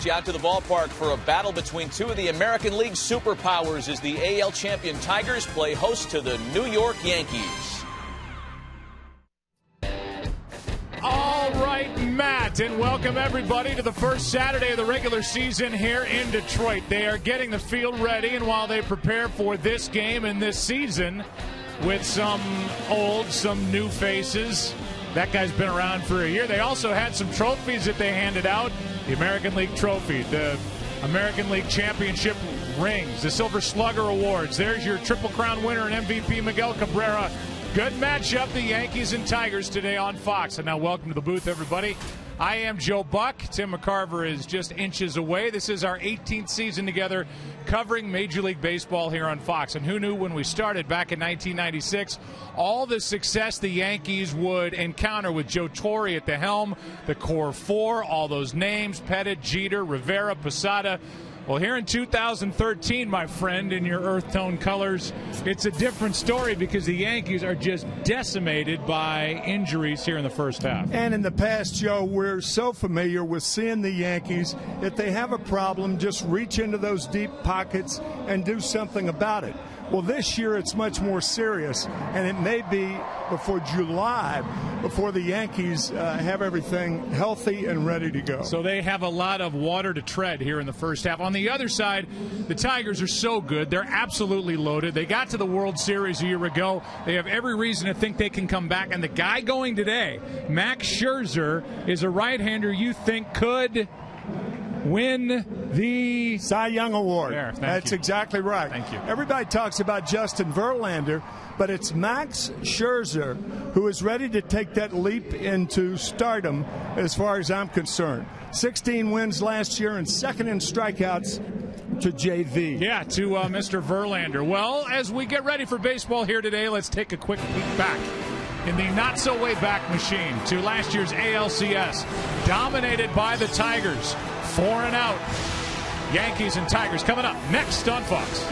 you out to the ballpark for a battle between two of the American League superpowers as the AL champion Tigers play host to the New York Yankees. All right, Matt, and welcome everybody to the first Saturday of the regular season here in Detroit. They are getting the field ready, and while they prepare for this game and this season with some old, some new faces, that guy's been around for a year. They also had some trophies that they handed out. The American League trophy, the American League championship rings, the Silver Slugger Awards. There's your Triple Crown winner and MVP, Miguel Cabrera. Good matchup, the Yankees and Tigers today on Fox. And now welcome to the booth, everybody. I am Joe Buck. Tim McCarver is just inches away. This is our 18th season together covering Major League Baseball here on Fox. And who knew when we started back in 1996 all the success the Yankees would encounter with Joe Torre at the helm, the core four, all those names, Pettit, Jeter, Rivera, Posada. Well, here in 2013, my friend, in your earth tone colors, it's a different story because the Yankees are just decimated by injuries here in the first half. And in the past, Joe, we're so familiar with seeing the Yankees. If they have a problem, just reach into those deep pockets and do something about it. Well, this year it's much more serious, and it may be before July before the Yankees have everything healthy and ready to go. So they have a lot of water to tread here in the first half. On the other side, the Tigers are so good. They're absolutely loaded. They got to the World Series a year ago. They have every reason to think they can come back. And the guy going today, Max Scherzer, is a right-hander you think could win the Cy Young Award. That's exactly right. Thank you. Everybody talks about Justin Verlander, but it's Max Scherzer who is ready to take that leap into stardom as far as I'm concerned. 16 wins last year and second in strikeouts to JV. Yeah, to Mr. Verlander. Well, as we get ready for baseball here today, let's take a quick peek back in the not-so-way-back machine to last year's ALCS, dominated by the Tigers. 4 and out. Yankees and Tigers coming up next on Fox.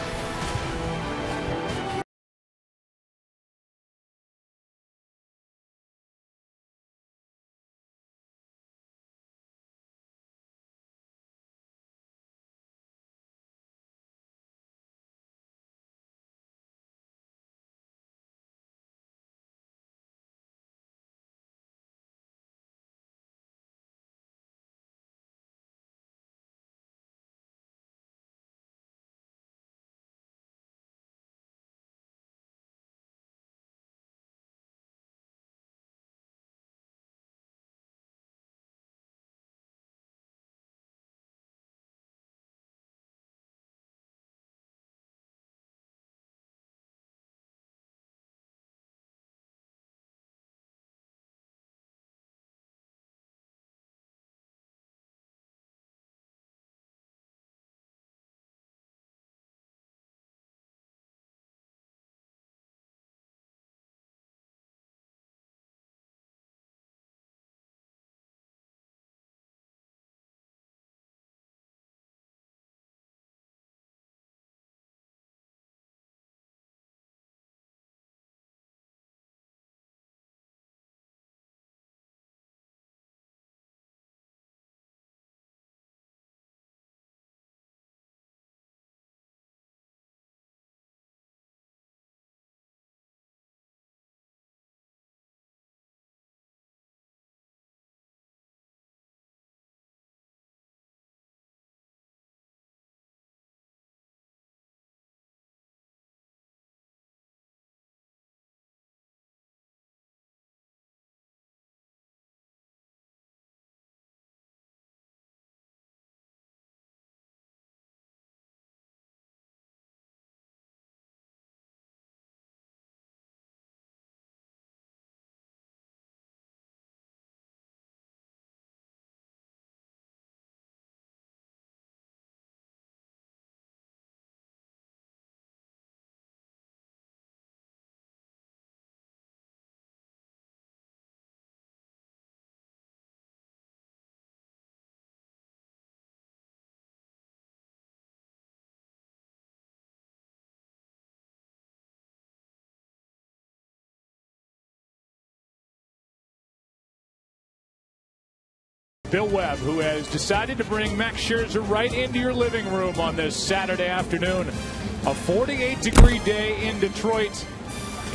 Bill Webb, who has decided to bring Max Scherzer right into your living room on this Saturday afternoon. A 48-degree day in Detroit,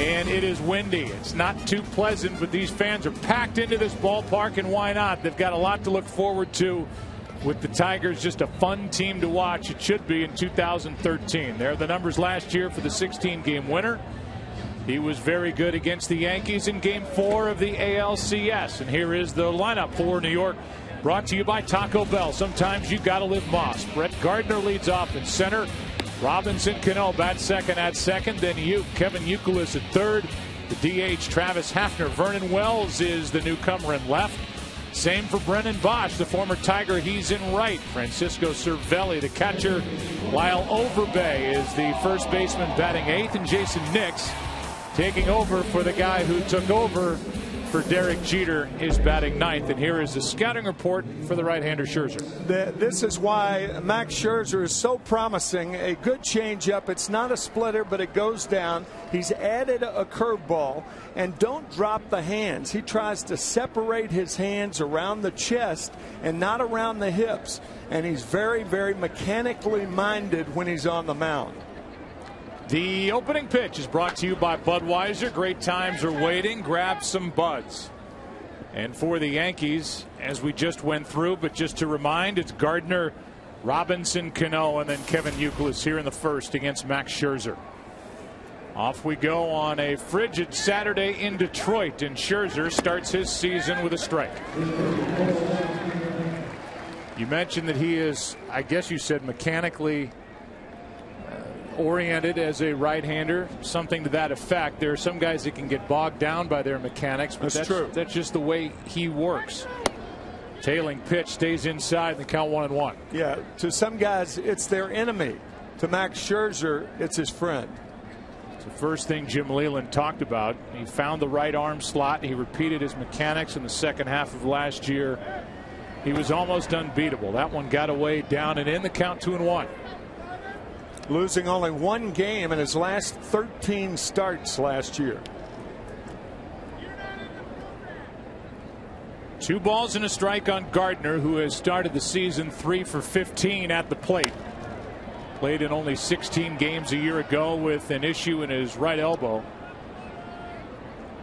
and it is windy. It's not too pleasant, but these fans are packed into this ballpark, and why not? They've got a lot to look forward to with the Tigers. Just a fun team to watch. It should be in 2013. There are the numbers last year for the 16-game winner. He was very good against the Yankees in Game 4 of the ALCS. And here is the lineup for New York, brought to you by Taco Bell. Sometimes you've got to live Moss. Brett Gardner leads off in center. Robinson Cano bats second at second. Then Kevin Youkilis at third. The DH, Travis Hafner. Vernon Wells is the newcomer in left. Same for Brennan Bosch, the former Tiger. He's in right. Francisco Cervelli, the catcher. Lyle Overbay is the first baseman, batting eighth. And Jason Nix taking over for the guy who took over for Derek Jeter, is batting ninth. And here is the scouting report for the right-hander Scherzer. This is why Max Scherzer is so promising. A good changeup. It's not a splitter, but it goes down. He's added a curveball. And don't drop the hands. He tries to separate his hands around the chest and not around the hips. And he's very, very mechanically minded when he's on the mound. The opening pitch is brought to you by Budweiser. Great times are waiting. Grab some buds. And for the Yankees, as we just went through, but just to remind, it's Gardner, Robinson, Cano, and then Kevin Youkilis here in the first against Max Scherzer. Off we go on a frigid Saturday in Detroit, and Scherzer starts his season with a strike. You mentioned that he is, I guess you said, mechanically oriented as a right-hander, something to that effect. There are some guys that can get bogged down by their mechanics, but that's true. That's just the way he works. Tailing pitch stays inside, and the count 1-1. Yeah, to some guys it's their enemy. To Max Scherzer, it's his friend. It's the first thing Jim Leyland talked about. He found the right arm slot. He repeated his mechanics in the second half of last year. He was almost unbeatable. That one got away, down and in. The count 2-1. Losing only one game in his last 13 starts last year. 2 balls and a strike on Gardner, who has started the season 3 for 15 at the plate. Played in only 16 games a year ago with an issue in his right elbow.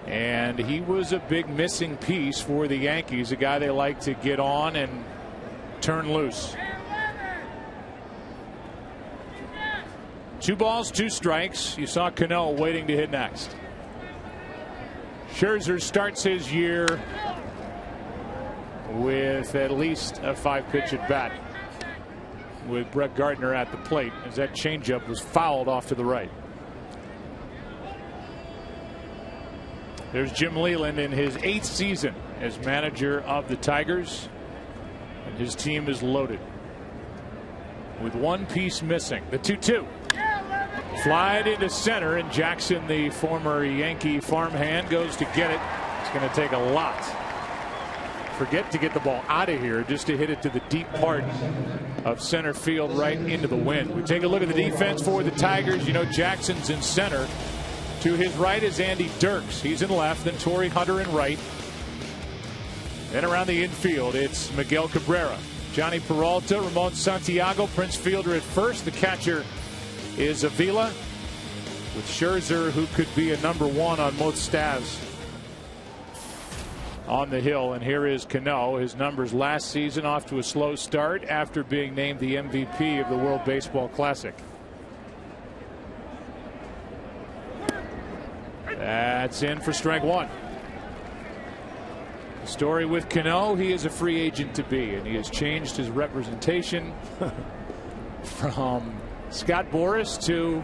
And he was a big missing piece for the Yankees, a guy they like to get on and turn loose. 2 balls, 2 strikes. You saw Cano waiting to hit next. Scherzer starts his year with at least a 5-pitch at bat, with Brett Gardner at the plate, as that changeup was fouled off to the right. There's Jim Leyland in his 8th season as manager of the Tigers, and his team is loaded with one piece missing. The 2-2. Fly it into center, and Jackson, the former Yankee farmhand, goes to get it. It's going to take a lot. Forget to get the ball out of here, just to hit it to the deep part of center field, right into the wind. We take a look at the defense for the Tigers. You know, Jackson's in center. To his right is Andy Dirks. He's in left. Then Torrey Hunter in right. Then around the infield, it's Miguel Cabrera, Johnny Peralta, Ramon Santiago, Prince Fielder at first. The catcher is Avila, with Scherzer, who could be a #1 on most staffs, on the hill. And here is Cano. His numbers last season off to a slow start after being named the MVP of the World Baseball Classic. That's in for strike 1. The story with Cano, he is a free agent to be, and he has changed his representation from Scott Boras to,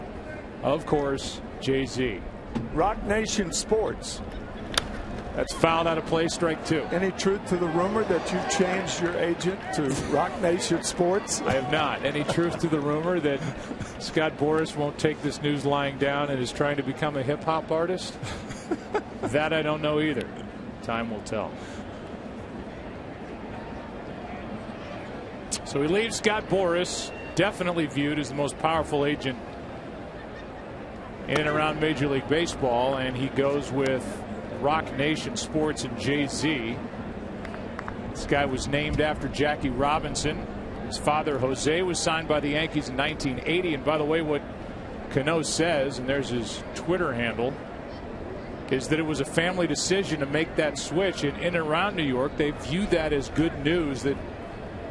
of course, Jay-Z. Rock Nation Sports. That's fouled out of play, strike 2. Any truth to the rumor that you changed your agent to Rock Nation Sports? I have not. Any truth to the rumor that Scott Boras won't take this news lying down and is trying to become a hip-hop artist? That I don't know either. Time will tell. So he leaves Scott Boras, definitely viewed as the most powerful agent in and around Major League Baseball, and he goes with Rock Nation Sports and Jay-Z. This guy was named after Jackie Robinson. His father, Jose, was signed by the Yankees in 1980. And by the way, what Cano says, and there's his Twitter handle, is that it was a family decision to make that switch. And in and around New York, they view that as good news, that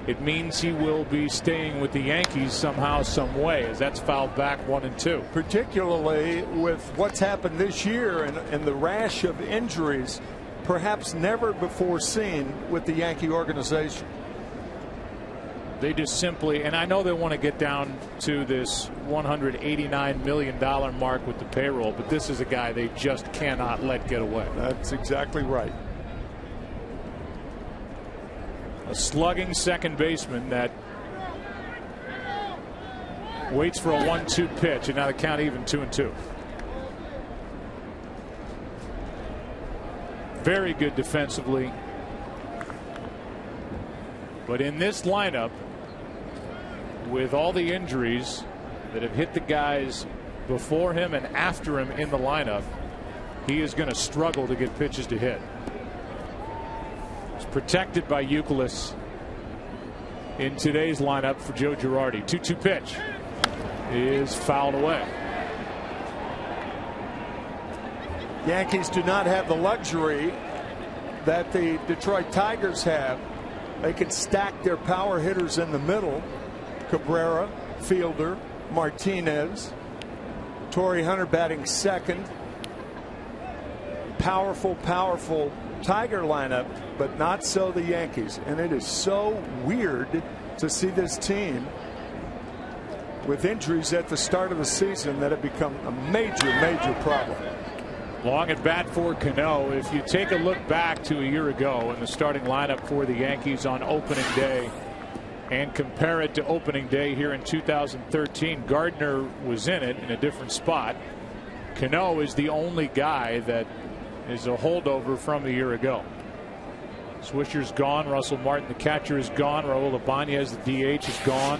it means he will be staying with the Yankees somehow, some way, as that's fouled back 1-2. Particularly with what's happened this year and the rash of injuries, perhaps never before seen with the Yankee organization. They just simply, and I know they want to get down to this $189 million mark with the payroll, but this is a guy they just cannot let get away. That's exactly right. A slugging second baseman that waits for a 1-2 pitch, and now the count even 2-2. Very good defensively. But in this lineup, with all the injuries that have hit the guys before him and after him in the lineup, he is going to struggle to get pitches to hit. He's protected by Youkilis in today's lineup for Joe Girardi. 2-2 pitch is fouled away. Yankees do not have the luxury that the Detroit Tigers have. They can stack their power hitters in the middle. Cabrera, Fielder, Martinez, Torrey Hunter batting second. Powerful Tiger lineup, but not so the Yankees. And it is so weird to see this team with injuries at the start of the season that have become a major problem. Long at bat for Cano. If you take a look back to a year ago in the starting lineup for the Yankees on opening day and compare it to opening day here in 2013, Gardner was in it in a different spot. Cano is the only guy that is a holdover from a year ago. Swisher's gone. Russell Martin, the catcher, is gone. Raul Ibanez, the DH, is gone.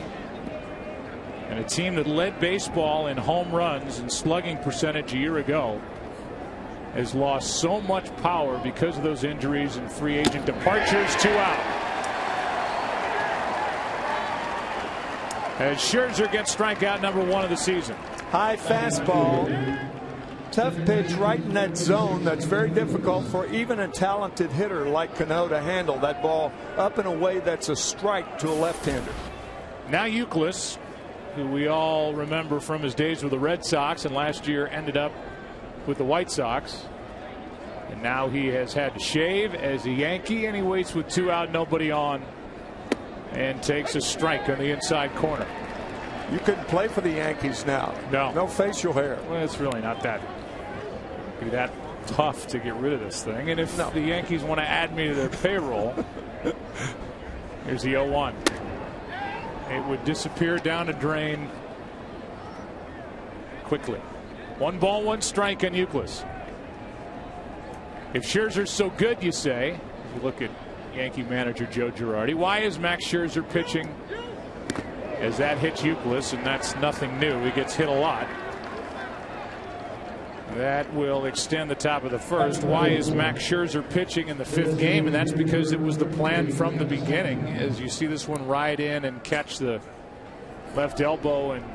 And a team that led baseball in home runs and slugging percentage a year ago has lost so much power because of those injuries and free agent departures. 2 out. As Scherzer gets strikeout number 1 of the season. High fastball. Tough pitch right in that zone. That's very difficult for even a talented hitter like Cano to handle. That ball up and away. That's a strike to a left-hander. Now Youkilis, who we all remember from his days with the Red Sox and last year ended up with the White Sox, and now he has had to shave as a Yankee, and he waits with 2 out, nobody on, and takes a strike on the inside corner. You couldn't play for the Yankees now. No facial hair. Well, it's really not that tough to get rid of this thing. And if the Yankees want to add me to their payroll, here's the 0-1. It would disappear down a drain quickly. 1 ball, 1 strike on Youkilis. If Scherzer's so good, you say, if you look at Yankee manager Joe Girardi, why is Max Scherzer pitching as that hits Youkilis? And that's nothing new. He gets hit a lot. That will extend the top of the first. Why is Max Scherzer pitching in the 5th game? And that's because it was the plan from the beginning. As you see this one ride in and catch the left elbow and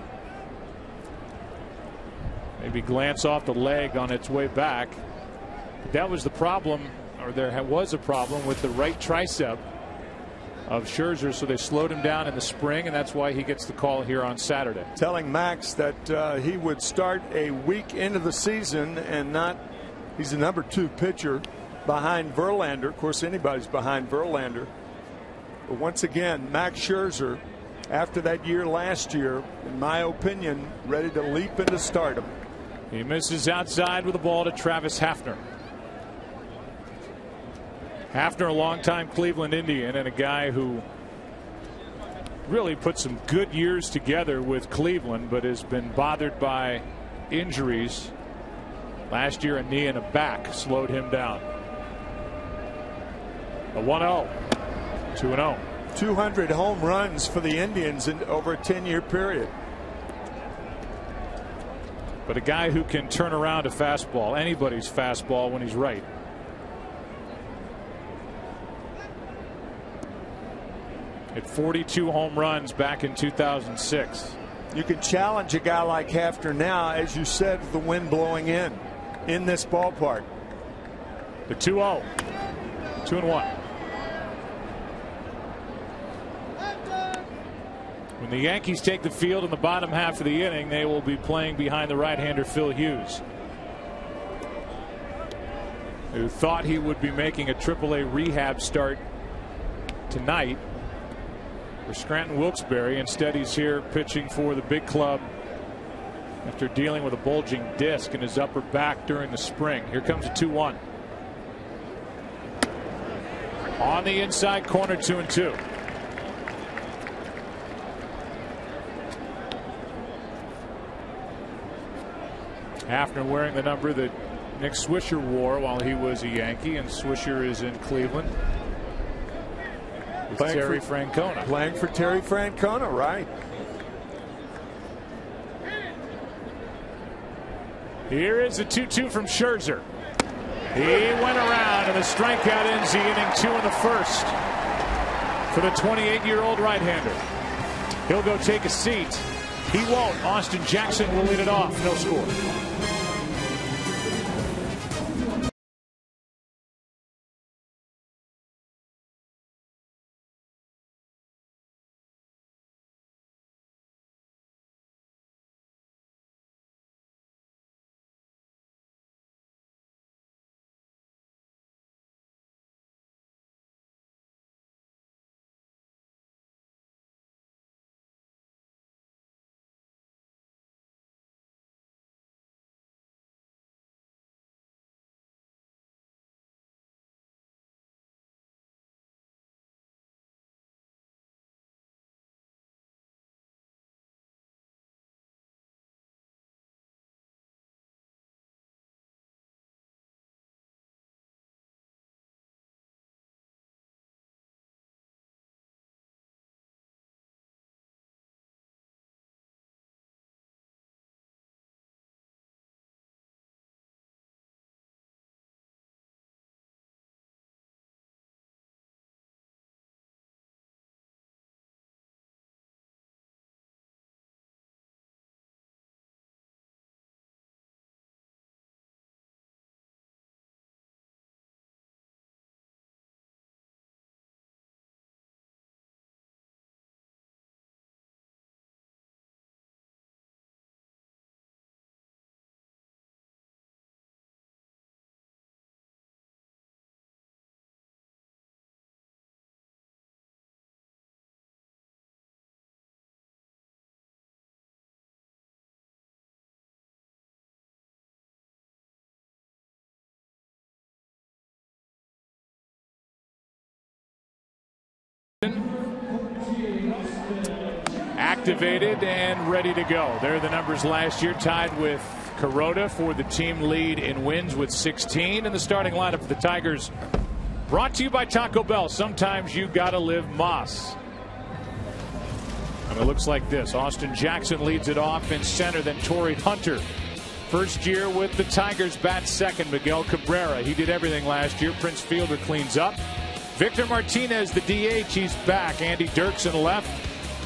maybe glance off the leg on its way back. That was the problem, or there was a problem with the right tricep of Scherzer, so they slowed him down in the spring, and that's why he gets the call here on Saturday. Telling Max that he would start a week into the season and not, he's the number 2 pitcher behind Verlander. Of course, anybody's behind Verlander. But once again, Max Scherzer, after that year last year, in my opinion, ready to leap into stardom. He misses outside with the ball to Travis Hafner. Hafner, a longtime Cleveland Indian and a guy who really put some good years together with Cleveland, but has been bothered by injuries. Last year, a knee and a back slowed him down. A 1-0. 2-0. 200 home runs for the Indians in over a 10-year period. But a guy who can turn around a fastball, anybody's fastball, when he's right. Hit 42 home runs back in 2006. You can challenge a guy like Hafner now, as you said, with the wind blowing in this ballpark. The 2-0. 2-1. When the Yankees take the field in the bottom half of the inning, they will be playing behind the right-hander Phil Hughes, who thought he would be making a AAA rehab start tonight for Scranton Wilkes-Barre. Instead, he's here pitching for the big club after dealing with a bulging disc in his upper back during the spring. Here comes a 2-1. On the inside corner, 2-2. Hafner wearing the number that Nick Swisher wore while he was a Yankee, and Swisher is in Cleveland with Terry Francona. Playing for Terry Francona, right. Here is a 2-2 from Scherzer. He went around, and the strikeout ends the inning, 2 in the first for the 28-year-old right-hander. He'll go take a seat. He won't. Austin Jackson will lead it off. No score. Activated and ready to go. There are the numbers last year, tied with Kuroda for the team lead in wins with 16. And the starting lineup for the Tigers, brought to you by Taco Bell. Sometimes you gotta live Moss. And it looks like this. Austin Jackson leads it off in center, then Torrey Hunter. First year with the Tigers, bats second. Miguel Cabrera, he did everything last year. Prince Fielder cleans up. Victor Martinez, the DH, he's back. Andy Dirks in left.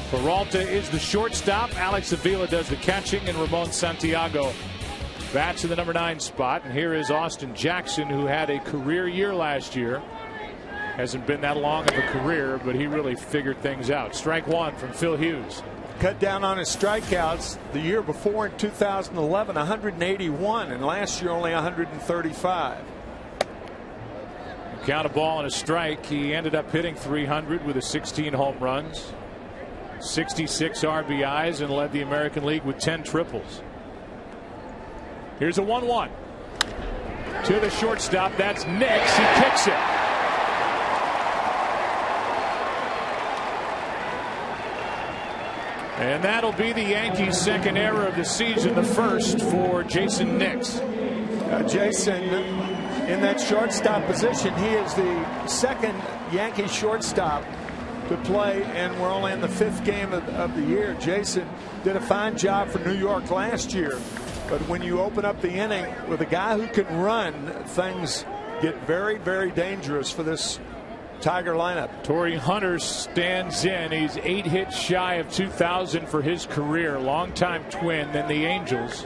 Peralta is the shortstop. Alex Avila does the catching, and Ramon Santiago bats in the number 9 spot. And here is Austin Jackson, who had a career year last year. Hasn't been that long of a career, but he really figured things out. Strike one from Phil Hughes. Cut down on his strikeouts the year before in 2011, 181, and last year only 135. Count a ball and a strike. He ended up hitting 300 with 16 home runs, 66 RBIs, and led the American League with 10 triples. Here's a 1-1 to the shortstop. That's Nix. He kicks it. And that'll be the Yankees' second error of the season, the first for Jason Nix. Jason, in that shortstop position, he is the second Yankee shortstop to play, and we're only in the 5th game of the year. Jason did a fine job for New York last year, but when you open up the inning with a guy who can run, things get very, very dangerous for this Tiger lineup. Torrey Hunter stands in. He's 8 hits shy of 2,000 for his career. Longtime Twin, then the Angels.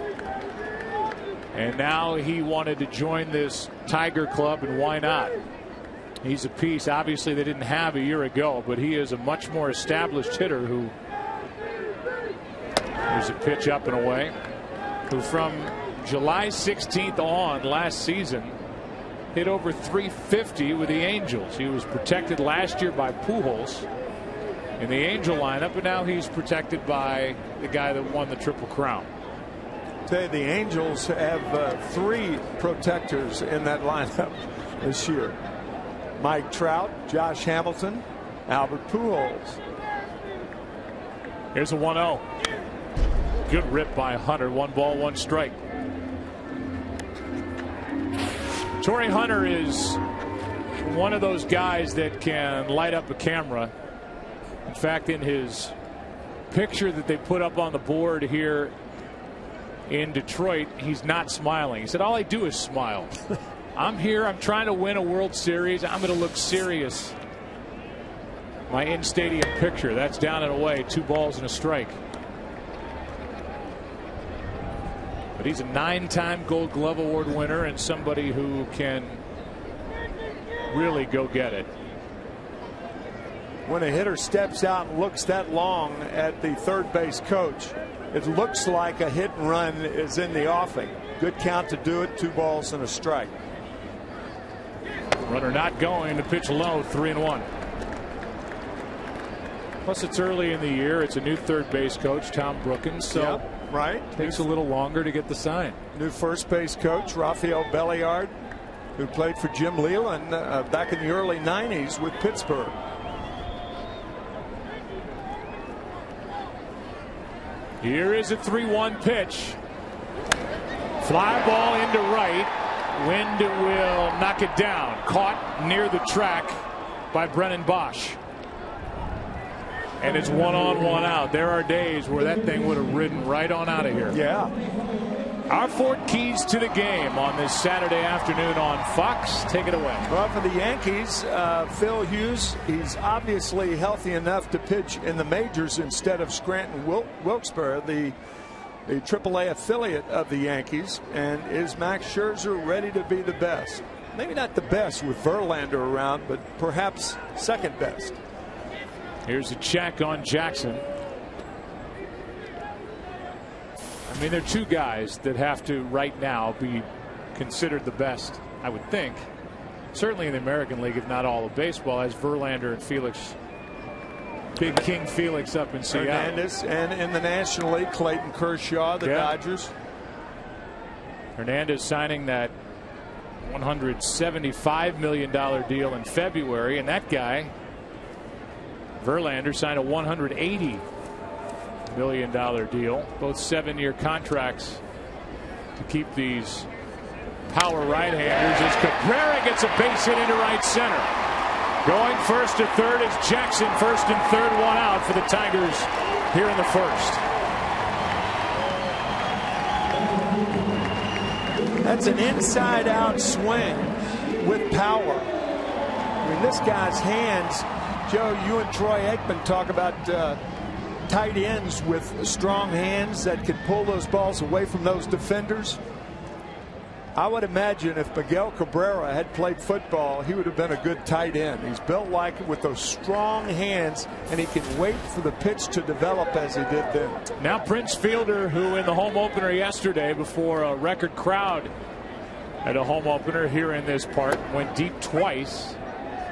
And now he wanted to join this Tiger club, and why not? He's a piece obviously they didn't have a year ago, but he is a much more established hitter who, there's a pitch up and away, who from July 16th on last season hit over 350 with the Angels. He was protected last year by Pujols in the Angel lineup, but now he's protected by the guy that won the Triple Crown. The Angels have 3 protectors in that lineup this year. Mike Trout, Josh Hamilton, Albert Pujols. Here's a 1-0. Good rip by Hunter. 1 ball, 1 strike. Torrey Hunter is one of those guys that can light up a camera. In fact, in his picture that they put up on the board here in Detroit, he's not smiling. He said, all I do is smile. I'm here. I'm trying to win a World Series. I'm going to look serious. My in-stadium picture. That's down and away. 2 balls and a strike. But he's a 9-time Gold Glove Award winner and somebody who can really go get it. When a hitter steps out and looks that long at the third base coach, it looks like a hit and run is in the offing. Good count to do it. 2 balls and a strike. Runner not going. The pitch low. 3-1. Plus it's early in the year. It's a new third base coach, Tom Brookins. So yep, right. Takes a little longer to get the sign. New first base coach Rafael Belliard, who played for Jim Leyland back in the early 90s with Pittsburgh. Here is a 3-1 pitch. Fly ball into right. Wind will knock it down. Caught near the track by Brennan Bosch. And it's 1 on, 1 out. There are days where that thing would have ridden right on out of here. Yeah. Our 4 keys to the game on this Saturday afternoon on Fox. Take it away. Well, for the Yankees, Phil Hughes, he's obviously healthy enough to pitch in the majors instead of Scranton Wilkes-Barre, the AAA affiliate of the Yankees. And is Max Scherzer ready to be the best? Maybe not the best with Verlander around, but perhaps second best. Here's a check on Jackson. I mean, there are 2 guys that have to right now be considered the best, I would think, certainly in the American League, if not all of baseball, as Verlander and Felix, Big King Felix up in Seattle. Hernandez, and in the National League, Clayton Kershaw, the Dodgers. Hernandez signing that $175 million deal in February, and that guy, Verlander, signed a $180 million deal, both 7-year contracts to keep these power right-handers as Cabrera gets a base hit into right center. Going first to third is Jackson. First and third, 1 out for the Tigers here in the first. That's an inside-out swing with power. I mean, this guy's hands, Joe, you and Troy Aikman talk about tight ends with strong hands that can pull those balls away from those defenders. I would imagine if Miguel Cabrera had played football, he would have been a good tight end. He's built like it with those strong hands, and he can wait for the pitch to develop as he did then. Now Prince Fielder, who in the home opener yesterday before a record crowd at a home opener here in this park, went deep twice,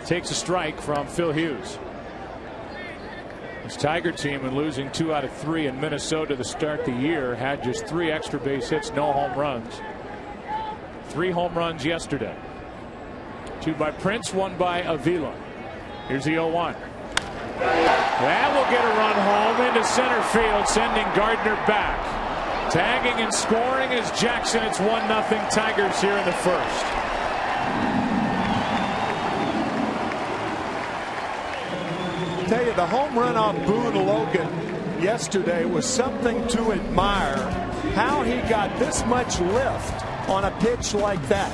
takes a strike from Phil Hughes. This Tiger team, in losing 2 out of 3 in Minnesota to start the year, had just 3 extra base hits, no home runs. 3 home runs yesterday. 2 by Prince, 1 by Avila. Here's the 0-1. That will get a run home into center field, sending Gardner back. Tagging and scoring is Jackson. It's 1-0 Tigers here in the first. I tell you, the home run off Boone Logan yesterday was something to admire. How he got this much lift on a pitch like that.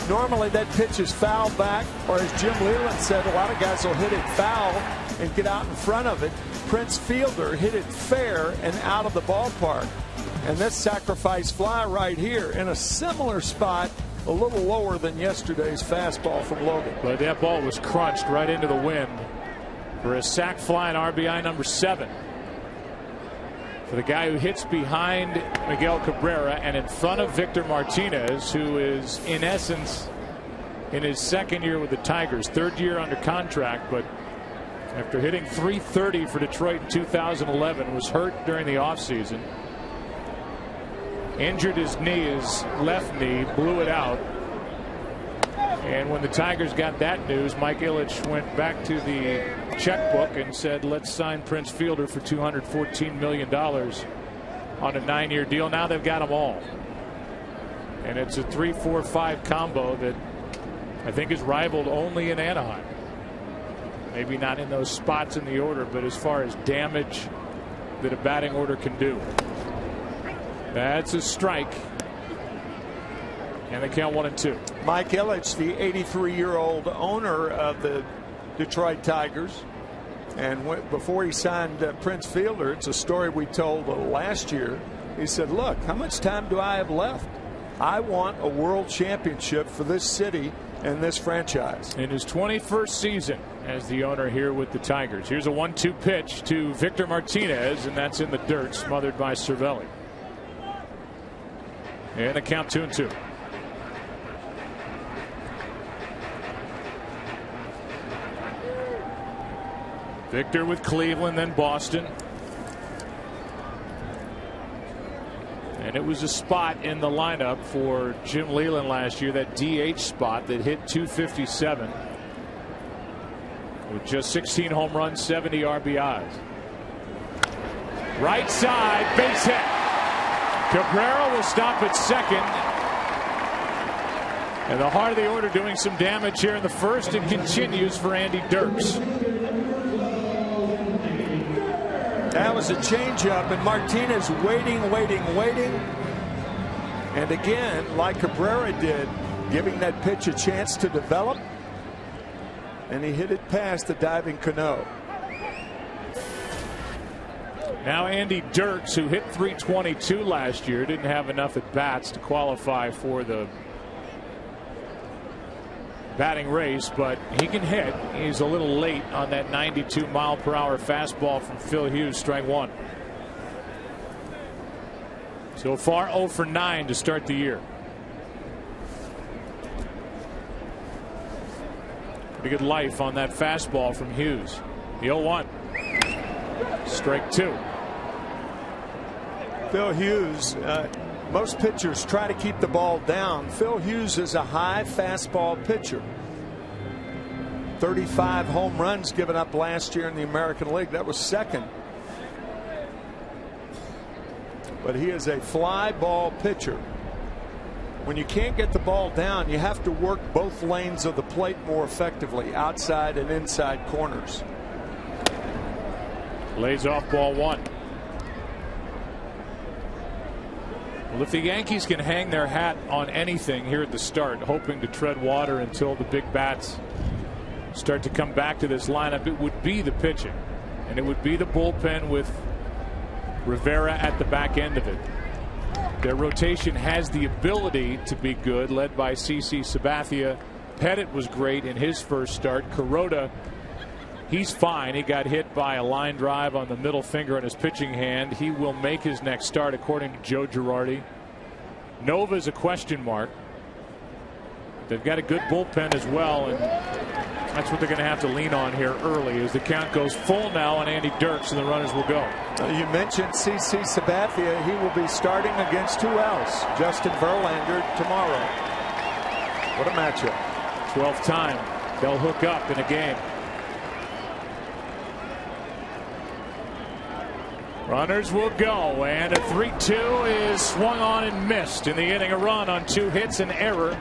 Normally that pitch is foul back, or as Jim Leland said, a lot of guys will hit it foul and get out in front of it. Prince Fielder hit it fair and out of the ballpark. And this sacrifice fly right here in a similar spot, a little lower than yesterday's fastball from Logan. But that ball was crunched right into the wind for a sac fly and RBI number 7. For the guy who hits behind Miguel Cabrera and in front of Victor Martinez, who is in essence in his second year with the Tigers, third year under contract, but after hitting .330 for Detroit in 2011, was hurt during the offseason. Injured his knee, his left knee, blew it out. And when the Tigers got that news, Mike Ilitch went back to the checkbook and said, let's sign Prince Fielder for $214 million on a 9-year deal. Now they've got them all. And it's a 3-4-5 combo that I think is rivaled only in Anaheim. Maybe not in those spots in the order, but as far as damage that a batting order can do. That's a strike. And they count 1-2. Mike Ilitch, the 83-year-old owner of the Detroit Tigers. And before he signed Prince Fielder, it's a story we told last year. He said, look, how much time do I have left? I want a world championship for this city and this franchise. In his 21st season as the owner here with the Tigers. Here's a 1-2 pitch to Victor Martinez, and that's in the dirt, smothered by Cervelli. And a count 2-2. Victor with Cleveland, then Boston. And it was a spot in the lineup for Jim Leland last year, that DH spot that hit .257 with just 16 home runs, 70 RBIs. Right side, base hit. Cabrera will stop at second. And the heart of the order doing some damage here in the first. It continues for Andy Dirks. That was a changeup, and Martinez waiting. And again, like Cabrera did, giving that pitch a chance to develop. And he hit it past the diving Cano. Now Andy Dirks, who hit .322 last year, didn't have enough at bats to qualify for the batting race, but he can hit. He's a little late on that 92-mile-per-hour fastball from Phil Hughes, strike one. So far 0 for 9 to start the year. Pretty good life on that fastball from Hughes. The 0-1. Strike 2. Phil Hughes, most pitchers try to keep the ball down. Phil Hughes is a high fastball pitcher. 35 home runs given up last year in the American League. That was second. But he is a fly ball pitcher. When you can't get the ball down, you have to work both lanes of the plate more effectively, outside and inside corners. Lays off ball 1. Well, if the Yankees can hang their hat on anything here at the start, hoping to tread water until the big bats start to come back to this lineup, it would be the pitching. And it would be the bullpen with Rivera at the back end of it. Their rotation has the ability to be good, led by CC Sabathia. Pettit was great in his first start. Kuroda, he's fine. He got hit by a line drive on the middle finger on his pitching hand. He will make his next start, according to Joe Girardi. Nova's a question mark. They've got a good bullpen as well, and that's what they're going to have to lean on here early as the count goes full now on Andy Dirks, and the runners will go. You mentioned CC Sabathia. He will be starting against who else? Justin Verlander tomorrow. What a matchup. 12th time they'll hook up in a game. Runners will go, and a 3-2 is swung on and missed in the inning. A run on 2 hits and error.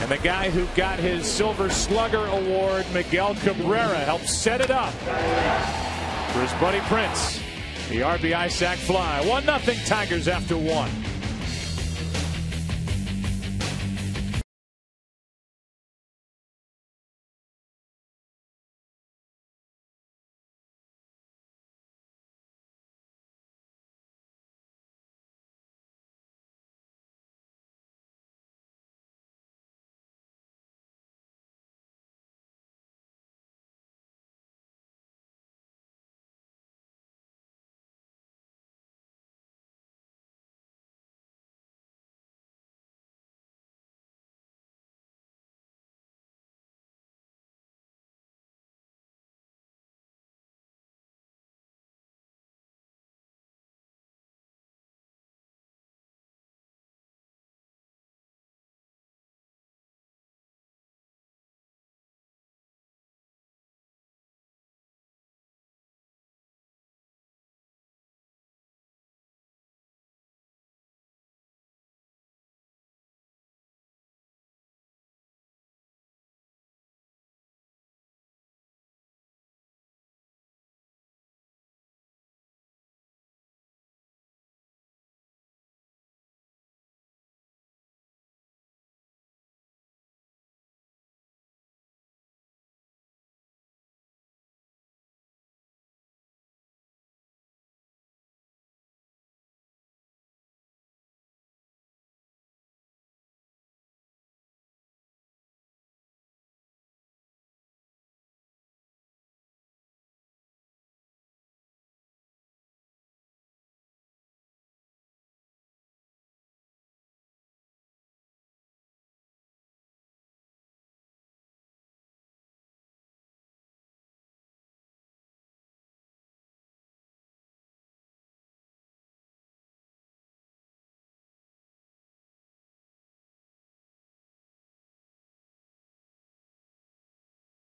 And the guy who got his Silver Slugger award, Miguel Cabrera, helped set it up for his buddy Prince. The RBI sac fly. 1-0 Tigers after 1.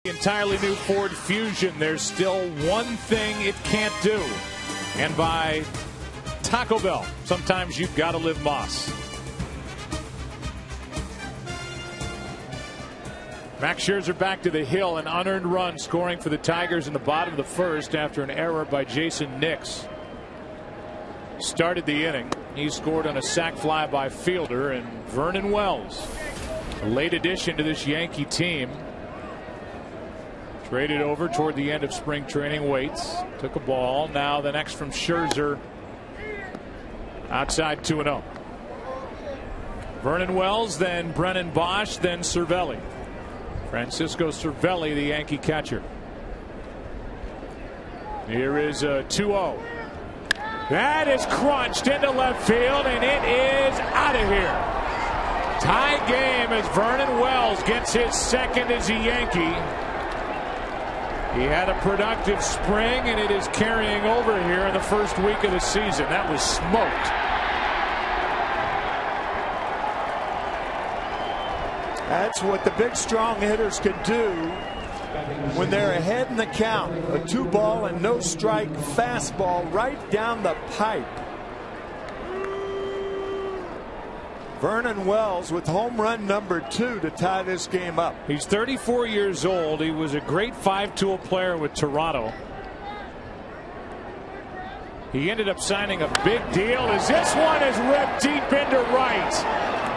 Entirely new Ford Fusion. There's still one thing it can't do. And by Taco Bell, sometimes you've got to live Moss. Max Scherzer back to the hill, an unearned run scoring for the Tigers in the bottom of the first after an error by Jason Nix. Started the inning. He scored on a sac fly by Fielder, and Vernon Wells, a late addition to this Yankee team. Traded over toward the end of spring training. Waits took a ball. Now the next from Scherzer. Outside 2-0. Vernon Wells, then Brennan Bosch, then Cervelli. Francisco Cervelli, the Yankee catcher. Here is a 2-0. That is crunched into left field, and it is out of here. Tie game as Vernon Wells gets his second as a Yankee. He had a productive spring, and it is carrying over here in the first week of the season. That was smoked. That's what the big, strong hitters can do when they're ahead in the count. A 2-ball and no strike fastball right down the pipe. Vernon Wells with home run number 2 to tie this game up. He's 34 years old. He was a great 5-tool player with Toronto. He ended up signing a big deal as this one is ripped deep into right.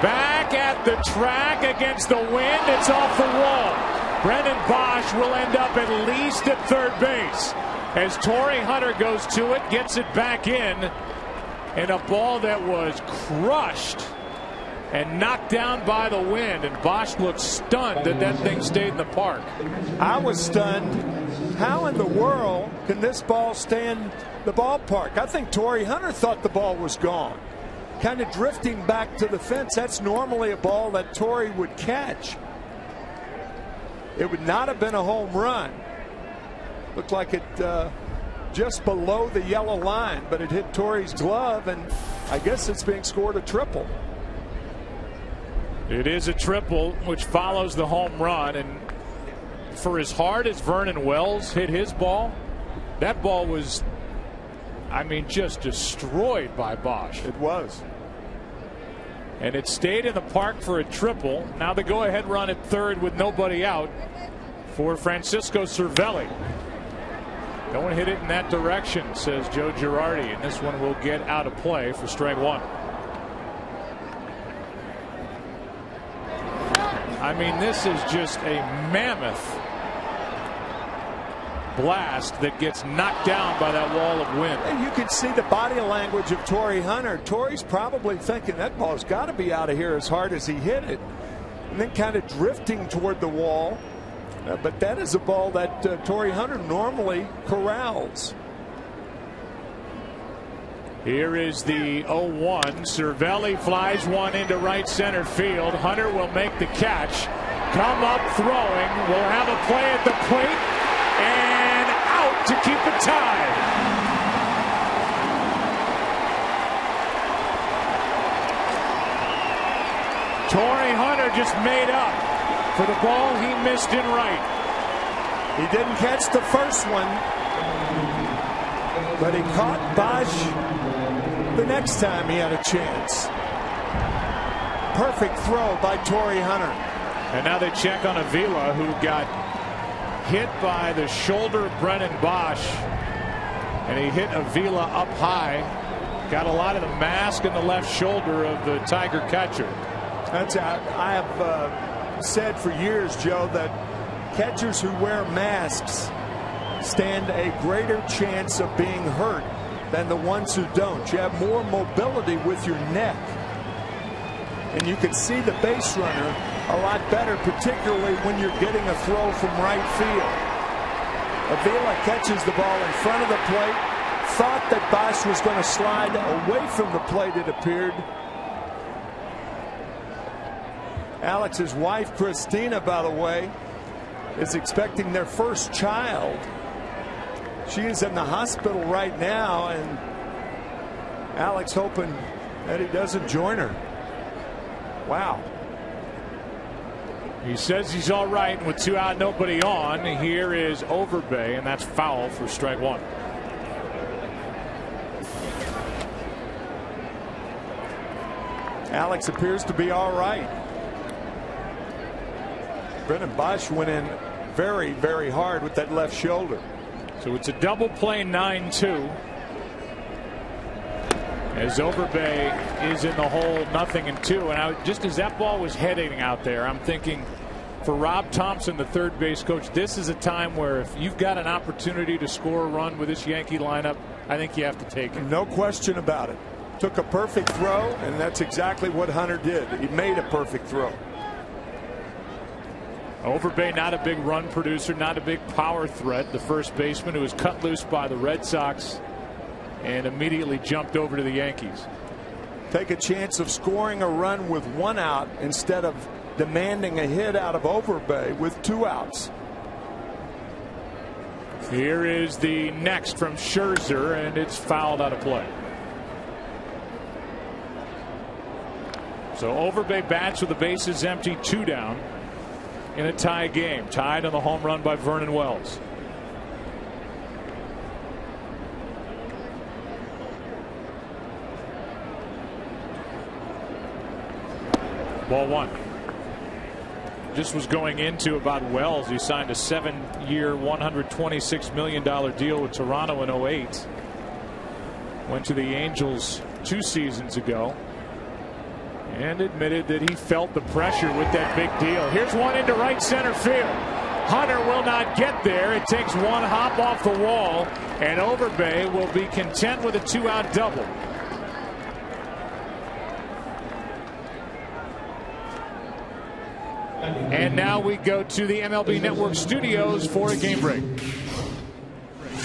Back at the track against the wind. It's off the wall. Brennan Bosch will end up at least at third base as Torrey Hunter goes to it, gets it back in a ball that was crushed and knocked down by the wind, and Bosch looked stunned that that thing stayed in the park. I was stunned. How in the world can this ball stay in the ballpark? I think Torrey Hunter thought the ball was gone. Kind of drifting back to the fence. That's normally a ball that Torrey would catch. It would not have been a home run. Looked like it just below the yellow line, but it hit Torrey's glove, and I guess it's being scored a triple. It is a triple, which follows the home run, and for as hard as Vernon Wells hit his ball, that ball was, I mean, just destroyed by Bosch. It was. And it stayed in the park for a triple. Now the go-ahead run at third with nobody out for Francisco Cervelli. Don't hit it in that direction, says Joe Girardi, and this one will get out of play for strike one. I mean, this is just a mammoth blast that gets knocked down by that wall of wind. And you can see the body language of Torrey Hunter. Torrey's probably thinking that ball's got to be out of here as hard as he hit it, and then kind of drifting toward the wall. But that is a ball that Torrey Hunter normally corrals. Here is the 0-1. Cervelli flies one into right center field. Hunter will make the catch. Come up throwing. Will have a play at the plate. And out to keep it tied. Torrey Hunter just made up for the ball he missed in right. He didn't catch the first one, but he caught Bosch the next time he had a chance. Perfect throw by Torrey Hunter. And now they check on Avila, who got hit by the shoulder of Brennan Bosch, and he hit Avila up high. Got a lot of the mask in the left shoulder of the Tiger catcher. That's I have said for years, Joe, that catchers who wear masks stand a greater chance of being hurt than the ones who don't. You have more mobility with your neck, and you can see the base runner a lot better, particularly when you're getting a throw from right field. Avila catches the ball in front of the plate, thought that Bosch was going to slide away from the plate, it appeared. Alex's wife, Christina, by the way, is expecting their first child. She is in the hospital right now, and Alex hoping that he doesn't join her. Wow. He says he's all right with 2 out, nobody on. Here is Overbay, and that's foul for strike 1. Alex appears to be all right. Brennan Bosch went in very, very hard with that left shoulder. So it's a double play, 9-2. As Overbay is in the hole, 0-2. And just as that ball was heading out there, I'm thinking for Rob Thompson, the third base coach, this is a time where if you've got an opportunity to score a run with this Yankee lineup, I think you have to take it. No question about it. Took a perfect throw, and that's exactly what Hunter did. He made a perfect throw. Overbay, not a big run producer, not a big power threat. The first baseman who was cut loose by the Red Sox and immediately jumped over to the Yankees. Take a chance of scoring a run with 1 out instead of demanding a hit out of Overbay with 2 outs. Here is the next from Scherzer, and it's fouled out of play. So Overbay bats with the bases empty, 2 down in a tie game. Tied on the home run by Vernon Wells. Ball 1. This was going into about Wells. He signed a 7-year, $126 million deal with Toronto in 2008. Went to the Angels 2 seasons ago and admitted that he felt the pressure with that big deal. Here's one into right center field. Hunter will not get there. It takes 1 hop off the wall, and Overbay will be content with a 2-out double. And now we go to the MLB Network studios for a game break.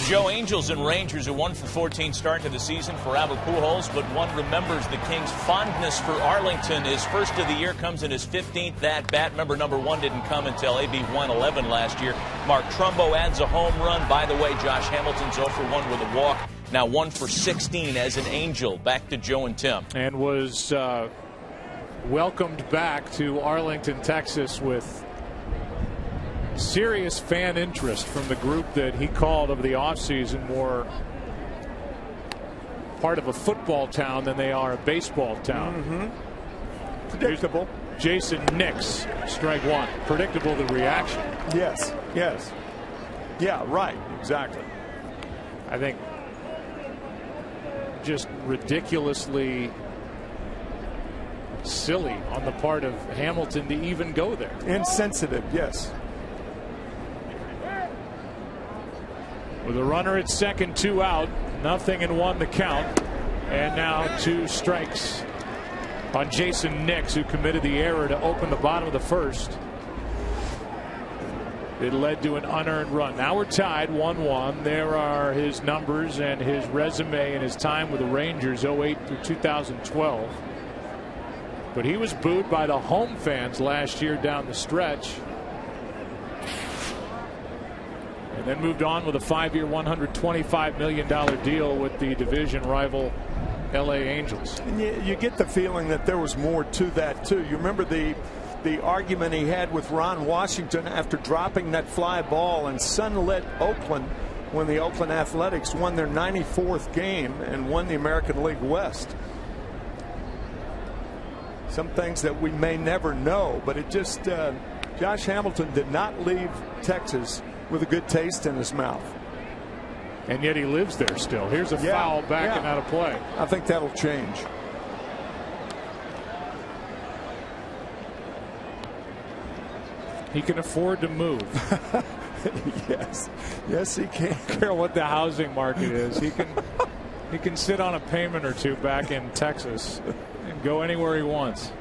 Joe, Angels and Rangers are 1-for-14 start to the season for Albert Pujols, but one remembers the Kings' fondness for Arlington. His first of the year comes in his 15th at-bat. Remember, number 1 didn't come until AB 111 last year. Mark Trumbo adds a home run. By the way, Josh Hamilton's 0-for-1 with a walk. Now 1-for-16 as an Angel. Back to Joe and Tim. And was welcomed back to Arlington, Texas with serious fan interest from the group that he called over the offseason more part of a football town than they are a baseball town. Predictable. Jason Nix, strike 1. Predictable, the reaction. Yes. Yes. Yeah, right. Exactly. I think just ridiculously silly on the part of Hamilton to even go there. Insensitive, yes. With a runner at second, 2 out, 0-1 the count, and now 2 strikes on Jason Nix, who committed the error to open the bottom of the first. It led to an unearned run. Now we're tied 1-1. There are his numbers and his resume and his time with the Rangers 2008 through 2012. But he was booed by the home fans last year down the stretch. And then moved on with a 5-year, $125 million deal with the division rival LA Angels. And you get the feeling that there was more to that too. You remember the argument he had with Ron Washington after dropping that fly ball in sunlit Oakland when the Oakland Athletics won their 94th game and won the American League West. Some things that we may never know, but it just Josh Hamilton did not leave Texas with a good taste in his mouth. And yet he lives there still. Here's a foul back and out of play. I think that'll change. He can afford to move. Yes, he can. I don't care what the housing market is. He can sit on a payment or 2 back in Texas and go anywhere he wants.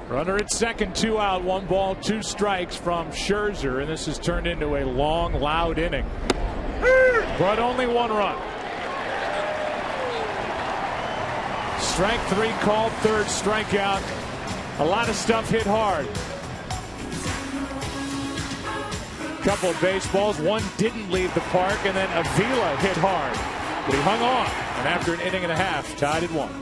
Runner at second, 2 out, 1 ball, 2 strikes from Scherzer, and this has turned into a long, loud inning. But only 1 run. Strike 3 called, 3rd strikeout. A lot of stuff hit hard. Couple of baseballs, 1 didn't leave the park, and then Avila hit hard. But he hung on, and after an inning and a half, tied at 1.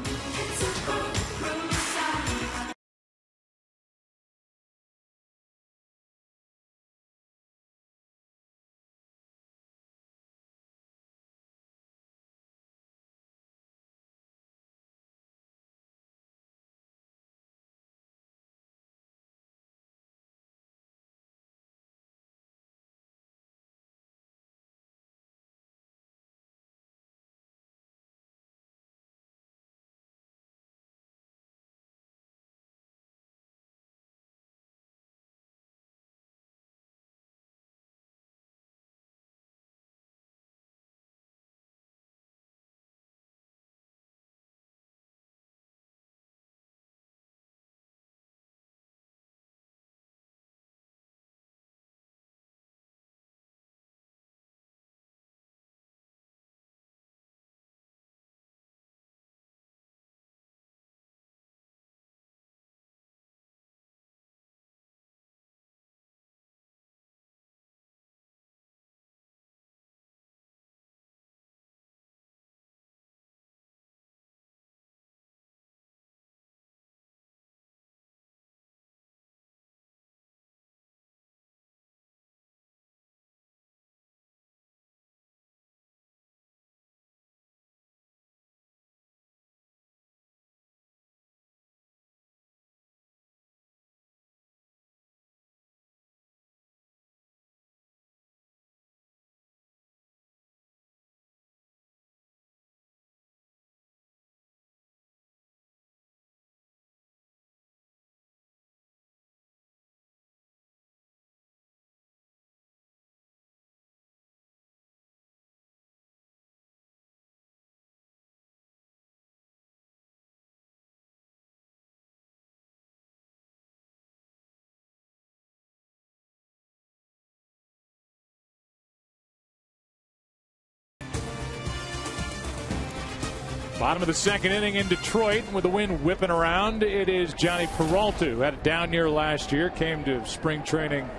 Bottom of the second inning in Detroit with the wind whipping around. It is Johnny Peralta, who had a down year last year, came to spring training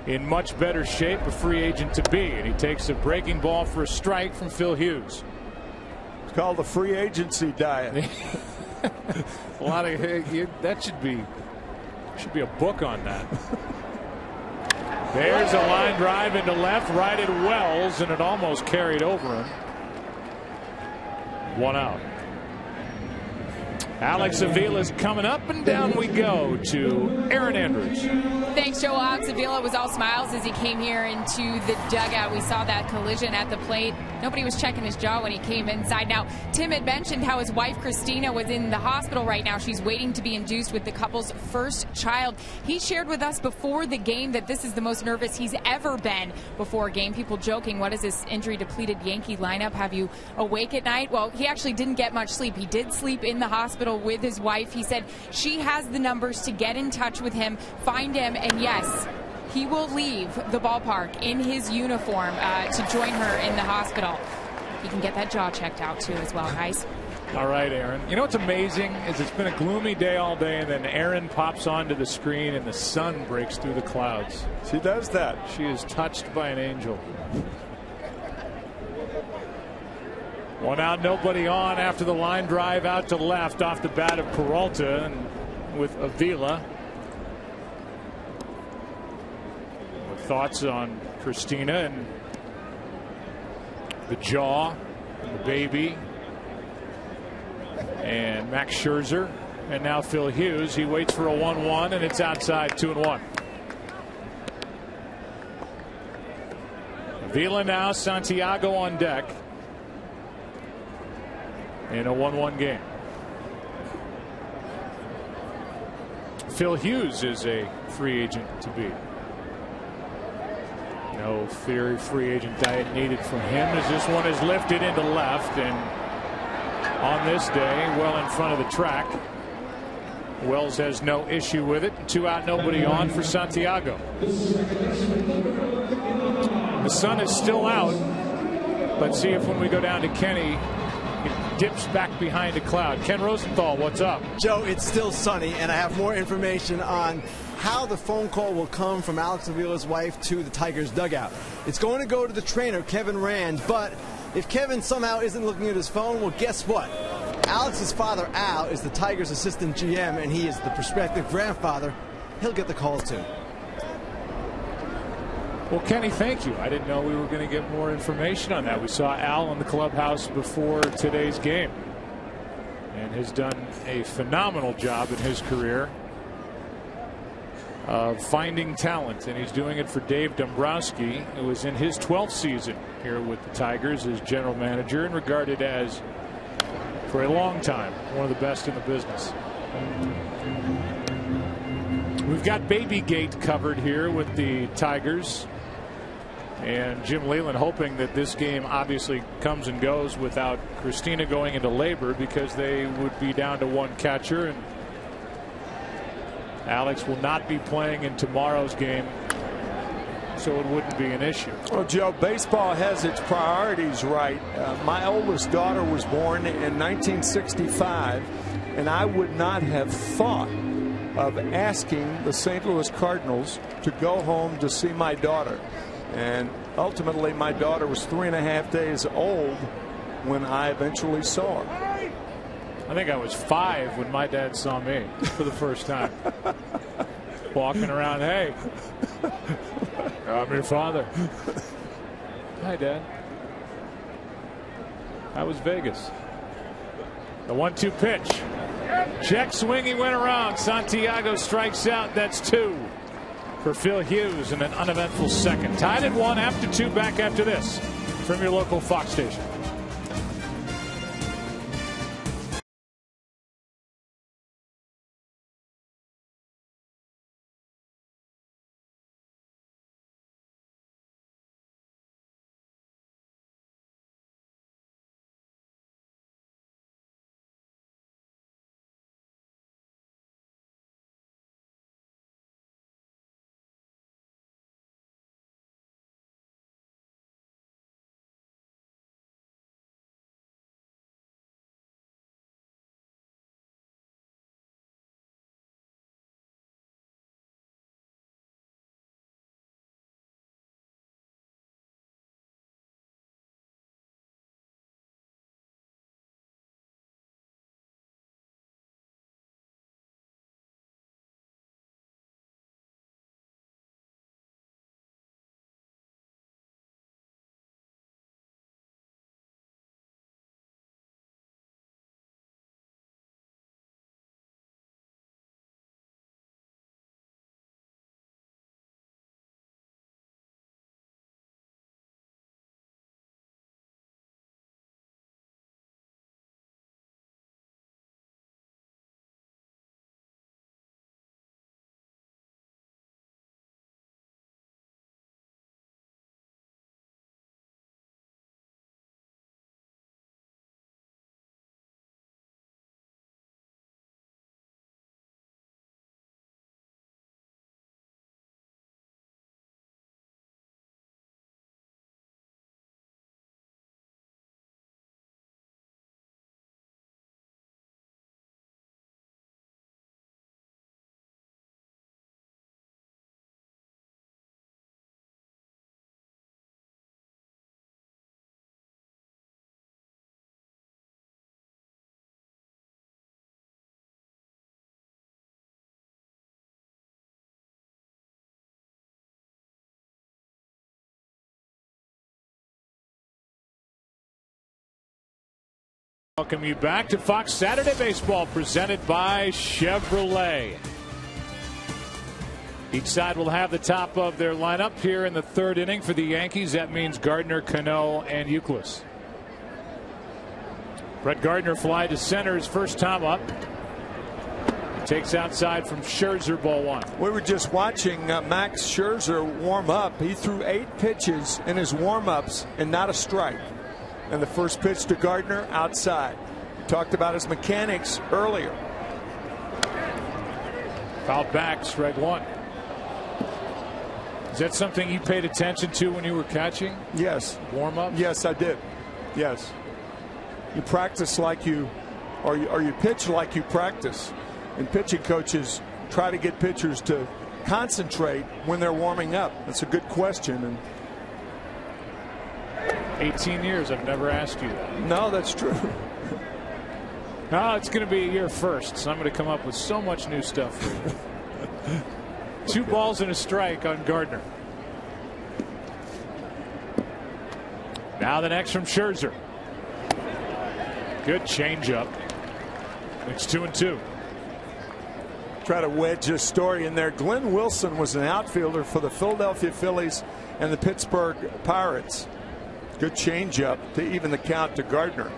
in much better shape, a free agent to be, and he takes a breaking ball for a strike from Phil Hughes. It's called the free agency diet. A lot of that should be a book on that. There's a line drive into left, right at Wells, and it almost carried over him. 1 out. Alex Avila's coming up, and down we go to Aaron Andrews. Thanks, Joe. Alex Avila was all smiles as he came here into the dugout. We saw that collision at the plate. Nobody was checking his jaw when he came inside. Now, Tim had mentioned how his wife, Christina, was in the hospital right now. She's waiting to be induced with the couple's first child. He shared with us before the game that this is the most nervous he's ever been before a game. People joking, what is this injury-depleted Yankee lineup? Have you awake at night? Well, he actually didn't get much sleep. He did sleep in the hospital with his wife. He said she has the numbers to get in touch with him, find him, and yes, he will leave the ballpark in his uniform to join her in the hospital. He can get that jaw checked out too as well, guys. All right, Aaron. You know what's amazing is it's been a gloomy day all day, and then Aaron pops onto the screen and the sun breaks through the clouds. She does that. She is touched by an angel. 1 out, nobody on after the line drive out to left off the bat of Peralta, and with Avila. Thoughts on Christina and the jaw and the baby and Max Scherzer and now Phil Hughes. He waits for a 1-1 and it's outside. 2-1. Avila now, Santiago on deck in a 1-1 game. Phil Hughes is a free agent to be. No theory free agent diet needed from him as this one is lifted into left, and on this day well in front of the track. Wells has no issue with it. 2 out, nobody on for Santiago. The sun is still out. Let's see if when we go down to Kenny it dips back behind a cloud. Ken Rosenthal, what's up? Joe, it's still sunny, and I have more information on how the phone call will come from Alex Avila's wife to the Tigers dugout. It's going to go to the trainer, Kevin Rand, but if Kevin somehow isn't looking at his phone, well, guess what? Alex's father, Al, is the Tigers' assistant GM, and he is the prospective grandfather. He'll get the call, too. Well, Kenny, thank you. I didn't know we were going to get more information on that. We saw Al in the clubhouse before today's game and has done a phenomenal job in his career of finding talent, and he's doing it for Dave Dombrowski, who was in his 12th season here with the Tigers as general manager and regarded as, for a long time, one of the best in the business. We've got Babygate covered here with the Tigers, and Jim Leyland hoping that this game obviously comes and goes without Christina going into labor, because they would be down to one catcher, and Alex will not be playing in tomorrow's game, so it wouldn't be an issue. Well, Joe, baseball has its priorities right. My oldest daughter was born in 1965, and I would not have thought of asking the St. Louis Cardinals to go home to see my daughter. And ultimately, my daughter was 3.5 days old when I eventually saw her. I think I was 5 when my dad saw me for the first time. Walking around, hey, I'm your father. Hi, Dad. That was Vegas. The 1-2 pitch. Check swing, he went around. Santiago strikes out. That's 2 for Phil Hughes in an uneventful second. Tied at 1 after 2. Back after this from your local Fox station. Welcome you back to Fox Saturday Baseball, presented by Chevrolet. Each side will have the top of their lineup here in the third inning. For the Yankees, that means Gardner, Cano, and Youkilis. Brett Gardner fly to center his first time up. Takes outside from Scherzer, ball one. We were just watching Max Scherzer warm up. He threw 8 pitches in his warm-ups and not a strike. And the first pitch to Gardner, outside. We talked about his mechanics earlier. Foul back, strike one. Is that something you paid attention to when you were catching? Yes. Warm up? Yes, I did. Yes. You practice like you, or you pitch like you practice. And pitching coaches try to get pitchers to concentrate when they're warming up. That's a good question. And 18 years, I've never asked you that. No, that's true. No, it's going to be a year first, so I'm going to come up with so much new stuff for you. 2 balls and a strike on Gardner. Now the next from Scherzer. Good changeup. It's 2-2. Try to wedge this story in there. Glenn Wilson was an outfielder for the Philadelphia Phillies and the Pittsburgh Pirates. Good changeup to even the count to Gardner.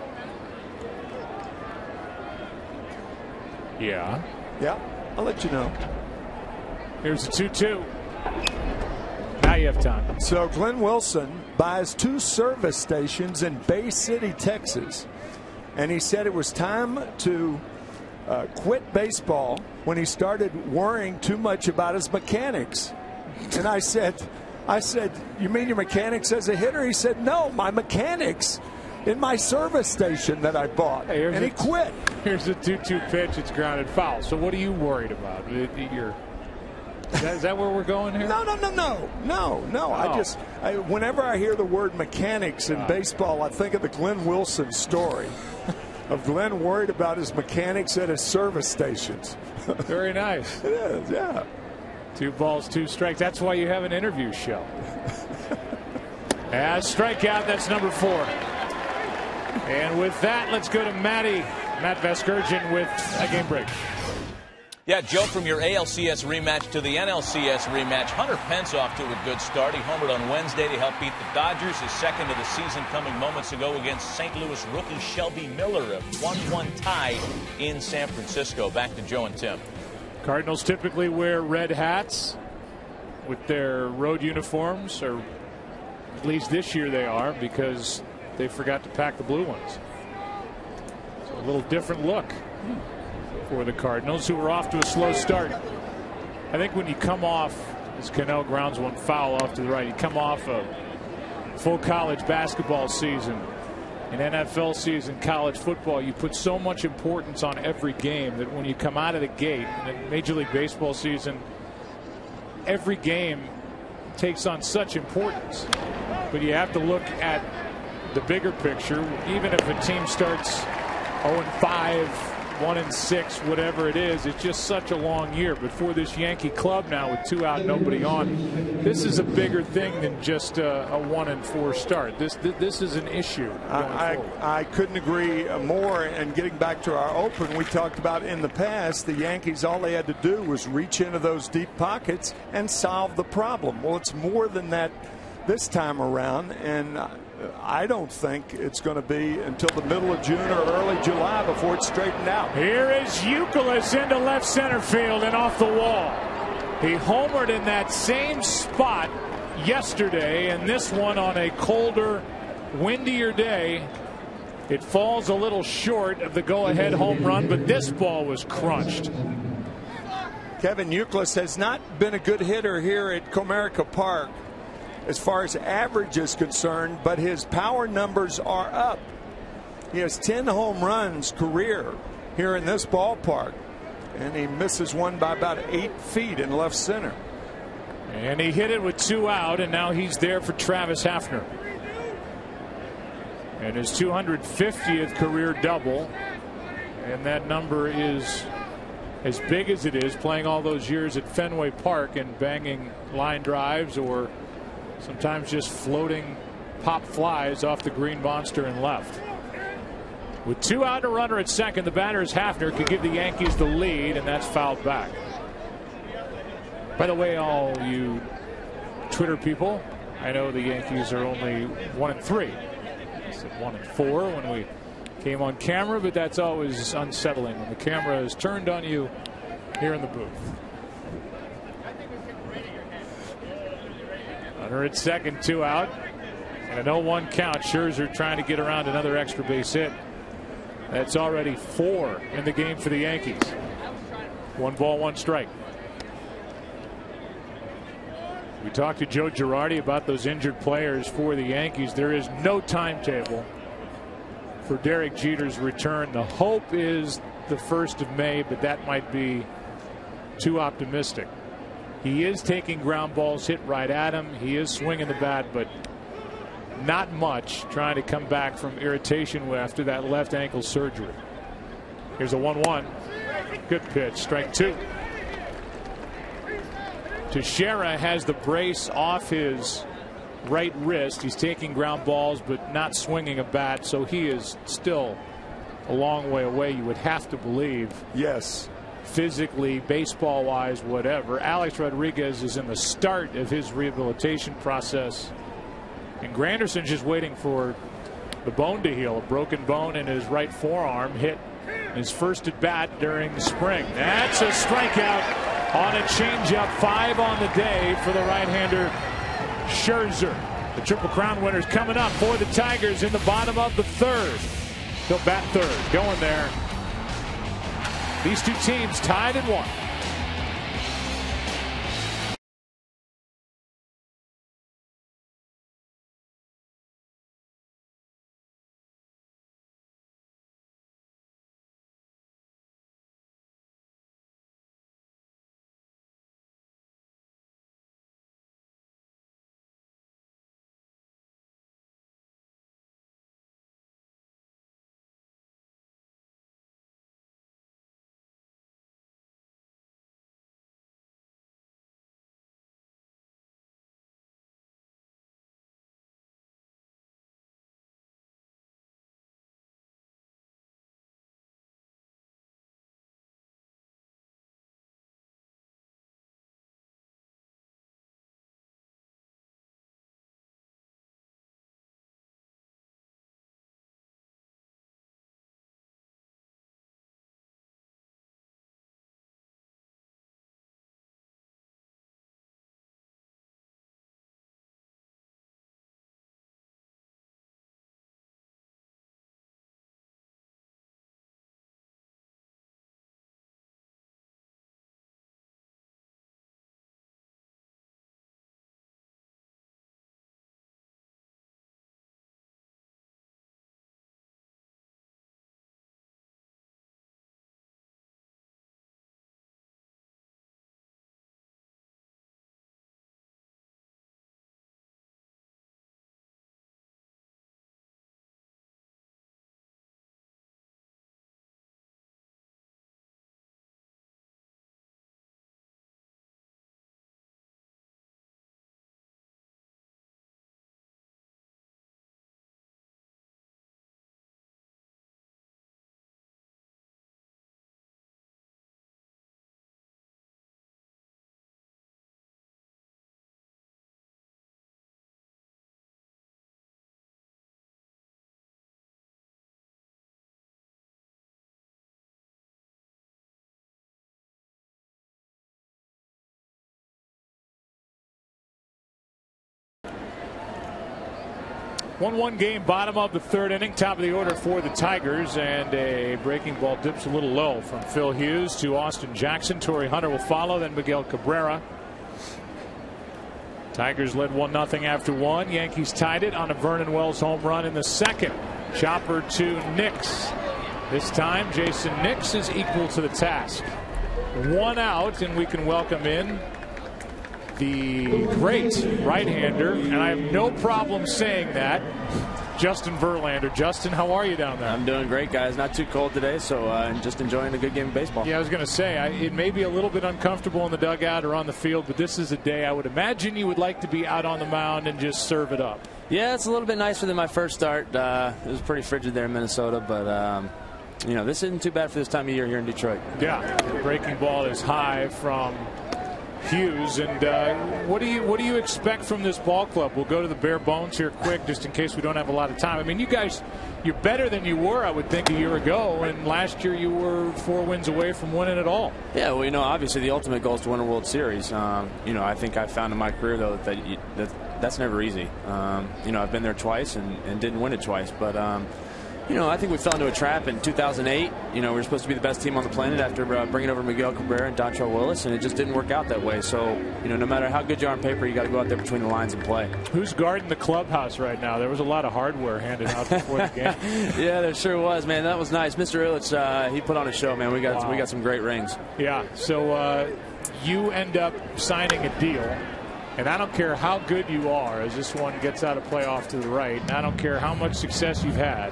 Yeah. Yeah, I'll let you know. Here's a 2-2. Now you have time. So Glenn Wilson buys 2 service stations in Bay City, Texas. And he said it was time to quit baseball when he started worrying too much about his mechanics. And I said, you mean your mechanics as a hitter? He said, no, my mechanics in my service station that I bought. Hey, and he quit. Here's a 2-2 pitch. It's grounded foul. So what are you worried about? Is that where we're going here? No. Oh. Whenever I hear the word mechanics in baseball, I think of the Glenn Wilson story of Glenn worried about his mechanics at his service stations. Very nice. It is, yeah. 2 balls, 2 strikes. That's why you have an interview show. As strikeout, that's number 4. And with that, let's go to Matt Vasgersian with a game break. Yeah, Joe, from your ALCS rematch to the NLCS rematch, Hunter Pence off to a good start. He homered on Wednesday to help beat the Dodgers. His second of the season coming moments ago against St. Louis rookie Shelby Miller. A 1-1 tie in San Francisco. Back to Joe and Tim. Cardinals typically wear red hats with their road uniforms, or at least this year they are, because they forgot to pack the blue ones. So a little different look for the Cardinals, who are off to a slow start. I think when you come off, as Cano grounds one foul off to the right, you come off a full college basketball season, an NFL season, college football, you put so much importance on every game that when you come out of the gate in a Major League Baseball season, every game takes on such importance. But you have to look at the bigger picture. Even if a team starts 0-5, 1-6, whatever it is, it's just such a long year. But for this Yankee club now with 2 out, nobody on, this is a bigger thing than just a 1-4 start. This is an issue. I couldn't agree more. And getting back to our open, we talked about in the past, the Yankees, all they had to do was reach into those deep pockets and solve the problem. Well, it's more than that this time around, and I don't think it's going to be until the middle of June or early July before it's straightened out. Here is Youkilis into left center field and off the wall. He homered in that same spot yesterday, and this one on a colder, windier day. It falls a little short of the go-ahead home run, but this ball was crunched. Kevin Youkilis has not been a good hitter here at Comerica Park as far as average is concerned, but his power numbers are up. He has 10 home runs career here in this ballpark, and he misses one by about 8 feet in left center. And he hit it with 2 out, and now he's there for Travis Hafner. And his 250th career double, and that number is as big as it is playing all those years at Fenway Park and banging line drives or sometimes just floating pop flies off the green monster and left. With 2 out and a runner at second, the batter is Hafner, could give the Yankees the lead, and that's fouled back. By the way, all you Twitter people, I know the Yankees are only 1-3. I said 1-4 when we came on camera, but that's always unsettling when the camera is turned on you here in the booth. Runner at second, 2 out, and an 0-1 count. Scherzer trying to get around another extra base hit. That's already 4 in the game for the Yankees. 1 ball, 1 strike. We talked to Joe Girardi about those injured players for the Yankees. There is no timetable for Derek Jeter's return. The hope is the 1st of May, but that might be too optimistic. He is taking ground balls hit right at him. He is swinging the bat, but not much, trying to come back from irritation after that left ankle surgery. Here's a 1-1. Good pitch. Strike 2. Teixeira has the brace off his right wrist. He's taking ground balls but not swinging a bat, so he is still a long way away, you would have to believe. Yes. Physically, baseball wise, whatever. Alex Rodriguez is in the start of his rehabilitation process, and Granderson's just waiting for the bone to heal. A broken bone in his right forearm, hit his first at bat during the spring. That's a strikeout on a changeup. 5 on the day for the right-hander Scherzer. The Triple Crown winners coming up for the Tigers in the bottom of the 3rd. He'll bat 3rd, going there. These two teams tied at 1. One game, bottom of the 3rd inning, top of the order for the Tigers, and a breaking ball dips a little low from Phil Hughes to Austin Jackson. Torrey Hunter will follow, then Miguel Cabrera. Tigers led 1-0 after 1. Yankees tied it on a Vernon Wells home run in the 2nd. Chopper to Nix. This time Jason Nix is equal to the task. 1 out, and we can welcome in the great right-hander, and I have no problem saying that, Justin Verlander. Justin, how are you down there? I'm doing great, guys. Not too cold today, so just enjoying a good game of baseball. Yeah, I was going to say, it may be a little bit uncomfortable in the dugout or on the field, but this is a day I would imagine you would like to be out on the mound and just serve it up. Yeah, it's a little bit nicer than my first start. It was pretty frigid there in Minnesota, but this isn't too bad for this time of year here in Detroit. Yeah, the breaking ball is high from Hughes. And what do you expect from this ball club? We'll go to the bare bones here quick, just in case we don't have a lot of time. I mean, you guys, you're better than you were, I would think, a year ago. And last year you were 4 wins away from winning it all. Yeah, well, obviously the ultimate goal is to win a World Series. I think I found in my career, though, that's never easy. I've been there twice and didn't win it twice. But I think we fell into a trap in 2008. We were supposed to be the best team on the planet after bringing over Miguel Cabrera and Dontrelle Willis, and it just didn't work out that way. So, no matter how good you are on paper, you got to go out there between the lines and play. Who's guarding the clubhouse right now? There was a lot of hardware handed out before the game. Yeah, there sure was, man. That was nice. Mr. Illich, he put on a show, man. We got some great rings. Yeah. So you end up signing a deal. And I don't care how good you are, as this one gets out of play off to the right, and I don't care how much success you've had.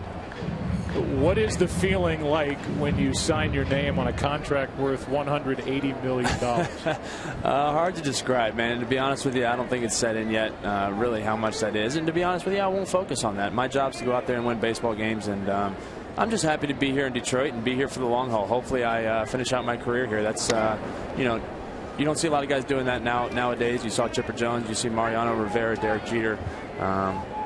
What is the feeling like when you sign your name on a contract worth $180 million? Hard to describe, man. And to be honest with you, I don't think it's set in yet, really, how much that is. And to be honest with you, I won't focus on that. My job's to go out there and win baseball games, and I'm just happy to be here in Detroit and be here for the long haul. Hopefully I finish out my career here. That's, you don't see a lot of guys doing that nowadays. You saw Chipper Jones, you see Mariano Rivera, Derek Jeter.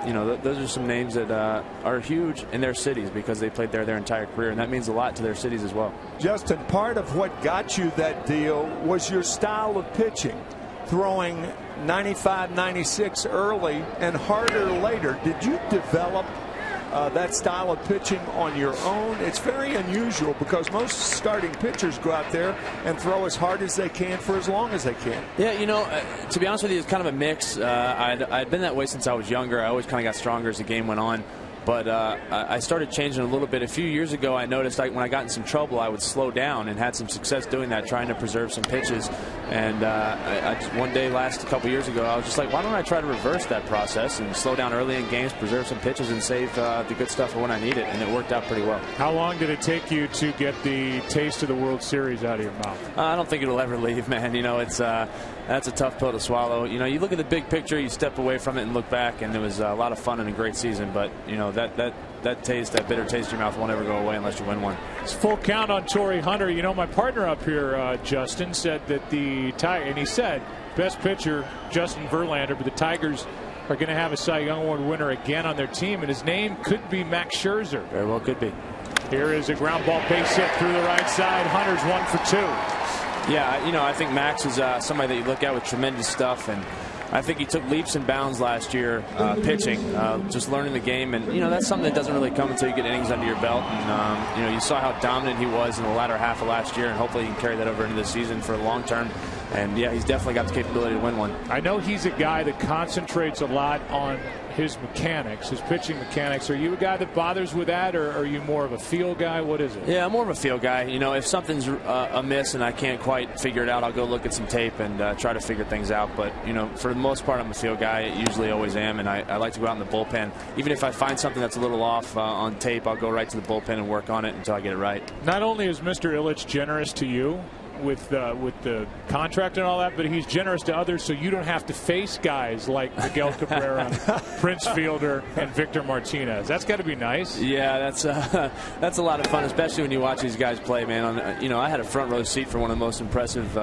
Those are some names that are huge in their cities because they played there their entire career, and that means a lot to their cities as well. Justin, part of what got you that deal was your style of pitching, throwing 95, 96 early and harder later. Did you develop that style of pitching on your own? It's very unusual because most starting pitchers go out there and throw as hard as they can for as long as they can. Yeah, to be honest with you, it's kind of a mix. I'd been that way since I was younger. I always kind of got stronger as the game went on. But I started changing a little bit. A few years ago, I noticed when I got in some trouble, I would slow down and had some success doing that, trying to preserve some pitches. And one day, last couple years ago, I was just like, why don't I try to reverse that process and slow down early in games, preserve some pitches, and save the good stuff for when I need it? And it worked out pretty well. How long did it take you to get the taste of the World Series out of your mouth? I don't think it'll ever leave, man. That's a tough pill to swallow. You look at the big picture, you step away from it and look back, and it was a lot of fun and a great season. But that taste, that bitter taste in your mouth, won't ever go away unless you win one. It's full count on Torrey Hunter. My partner up here, Justin, said that and he said best pitcher Justin Verlander, but the Tigers are going to have a Cy Young Award winner again on their team, and his name could be Max Scherzer. Very well could be. Here is a ground ball base hit through the right side. Hunter's 1 for 2. Yeah, I think Max is somebody that you look at with tremendous stuff, and I think he took leaps and bounds last year pitching, just learning the game, and that's something that doesn't really come until you get innings under your belt. And you saw how dominant he was in the latter half of last year, and hopefully he can carry that over into this season for the long term. And yeah, he's definitely got the capability to win one. I know he's a guy that concentrates a lot on his mechanics, his pitching mechanics. Are you a guy that bothers with that, or are you more of a feel guy? What is it? Yeah, I'm more of a feel guy. If something's amiss and I can't quite figure it out, I'll go look at some tape and try to figure things out. But for the most part, I'm a feel guy. I usually always am, and I like to go out in the bullpen. Even if I find something that's a little off on tape, I'll go right to the bullpen and work on it until I get it right. Not only is Mr. Illich generous to you with the contract and all that, but he's generous to others, so you don't have to face guys like Miguel Cabrera, Prince Fielder, and Victor Martinez. That's got to be nice. Yeah, that's a lot of fun, especially when you watch these guys play, man. I had a front row seat for one of the most impressive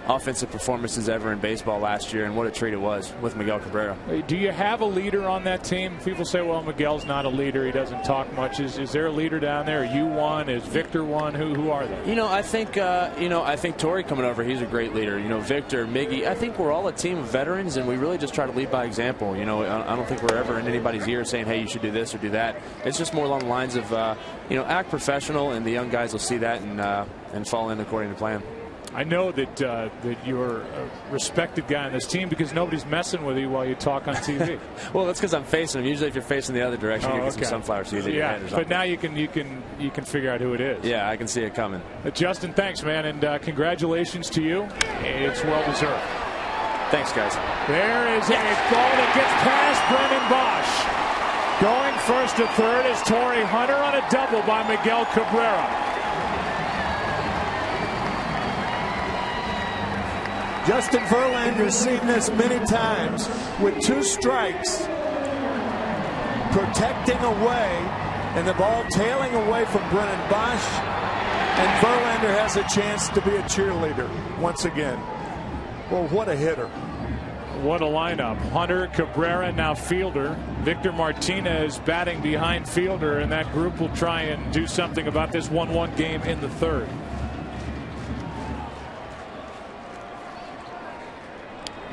offensive performances ever in baseball last year, and what a treat it was with Miguel Cabrera. Do you have a leader on that team? People say, well, Miguel's not a leader, he doesn't talk much. Is there a leader down there? Are you one? Is Victor one? Who are they? I think Torrey coming over, he's a great leader. Victor, Miggy, I think we're all a team of veterans, and we really just try to lead by example. I don't think we're ever in anybody's ear saying, hey, you should do this or do that. It's just more along the lines of act professional, and the young guys will see that and fall in according to plan. I know that you're a respected guy on this team because nobody's messing with you while you talk on TV. Well, that's because I'm facing them. Usually, if you're facing the other direction, you get some sunflower seeds in your head or something. But now you can figure out who it is. Yeah, I can see it coming. Justin, thanks, man, and congratulations to you. It's well deserved. Thanks, guys. There is a ball that gets past Brendan Bosch. Going to third is Torrey Hunter on a double by Miguel Cabrera. Justin Verlander's seen this many times with 2 strikes, protecting away, and the ball tailing away from Brennan Bosch, and Verlander has a chance to be a cheerleader once again. Well, what a hitter. What a lineup. Hunter, Cabrera, now Fielder. Victor Martinez batting behind Fielder, and that group will try and do something about this 1-1 game in the third.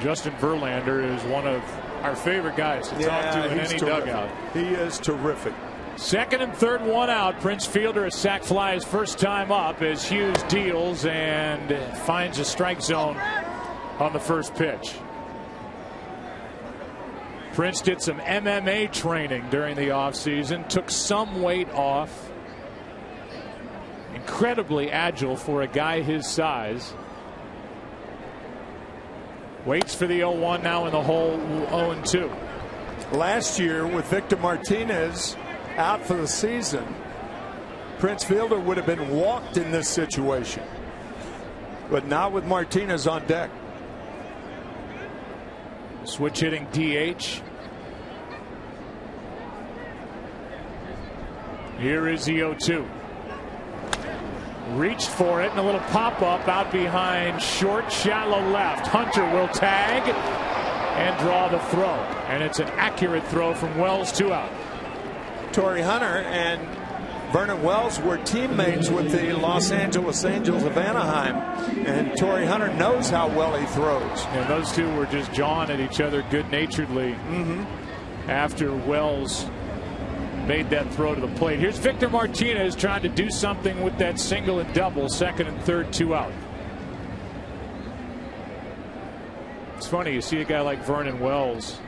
Justin Verlander is one of our favorite guys to talk to in any dugout. He is terrific. Second and third, 1 out. Prince Fielder, a sac fly his first time up as Hughes deals and finds a strike zone on the first pitch. Prince did some MMA training during the offseason, took some weight off. Incredibly agile for a guy his size. Waits for the 0-1 now in the hole, 0-2. Last year with Victor Martinez out for the season, Prince Fielder would have been walked in this situation, but not with Martinez on deck. Switch hitting DH. Here is the 0-2. Reached for it, and a little pop-up out behind short, shallow left. Hunter will tag and draw the throw. And it's an accurate throw from Wells, 2 out. Torrey Hunter and Vernon Wells were teammates with the Los Angeles Angels of Anaheim, and Torrey Hunter knows how well he throws. And those two were just jawing at each other good-naturedly after Wells made that throw to the plate. Here's Victor Martinez trying to do something with that single and double. Second and third, 2 out. It's funny, you see a guy like Vernon Wells,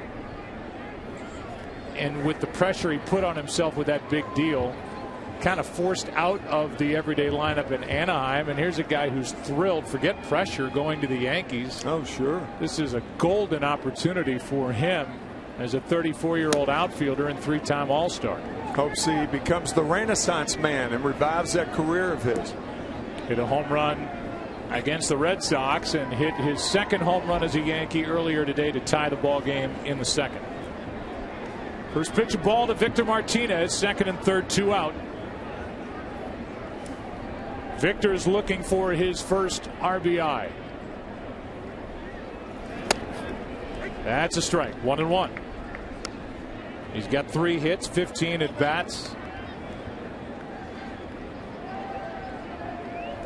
and with the pressure he put on himself with that big deal, kind of forced out of the everyday lineup in Anaheim. And here's a guy who's thrilled, forget pressure, going to the Yankees. Oh, sure. This is a golden opportunity for him as a 34-year-old outfielder and 3-time All-Star. Hopes he becomes the Renaissance man and revives that career of his. Hit a home run against the Red Sox and hit his second home run as a Yankee earlier today to tie the ball game in the second. First pitch of ball to Victor Martinez. Second and third, 2 out. Victor is looking for his first RBI. That's a strike. 1-1. He's got 3 hits, 15 at bats.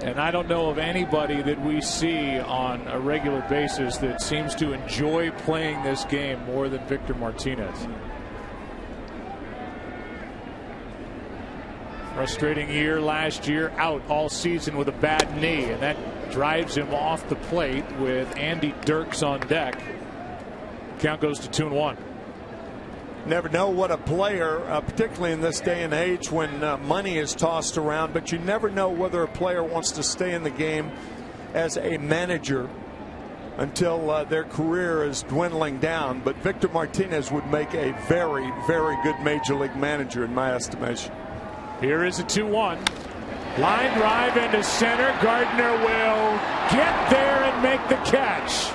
And I don't know of anybody that we see on a regular basis that seems to enjoy playing this game more than Victor Martinez. Frustrating year last year, out all season with a bad knee, and that drives him off the plate with Andy Dirks on deck. Count goes to 2-1. Never know what a player, particularly in this day and age when money is tossed around, but you never know whether a player wants to stay in the game as a manager until their career is dwindling down. But Victor Martinez would make a very, very good major league manager in my estimation. Here is a 2-1. Line drive into center. Gardner will get there and make the catch.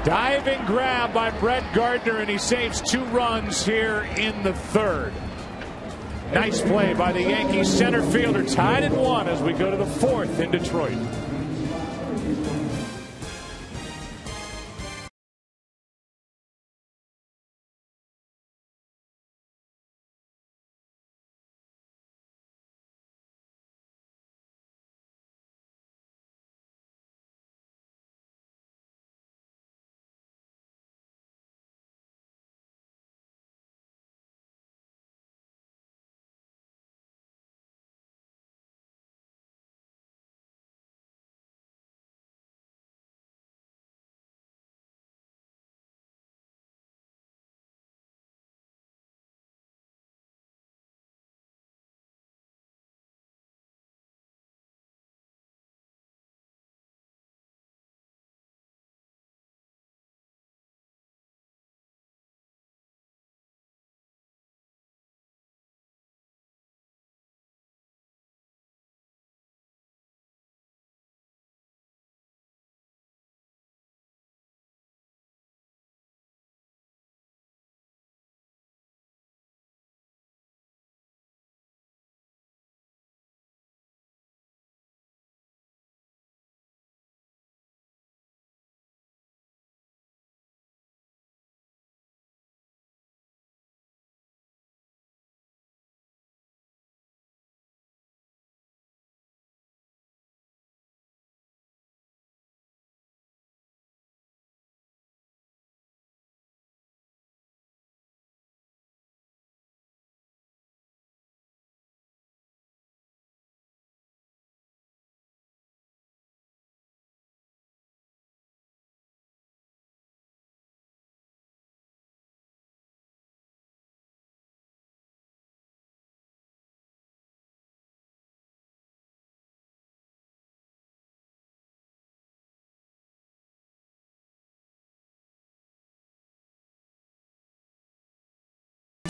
Diving grab by Brett Gardner, and he saves 2 runs here in the third. Nice play by the Yankees center fielder. Tied at 1 as we go to the 4th in Detroit.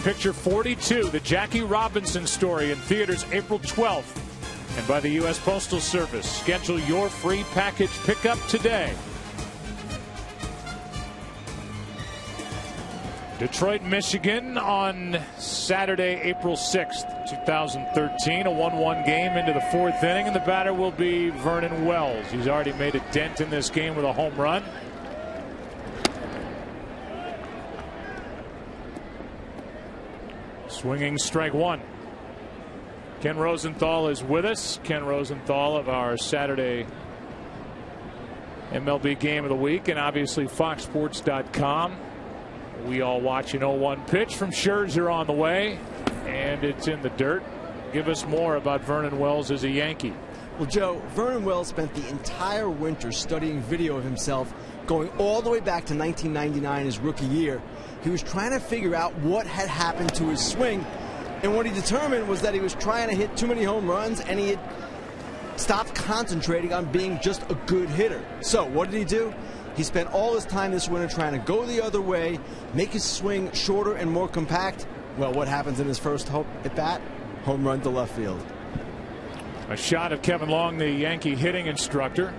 Picture 42, the Jackie Robinson story, in theaters April 12th. And by the U.S. Postal Service. Schedule your free package pickup today. Detroit, Michigan on Saturday, April 6th, 2013. A 1-1 game into the fourth inning, and the batter will be Vernon Wells. He's already made a dent in this game with a home run. Swinging strike one. Ken Rosenthal is with us. Ken Rosenthal of our Saturday MLB Game of the Week, and obviously FoxSports.com. We all watch an 0-1 pitch from Scherzer on the way, and it's in the dirt. Give us more about Vernon Wells as a Yankee. Well, Joe, Vernon Wells spent the entire winter studying video of himself, going all the way back to 1999, his rookie year. He was trying to figure out what had happened to his swing, and what he determined was that he was trying to hit too many home runs, and he had stopped concentrating on being just a good hitter. So what did he do? He spent all his time this winter trying to go the other way, make his swing shorter and more compact. Well, what happens in his first at bat? Home run to left field. A shot of Kevin Long, the Yankee hitting instructor,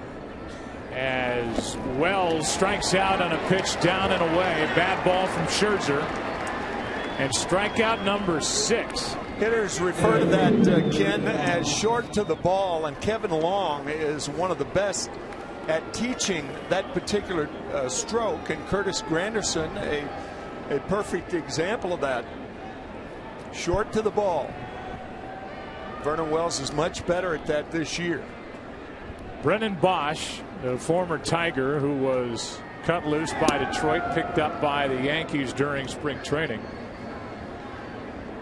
as Wells strikes out on a pitch down and away. Bad ball from Scherzer. And strikeout number 6. Hitters refer to that, Ken, as short to the ball, and Kevin Long is one of the best at teaching that particular stroke, and Curtis Granderson a perfect example of that. Short to the ball. Vernon Wells is much better at that this year. Brennan Bosch, the former Tiger who was cut loose by Detroit, picked up by the Yankees during spring training,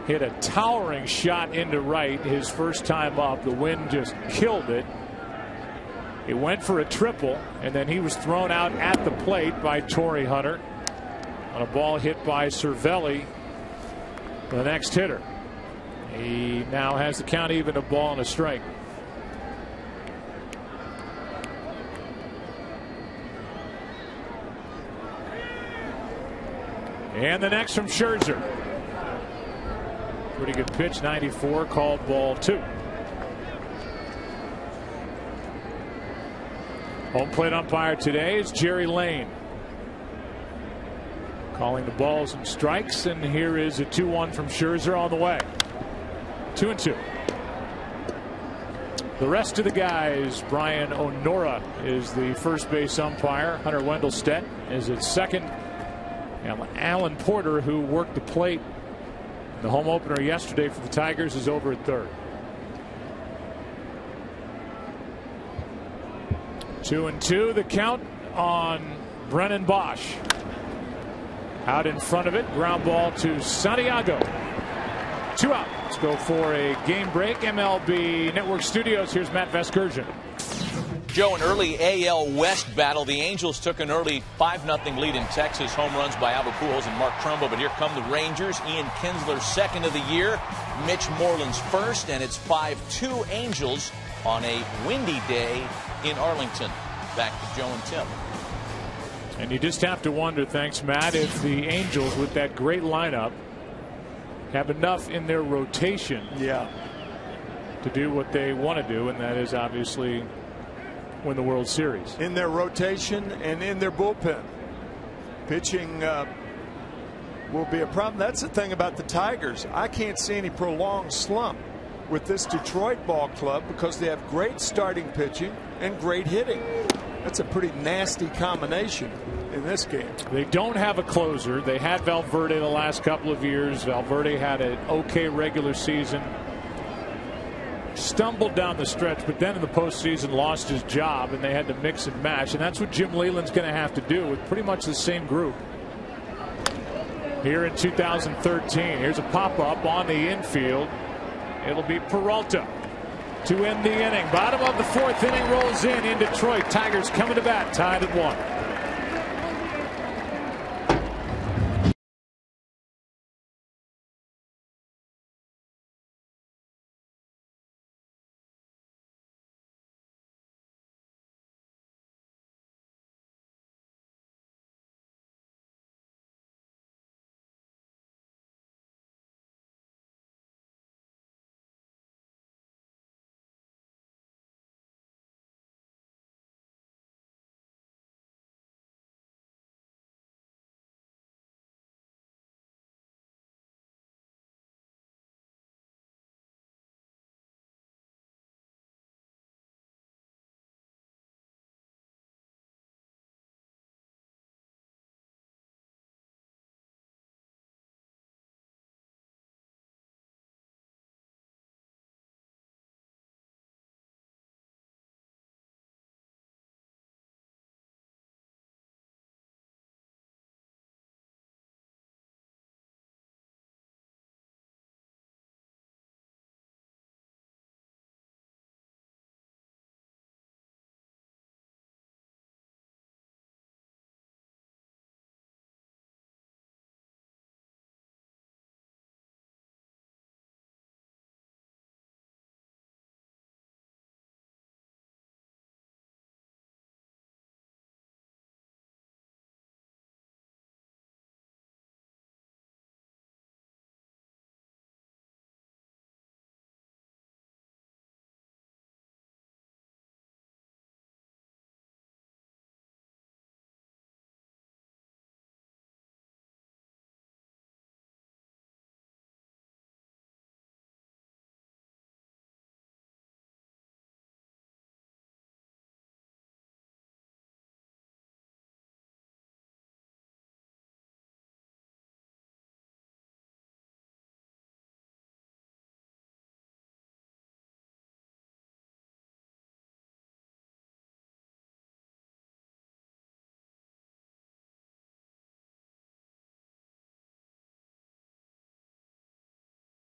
hit a towering shot into right his first time up. The wind just killed it. It went for a triple, and then he was thrown out at the plate by Torrey Hunter on a ball hit by Cervelli, the next hitter. He now has the count even, a ball and a strike. And the next from Scherzer. Pretty good pitch, 94, called ball 2. Home plate umpire today is Jerry Lane, calling the balls and strikes, and here is a 2-1 from Scherzer on the way. 2-2. The rest of the guys, Brian Onora is the first base umpire. Hunter Wendelstedt is at second. And Alan Porter, who worked the plate in the home opener yesterday for the Tigers, is over at third. 2-2, the count on Brennan Bosch. Out in front of it, ground ball to Santiago. 2 out. Let's go for a game break. MLB Network Studios. Here's Matt Vasgersian. Joe, an early AL West battle. The Angels took an early 5-0 lead in Texas. Home runs by Albert Pujols and Mark Trumbo. But here come the Rangers. Ian Kinsler, second of the year. Mitch Moreland's first. And it's 5-2 Angels on a windy day in Arlington. Back to Joe and Tim. And you just have to wonder, thanks Matt, if the Angels with that great lineup have enough in their rotation to do what they want to do, and that is obviously win the World Series. In their rotation and in their bullpen. Pitching will be a problem. That's the thing about the Tigers. I can't see any prolonged slump with this Detroit ball club because they have great starting pitching and great hitting. That's a pretty nasty combination in this game. They don't have a closer. They had Valverde the last couple of years. Valverde had an okay regular season, stumbled down the stretch, but then in the postseason lost his job, and they had to mix and match, and that's what Jim Leyland's going to have to do with pretty much the same group here in 2013. Here's a pop-up on the infield. It'll be Peralta to end the inning. Bottom of the fourth inning rolls in Detroit. Tigers coming to bat, tied at 1.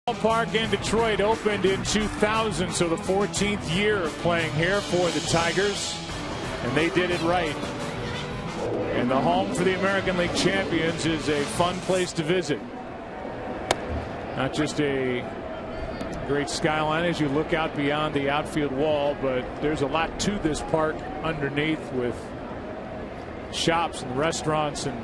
Ballpark in Detroit opened in 2000, so the 14th year of playing here for the Tigers, and they did it right. And the home for the American League champions is a fun place to visit. Not just a great skyline as you look out beyond the outfield wall, but there's a lot to this park underneath with shops and restaurants, and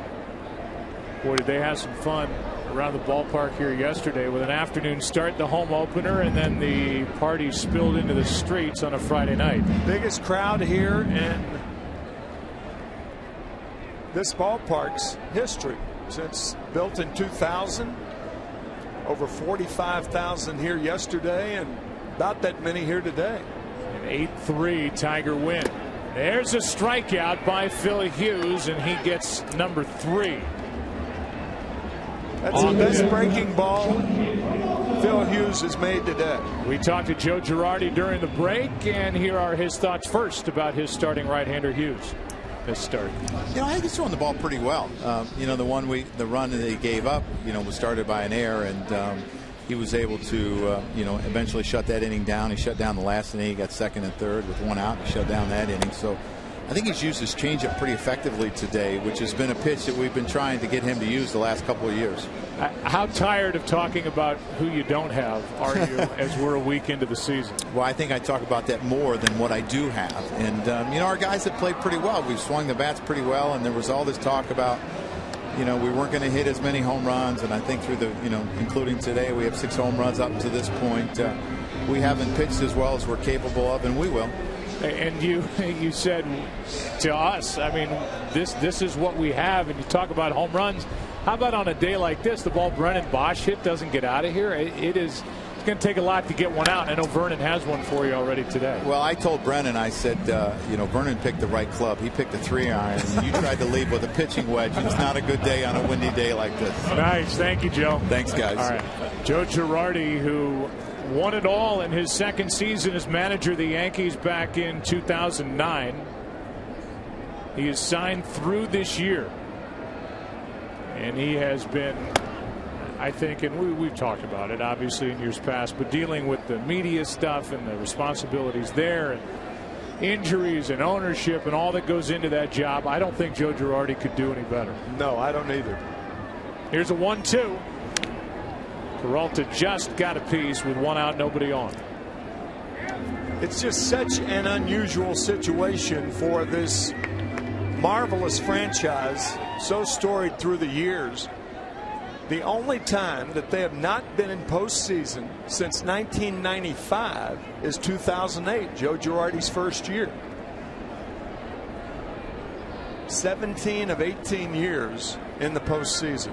boy, did they have some fun around the ballpark here yesterday with an afternoon start, the home opener, and then the party spilled into the streets on a Friday night. Biggest crowd here in this ballpark's history since built in 2000. Over 45,000 here yesterday and about that many here today. An 8-3 Tiger win. There's a strikeout by Phil Hughes, and he gets number 3. That's the best breaking ball Phil Hughes has made today. We talked to Joe Girardi during the break, and here are his thoughts first about his starting right-hander Hughes. This start. You know, I think he's throwing the ball pretty well. You know, the run that he gave up, you know, was started by an error, and he was able to, you know, eventually shut that inning down. He shut down the last inning. He got second and third with 1 out. He shut down that inning. So I think he's used his changeup pretty effectively today, which has been a pitch that we've been trying to get him to use the last couple of years. How tired of talking about who you don't have are you as we're a week into the season? Well, I think I talk about that more than what I do have. And, you know, our guys have played pretty well. We've swung the bats pretty well, and there was all this talk about, you know, we weren't going to hit as many home runs. And I think through the, you know, including today, we have 6 home runs up to this point. We haven't pitched as well as we're capable of, and we will. And you said to us, I mean, this is what we have, and you talk about home runs. How about on a day like this, the ball Brennan Bosch hit doesn't get out of here? It's going to take a lot to get one out. I know Vernon has one for you already today. Well, I told Brennan, I said, you know, Vernon picked the right club. He picked a 3-iron, and you tried to lead with a pitching wedge. It's not a good day on a windy day like this. Nice. Thank you, Joe. Thanks, guys. All right. Joe Girardi, who won it all in his second season as manager of the Yankees back in 2009. He is signed through this year. And he has been, I think, and we've talked about it obviously in years past, but dealing with the media stuff and the responsibilities there and injuries and ownership and all that goes into that job, I don't think Joe Girardi could do any better. No, I don't either. Here's a 1-2. Peralta just got a piece with 1 out, nobody on. It's just such an unusual situation for this marvelous franchise, so storied through the years. The only time that they have not been in postseason since 1995 is 2008, Joe Girardi's first year. 17 of 18 years in the postseason.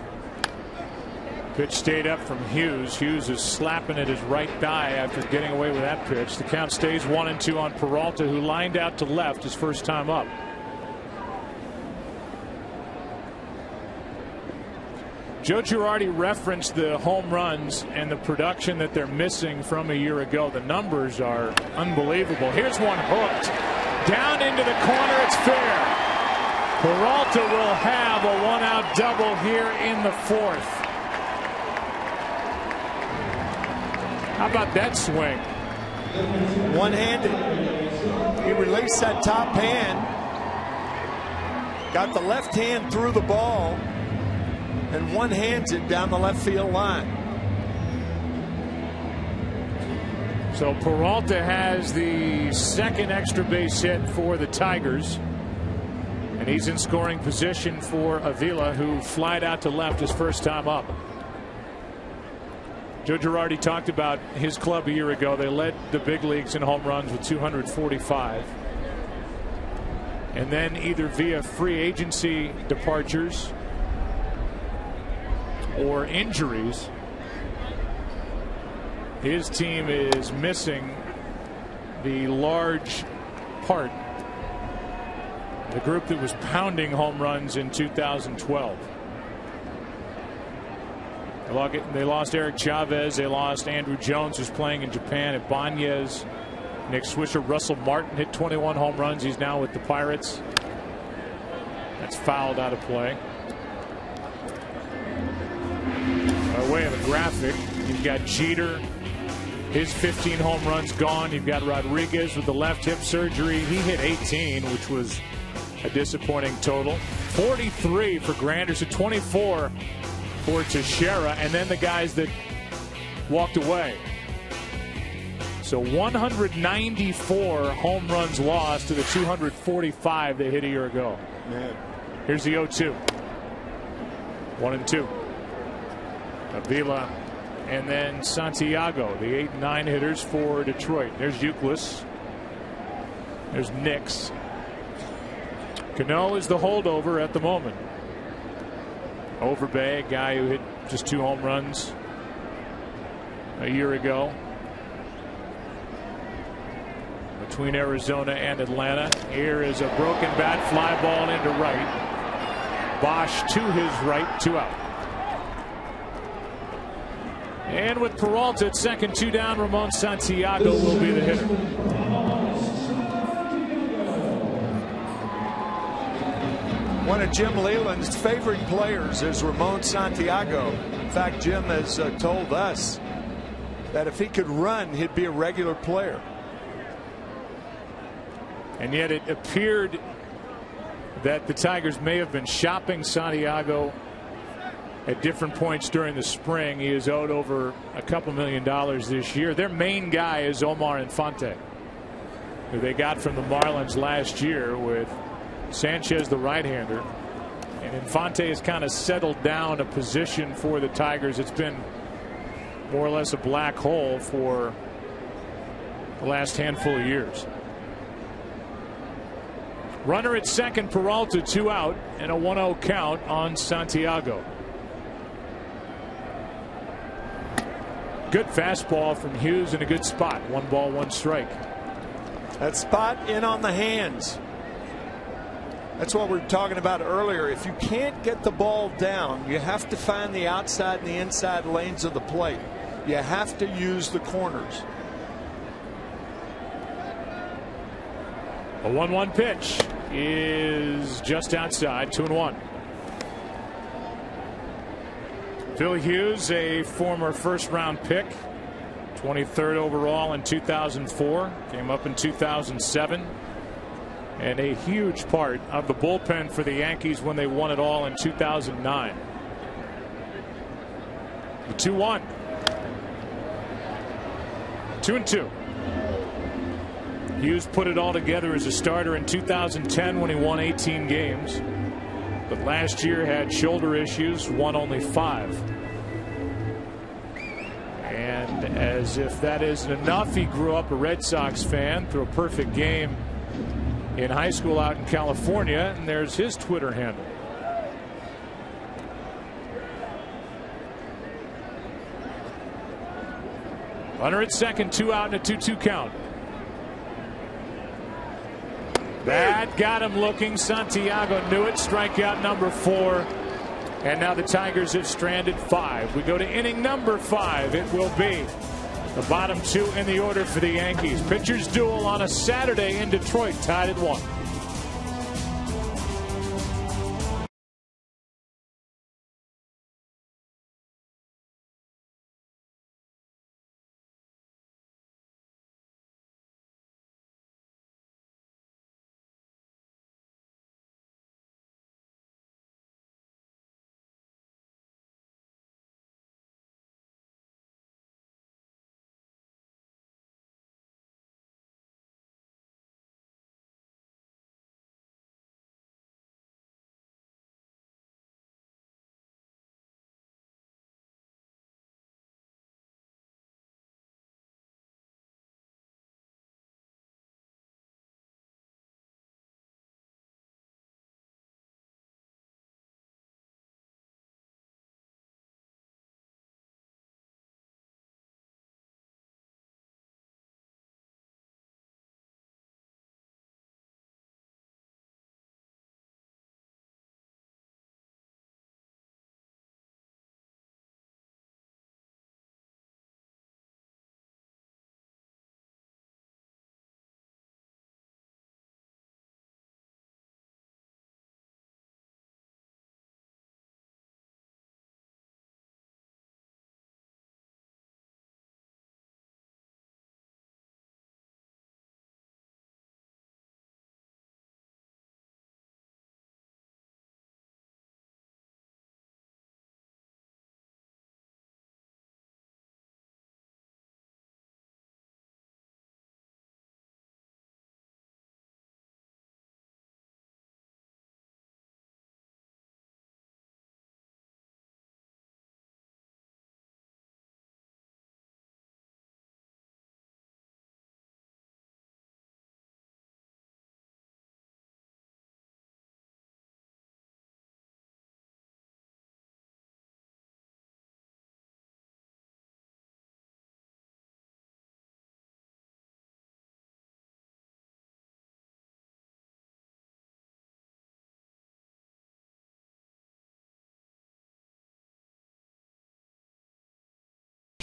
Pitch stayed up from Hughes. Hughes is slapping at his right thigh after getting away with that pitch. The count stays 1-2 on Peralta, who lined out to left his first time up. Joe Girardi referenced the home runs and the production that they're missing from a year ago. The numbers are unbelievable. Here's one hooked down into the corner. It's fair. Peralta will have a 1-out double here in the 4th. How about that swing? One-handed. He released that top hand. Got the left hand through the ball and one-hands it down the left field line. So Peralta has the second extra base hit for the Tigers. And he's in scoring position for Avila, who flied out to left his first time up. Joe Girardi talked about his club a year ago. They led the big leagues in home runs with 245. And then either via free agency departures or injuries, his team is missing the large part, the group that was pounding home runs in 2012. They lost Eric Chavez. They lost Andrew Jones, who's playing in Japan, at Ibanez. Nick Swisher. Russell Martin hit 21 home runs. He's now with the Pirates. That's fouled out of play. By way of a graphic, You've got Jeter, his 15 home runs gone. You've got Rodriguez with the left hip surgery. He hit 18, which was a disappointing total. 43 for Granderson, 24 for Teixeira, and then the guys that walked away. So 194 home runs lost to the 245 they hit a year ago. Man. Here's the 0-2. 1-2. Avila and then Santiago, the 8 and 9 hitters for Detroit. There's Euclid. There's Nix. Cano is the holdover at the moment. Overbay, a guy who hit just 2 home runs a year ago. Between Arizona and Atlanta. Here is a broken bat, fly ball into right. Bosch to his right, 2 out. And with Peralta at second, 2 down, Ramon Santiago will be the hitter. One of Jim Leland's favorite players is Ramon Santiago. In fact, Jim has told us that if he could run, he'd be a regular player. And yet it appeared that the Tigers may have been shopping Santiago at different points during the spring. He is owed over a couple $1 million this year. Their main guy is Omar Infante, who they got from the Marlins last year with Sanchez, the right-hander. And Infante has kind of settled down a position for the Tigers. It's been more or less a black hole for the last handful of years. Runner at second, Peralta, 2 out, and a 1-0 count on Santiago. Good fastball from Hughes in a good spot. 1 ball, 1 strike. That spot in on the hands. That's what we were talking about earlier. If you can't get the ball down, you have to find the outside and the inside lanes of the plate. You have to use the corners. A 1-1 pitch is just outside, 2-1. Phil Hughes, a former first-round pick, 23rd overall in 2004, came up in 2007, and a huge part of the bullpen for the Yankees when they won it all in 2009. The 2-1. 2-2. Hughes put it all together as a starter in 2010 when he won 18 games. But last year had shoulder issues, won only 5. And as if that isn't enough, he grew up a Red Sox fan, threw a perfect game in high school out in California, and there's his Twitter handle. Runner at second, 2 out and a 2-2 count. That got him looking. Santiago knew it. Strikeout number 4. And now the Tigers have stranded 5. We go to inning number 5. It will be the bottom 2 in the order for the Yankees. Pitchers duel on a Saturday in Detroit, tied at 1.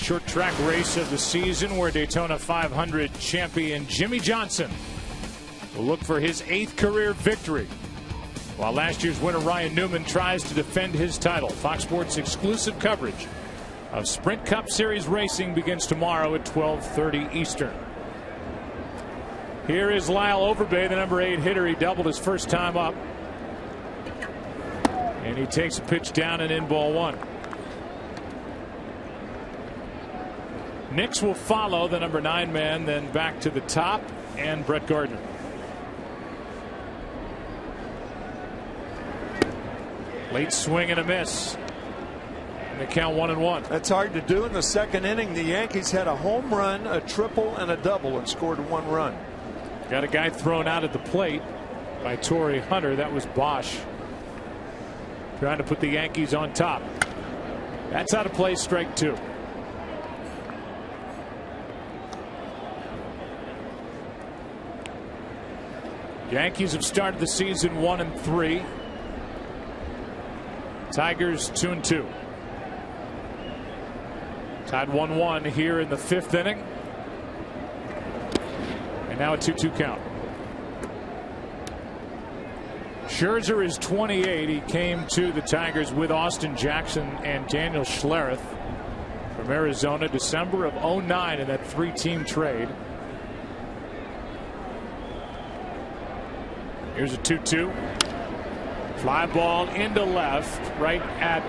short track race of the season, where Daytona 500 champion Jimmy Johnson will look for his 8th career victory, while last year's winner Ryan Newman tries to defend his title. Fox Sports exclusive coverage of Sprint Cup Series racing begins tomorrow at 12:30 Eastern. Here is Lyle Overbay, the number 8 hitter. He doubled his first time up, and he takes a pitch down and in, ball 1. Nix will follow, the number 9 man, then back to the top, and Brett Gardner. Late swing and a miss. And they count 1-1. That's hard to do in the second inning. The Yankees had a home run, a triple, and a double, and scored 1 run. Got a guy thrown out at the plate by Torrey Hunter. That was Bosch, trying to put the Yankees on top. That's out of play, strike 2. Yankees have started the season 1-3. Tigers 2-2. Tied 1-1 here in the 5th inning. And now a 2-2 count. Scherzer is 28. He came to the Tigers with Austin Jackson and Daniel Schlereth from Arizona, December of 2009, in that 3-team trade. Here's a 2-2. Fly ball into left, right at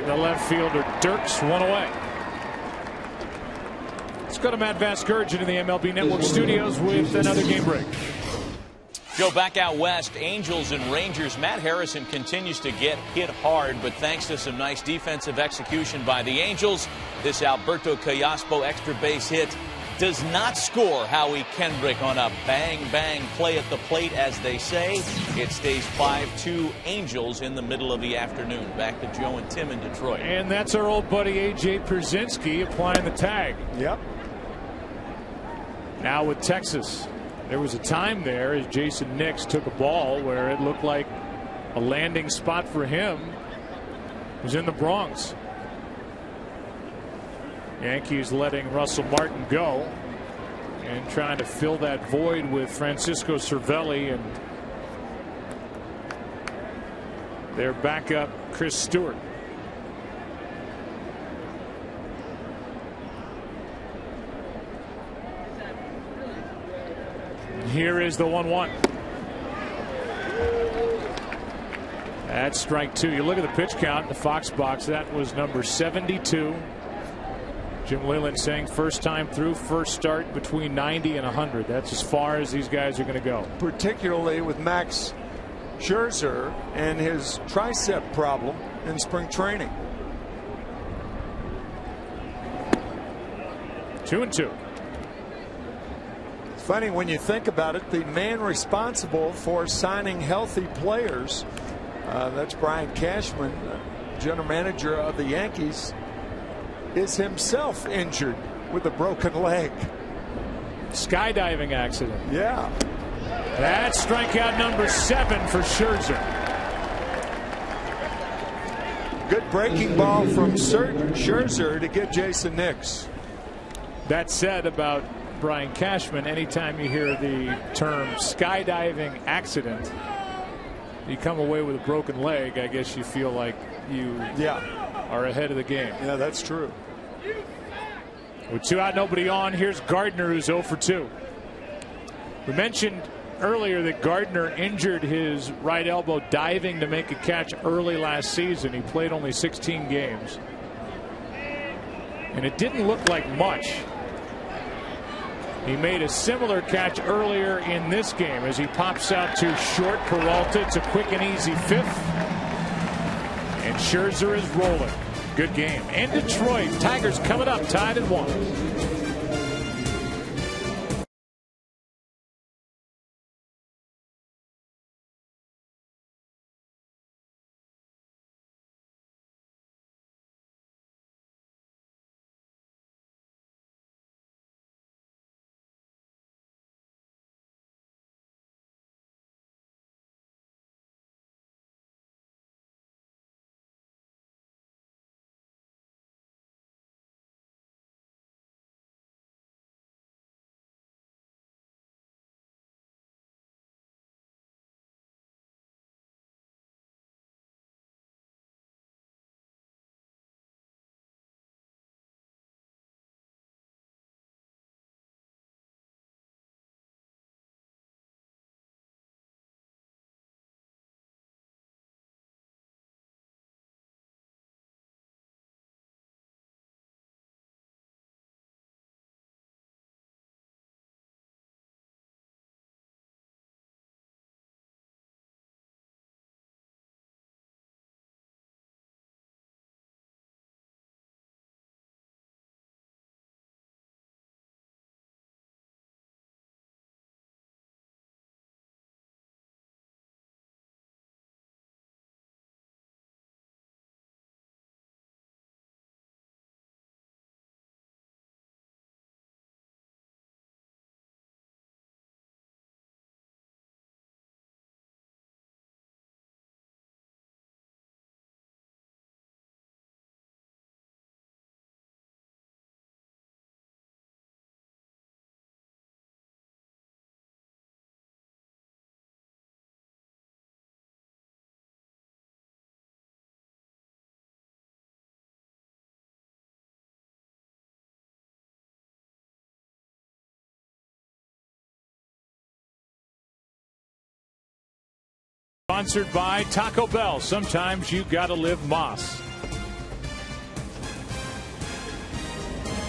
the left fielder Dirks, 1 away. Let's go to Matt Vasgersian in the MLB Network studios with another game break. Joe, back out west, Angels and Rangers. Matt Harrison continues to get hit hard, but thanks to some nice defensive execution by the Angels, this Alberto Callaspo extra base hit does not score Howie Kendrick on a bang-bang play at the plate, as they say. It stays 5-2 Angels in the middle of the afternoon. Back to Joe and Tim in Detroit. And that's our old buddy A.J. Pierzynski applying the tag. Yep. Now with Texas. There was a time there as Jason Nix took a ball where it looked like a landing spot for him was in the Bronx. Yankees letting Russell Martin go and trying to fill that void with Francisco Cervelli and their backup Chris Stewart. Here is the 1-1. That's strike 2. You look at the pitch count in the Fox box. That was number 72. Jim Leyland saying first time through, first start between 90 and 100. That's as far as these guys are going to go. Particularly with Max Scherzer and his tricep problem in spring training. 2-2. It's funny when you think about it. The man responsible for signing healthy players, that's Brian Cashman, general manager of the Yankees, is himself injured with a broken leg. Skydiving accident. Yeah. That's strikeout number 7 for Scherzer. Good breaking ball from Scherzer to get Jason Nix. That said about Brian Cashman, anytime you hear the term skydiving accident, you come away with a broken leg, I guess you feel like you are ahead of the game. Yeah, that's true. With 2 out, nobody on, here's Gardner, who's 0 for 2. We mentioned earlier that Gardner injured his right elbow diving to make a catch early last season. He played only 16 games. And it didn't look like much. He made a similar catch earlier in this game as he pops out to short Peralta. It's a quick and easy 5th. And Scherzer is rolling. Good game. And Detroit Tigers coming up tied at 1. Sponsored by Taco Bell. Sometimes you gotta live Moss.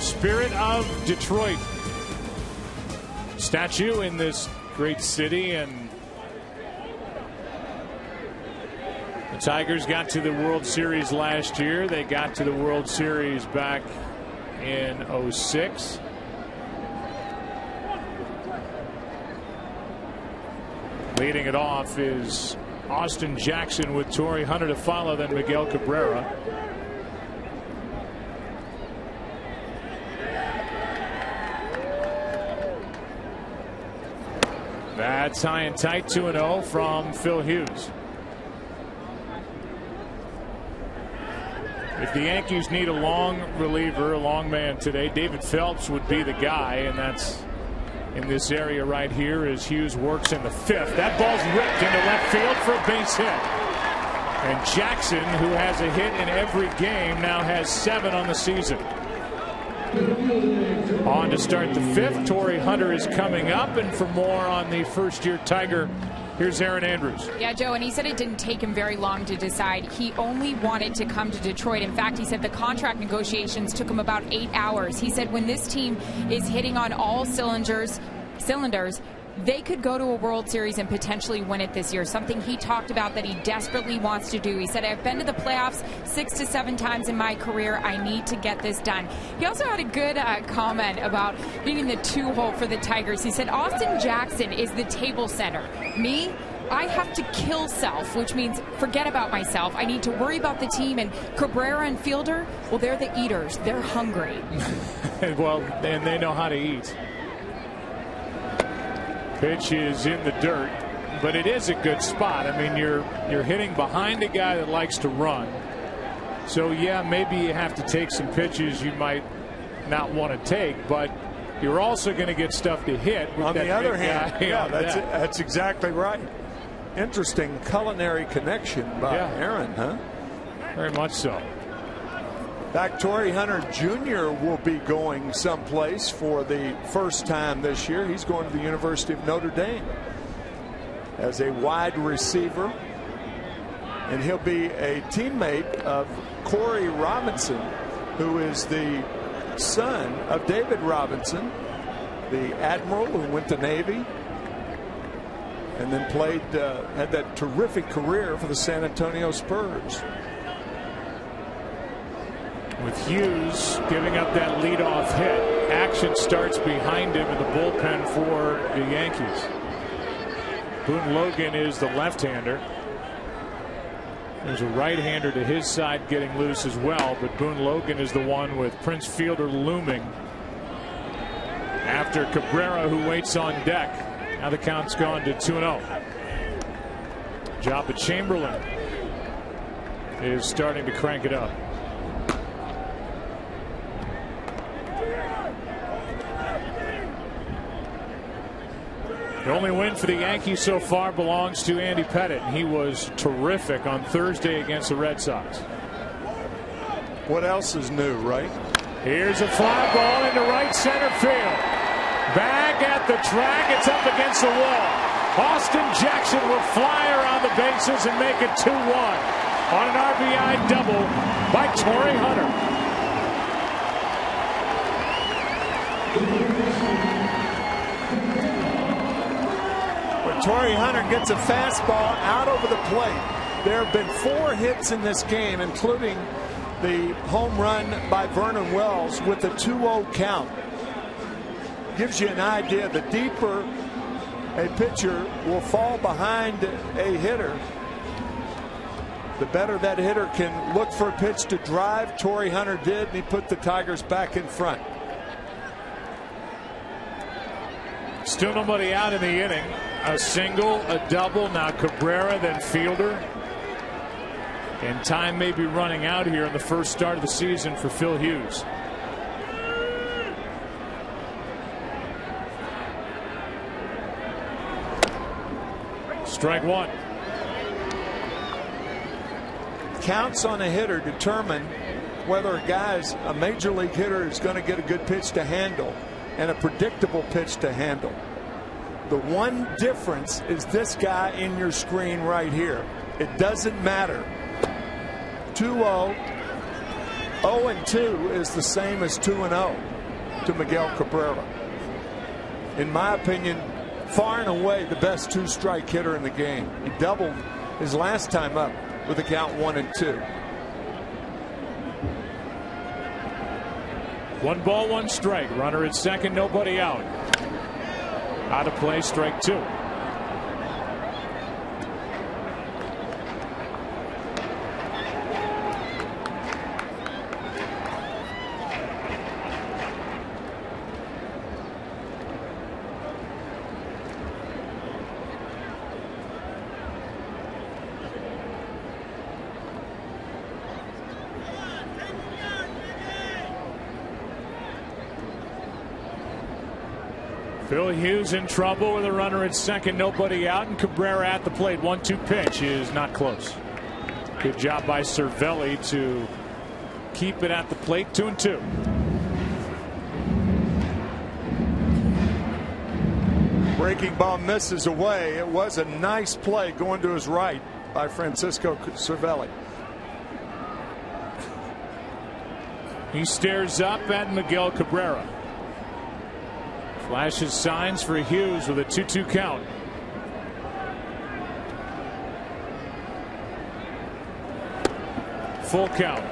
Spirit of Detroit. Statue in this great city, and the Tigers got to the World Series last year. They got to the World Series back in '06. Leading it off is Austin Jackson with Torrey Hunter to follow, then Miguel Cabrera. That's high and tight, 2-0 from Phil Hughes. If the Yankees need a long reliever, a long man today, David Phelps would be the guy, and that's in this area right here as Hughes works in the fifth. That ball's ripped into left field for a base hit. And Jackson, who has a hit in every game, now has 7 on the season. On to start the fifth. Torrey Hunter is coming up, and for more on the first-year Tiger, here's Aaron Andrews. Yeah, Joe, and he said it didn't take him very long to decide. He only wanted to come to Detroit. In fact, he said the contract negotiations took him about 8 hours. He said when this team is hitting on all cylinders, they could go to a World Series and potentially win it this year, something he talked about that he desperately wants to do. He said, I've been to the playoffs 6 to 7 times in my career. I need to get this done. He also had a good comment about being in the 2-hole for the Tigers. He said, Austin Jackson is the table setter. Me, I have to kill self, which means forget about myself. I need to worry about the team. And Cabrera and Fielder, well, they're the eaters. They're hungry. Well, and they know how to eat. Pitch is in the dirt, but it is a good spot. I mean, you're hitting behind a guy that likes to run. So, yeah, maybe you have to take some pitches you might not want to take, but you're also going to get stuff to hit. With on the other hand, yeah, that's exactly right. Interesting culinary connection by Aaron, huh? Very much so. In fact, Torrey Hunter Jr. will be going someplace for the first time this year. He's going to the University of Notre Dame as a wide receiver. And he'll be a teammate of Corey Robinson, who is the son of David Robinson, the admiral who went to Navy and then played, had that terrific career for the San Antonio Spurs. With Hughes giving up that leadoff hit, action starts behind him in the bullpen for the Yankees. Boone Logan is the left-hander. There's a right-hander to his side getting loose as well, but Boone Logan is the one with Prince Fielder looming after Cabrera, who waits on deck. Now the count's gone to 2-0. Jabba Chamberlain is starting to crank it up. The only win for the Yankees so far belongs to Andy Pettitte. He was terrific on Thursday against the Red Sox. What else is new, right? Here's a fly ball into right center field. Back at the track. It's up against the wall. Austin Jackson will fly around the bases and make it 2-1 on an RBI double by Torrey Hunter. Torrey Hunter gets a fastball out over the plate. There have been 4 hits in this game, including the home run by Vernon Wells with a 2-0 count. Gives you an idea. The deeper a pitcher will fall behind a hitter, the better that hitter can look for a pitch to drive. Torrey Hunter did, and he put the Tigers back in front. Still nobody out in the inning. A single, a double, now Cabrera, then Fielder. And time may be running out here in the first start of the season for Phil Hughes. Strike one. Counts on a hitter determine whether a major league hitter is going to get a good pitch to handle and a predictable pitch to handle. The one difference is this guy in your screen right here. It doesn't matter. 2-0. 0-2 is the same as 2-0 to Miguel Cabrera. In my opinion, far and away the best two-strike hitter in the game. He doubled his last time up with a count 1-2. 1 ball, 1 strike. Runner at second, nobody out. Out of play, strike 2. Phil Hughes in trouble with a runner at second, nobody out, and Cabrera at the plate. 1-2 pitch is not close. Good job by Cervelli to keep it at the plate. 2-2. Breaking ball misses away. It was a nice play going to his right by Francisco Cervelli. He stares up at Miguel Cabrera. Flashes signs for Hughes with a 2-2 count. Full count.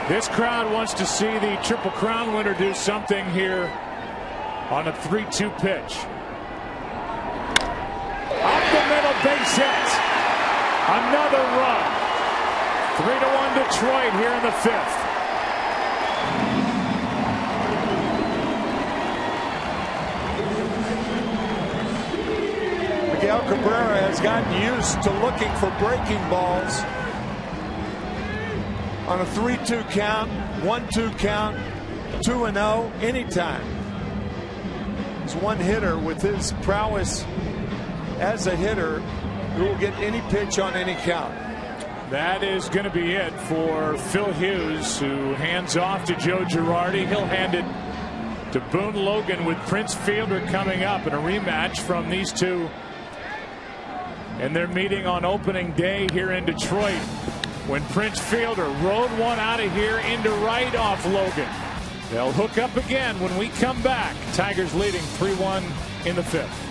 This crowd wants to see the Triple Crown winner do something here on a 3-2 pitch. Up the middle, base hit. Another run. 3-1 Detroit here in the 5th. Miguel Cabrera has gotten used to looking for breaking balls on a 3-2 count, 1-2 count, 2-0, anytime. He's one hitter with his prowess as a hitter who will get any pitch on any count. That is going to be it for Phil Hughes, who hands off to Joe Girardi. He'll hand it to Boone Logan with Prince Fielder coming up in a rematch from these two in their meeting on opening day here in Detroit, when Prince Fielder rode one out of here into right off Logan. They'll hook up again when we come back. Tigers leading 3-1 in the 5th.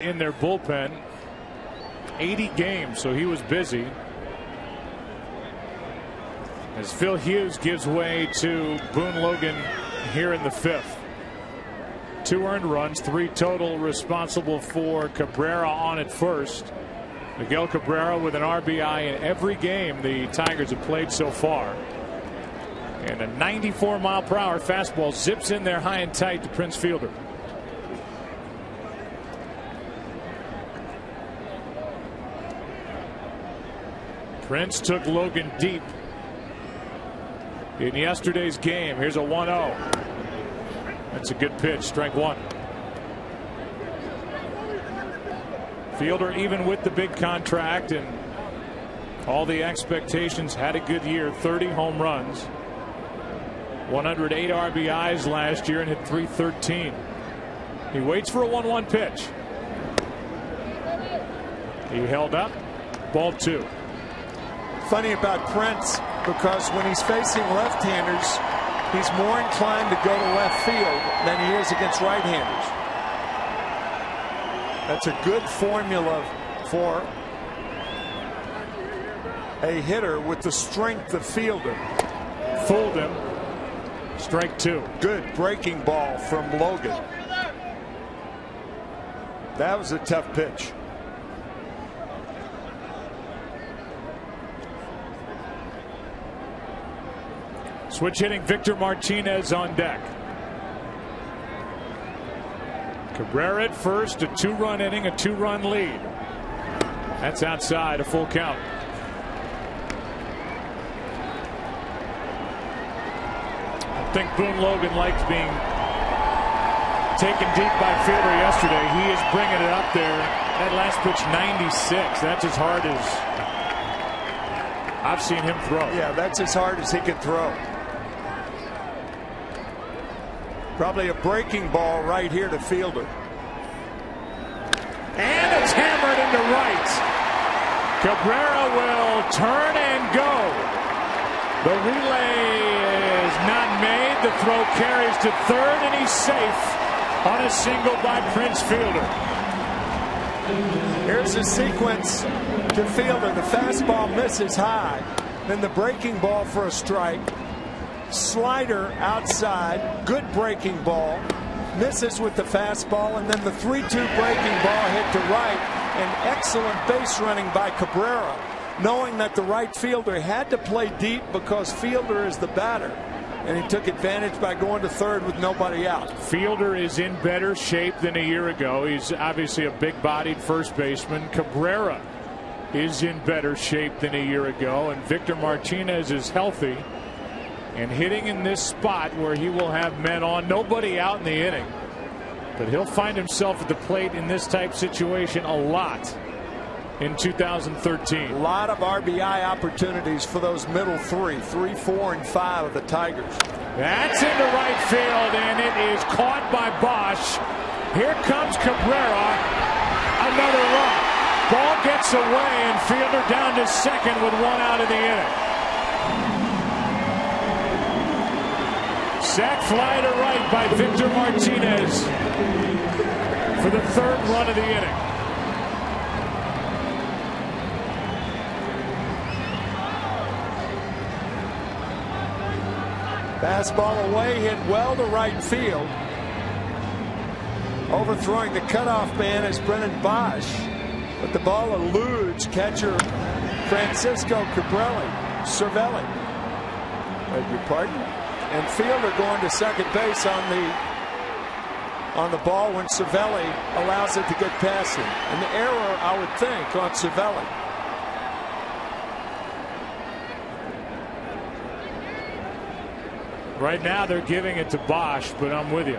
in their bullpen. 80 games, so he was busy. As Phil Hughes gives way to Boone Logan here in the 5th. 2 earned runs, 3 total, responsible for Cabrera on at first. Miguel Cabrera with an RBI in every game the Tigers have played so far. And a 94-mile-per-hour fastball zips in there high and tight to Prince Fielder. Prince took Logan deep in yesterday's game. Here's a 1-0. That's a good pitch. Strike 1. Fielder, even with the big contract and all the expectations, had a good year. 30 home runs, 108 RBIs last year, and hit .313. He waits for a 1-1 pitch. He held up. Ball 2. Funny about Prince, because when he's facing left-handers, he's more inclined to go to left field than he is against right-handers. That's a good formula for a hitter with the strength of Fielder. Fooled him. Strike 2. Good breaking ball from Logan. That was a tough pitch. Switch hitting Victor Martinez on deck. Cabrera at first, a 2-run inning, a 2-run lead. That's outside, a full count. I think Boone Logan liked being taken deep by Fielder yesterday. He is bringing it up there. That last pitch, 96. That's as hard as I've seen him throw. Yeah, that's as hard as he can throw. Probably a breaking ball right here to Fielder. And it's hammered into right. Cabrera will turn and go. The relay is not made. The throw carries to third, and he's safe on a single by Prince Fielder. Here's the sequence to Fielder. The fastball misses high. Then the breaking ball for a strike. Slider outside, good breaking ball, misses with the fastball, and then the 3-2 breaking ball hit to right. And excellent base running by Cabrera, knowing that the right fielder had to play deep because Fielder is the batter, and he took advantage by going to third with nobody out. Fielder is in better shape than a year ago. He's obviously a big-bodied first baseman. Cabrera is in better shape than a year ago, and Victor Martinez is healthy and hitting in this spot where he will have men on, nobody out in the inning. But he'll find himself at the plate in this type situation a lot in 2013. A lot of RBI opportunities for those middle 3, 4, and 5 of the Tigers. That's into right field, and it is caught by Bosch. Here comes Cabrera. Another run. Ball gets away, and Fielder down to second with 1 out of the inning. Sac fly to right by Victor Martinez for the 3rd run of the inning. Fastball away, hit well to right field. Overthrowing the cutoff man is Brennan Bosch, but the ball eludes catcher Francisco Cervelli. Beg your pardon? And Fielder going to second base on the ball when Cervelli allows it to get past him. An error, I would think, on Cervelli. Right now they're giving it to Bosch, but I'm with you.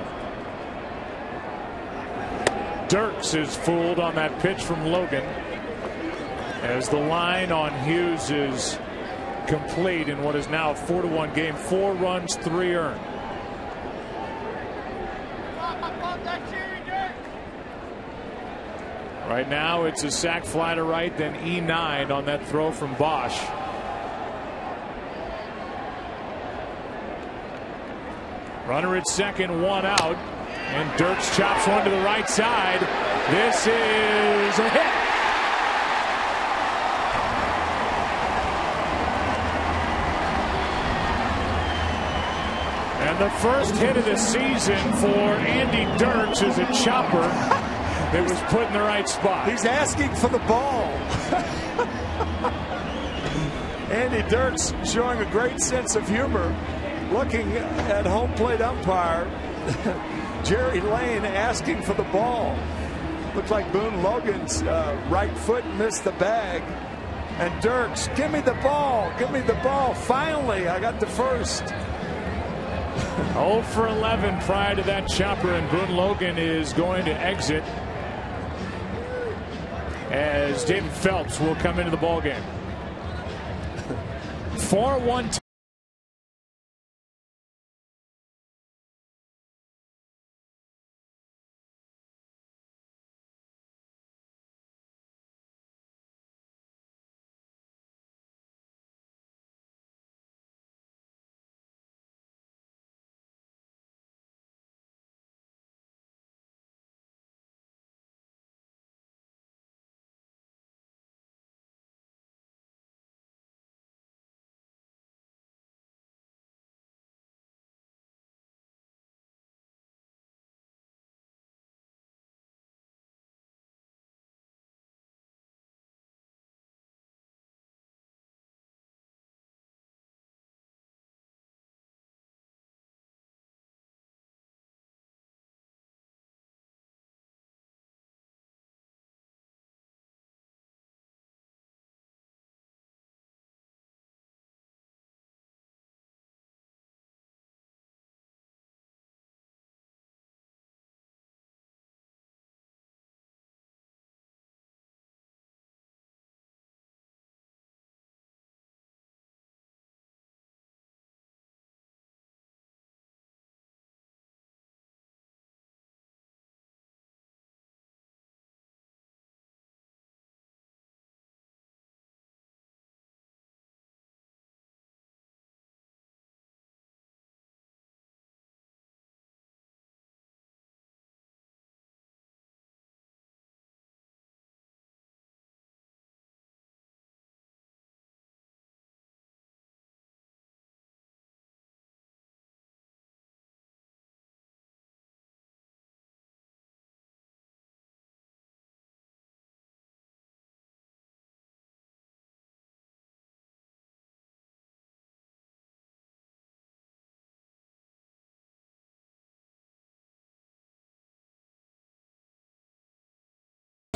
Dirks is fooled on that pitch from Logan, as the line on Hughes is complete in what is now a 4-1 game. 4 runs, 3 earned. Right now it's a sac fly to right, then E9 on that throw from Bosch. Runner at second, 1 out, and Dirks chops one to the right side. This is a hit. And the first hit of the season for Andy Dirks is a chopper that was put in the right spot. He's asking for the ball. Andy Dirks showing a great sense of humor, looking at home plate umpire Jerry Lane asking for the ball. Looked like Boone Logan's right foot missed the bag. And Dirks, give me the ball. Give me the ball. Finally, I got the first. 0 for 11 prior to that chopper, and Boone Logan is going to exit as David Phelps will come into the ballgame. 4-1.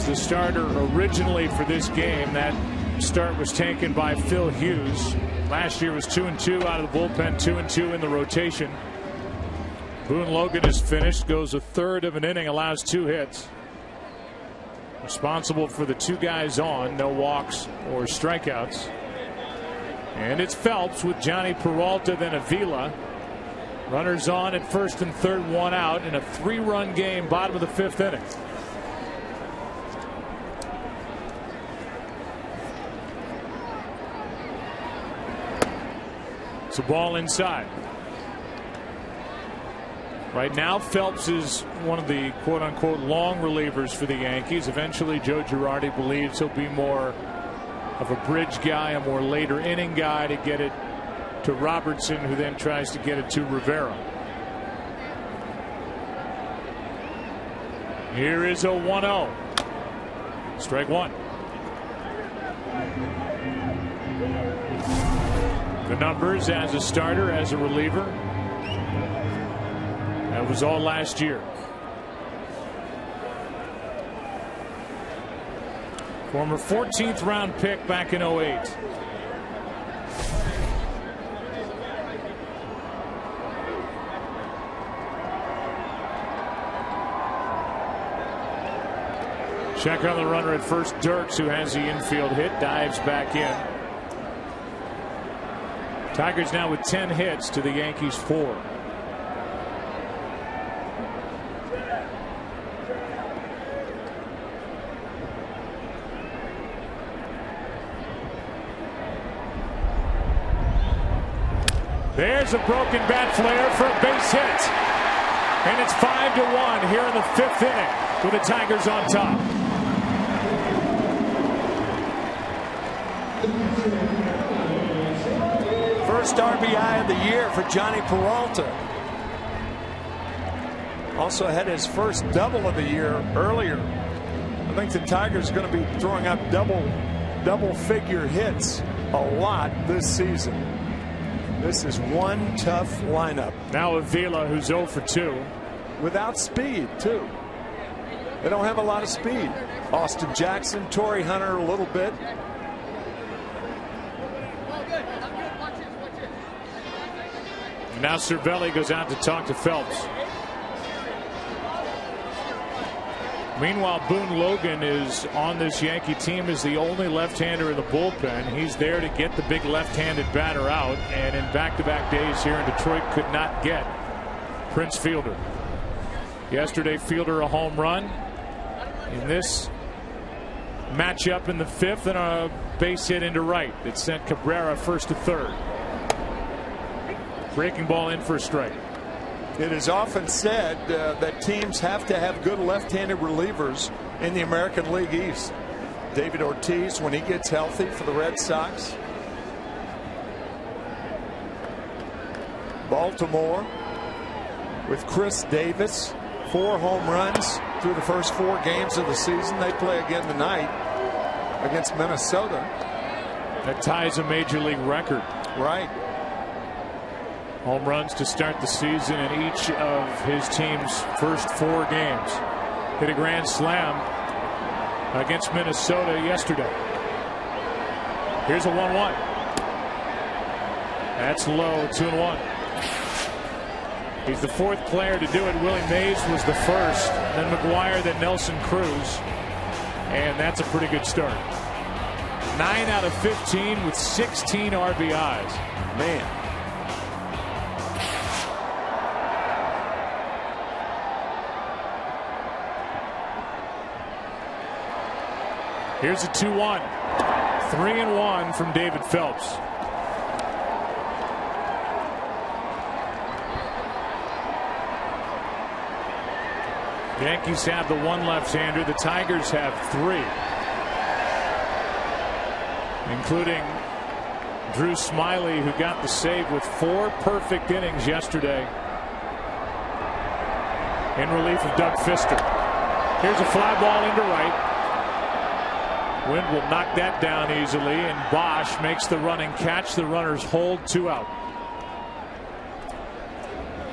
The starter originally for this game. That start was taken by Phil Hughes. Last year was 2-2 out of the bullpen, 2-2 in the rotation. Boone Logan is finished, goes a third of an inning, allows 2 hits. Responsible for the 2 guys on, no walks or strikeouts. And it's Phelps with Johnny Peralta, then Avila. Runners on at first and third, 1 out in a 3-run game, bottom of the 5th inning. It's a ball inside. Right now, Phelps is one of the quote-unquote long relievers for the Yankees. Eventually, Joe Girardi believes he'll be more of a bridge guy, a more later inning guy to get it to Robertson, who then tries to get it to Rivera. Here is a 1-0. Strike 1. The numbers as a starter, as a reliever. That was all last year. Former 14th round pick back in 08. Check on the runner at first. Dirks, who has the infield hit, dives back in. Tigers now with 10 hits to the Yankees 4. There's a broken bat flare for a base hit. And it's 5-1 here in the 5th inning. with the Tigers on top. First RBI of the year for Johnny Peralta. Also had his first double of the year earlier. I think the Tigers are going to be throwing up double figure hits a lot this season. This is one tough lineup. Now Avila, who's 0 for 2. Without speed, too. They don't have a lot of speed. Austin Jackson, Torrey Hunter a little bit. Now Cervelli goes out to talk to Phelps. Meanwhile, Boone Logan is on this Yankee team as the only left-hander in the bullpen. He's there to get the big left-handed batter out, and in back-to-back days here in Detroit could not get Prince Fielder. Yesterday, Fielder a home run. In this matchup in the 5th, and a base hit into right that sent Cabrera first to third. Breaking ball in for a strike. It is often said that teams have to have good left-handed relievers in the American League East. David Ortiz, when he gets healthy for the Red Sox. Baltimore with Chris Davis, 4 home runs through the first 4 games of the season. They play again tonight against Minnesota. That ties a major league record. Right. Home runs to start the season in each of his team's first 4 games. Hit a grand slam against Minnesota yesterday. Here's a 1-1. That's low, 2-1. He's the 4th player to do it. Willie Mays was the first, then McGuire, then Nelson Cruz. And that's a pretty good start. 9 out of 15 with 16 RBIs. Man. Here's a 2-1. 3-1 from David Phelps. The Yankees have the 1 left-hander. The Tigers have 3. Including Drew Smyly, who got the save with 4 perfect innings yesterday in relief of Doug Fister. Here's a fly ball into right. Wind will knock that down easily, and Bosch makes the running catch. The runners hold, 2 out.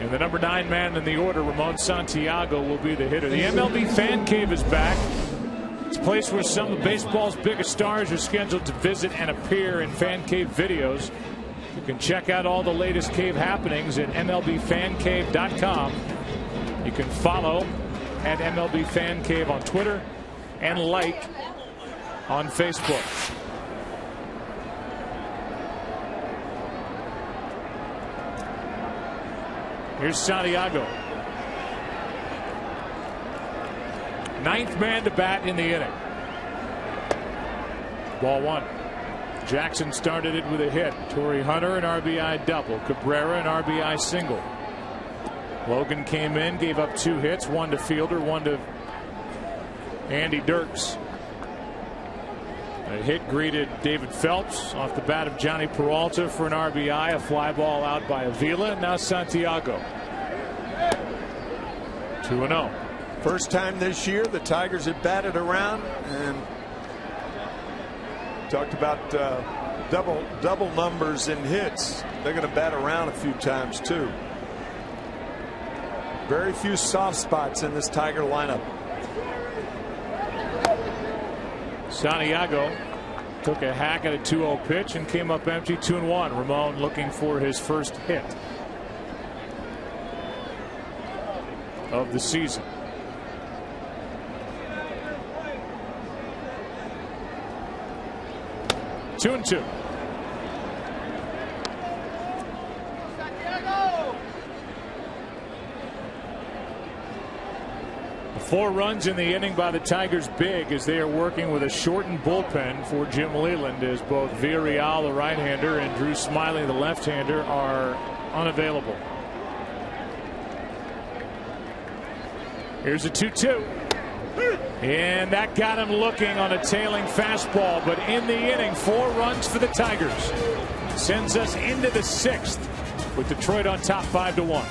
And the number 9 man in the order, Ramon Santiago, will be the hitter. The MLB Fan Cave is back. It's a place where some of baseball's biggest stars are scheduled to visit and appear in Fan Cave videos. You can check out all the latest cave happenings at MLBFanCave.com. You can follow at MLB Fan Cave on Twitter and like on Facebook. Here's Santiago. 9th man to bat in the inning. Ball 1. Jackson started it with a hit. Torrey Hunter an RBI double. Cabrera an RBI single. Logan came in, gave up 2 hits, 1 to Fielder, 1 to Andy Dirks. A hit greeted David Phelps off the bat of Johnny Peralta for an RBI. A fly ball out by Avila. Now Santiago. 2-0. First time this year the Tigers have batted around, and talked about double numbers in hits. They're going to bat around a few times too. Very few soft spots in this Tiger lineup. Santiago took a hack at a 2-0 pitch and came up empty. 2-1. Ramon looking for his first hit of the season. Two and 2. Four runs in the inning by the Tigers, big as they are working with a shortened bullpen for Jim Leland, as both Villarreal, the right-hander, and Drew Smyly, the left-hander, are unavailable. Here's a 2-2. And that got him looking on a tailing fastball. But in the inning, 4 runs for the Tigers. Sends us into the 6th with Detroit on top 5-1.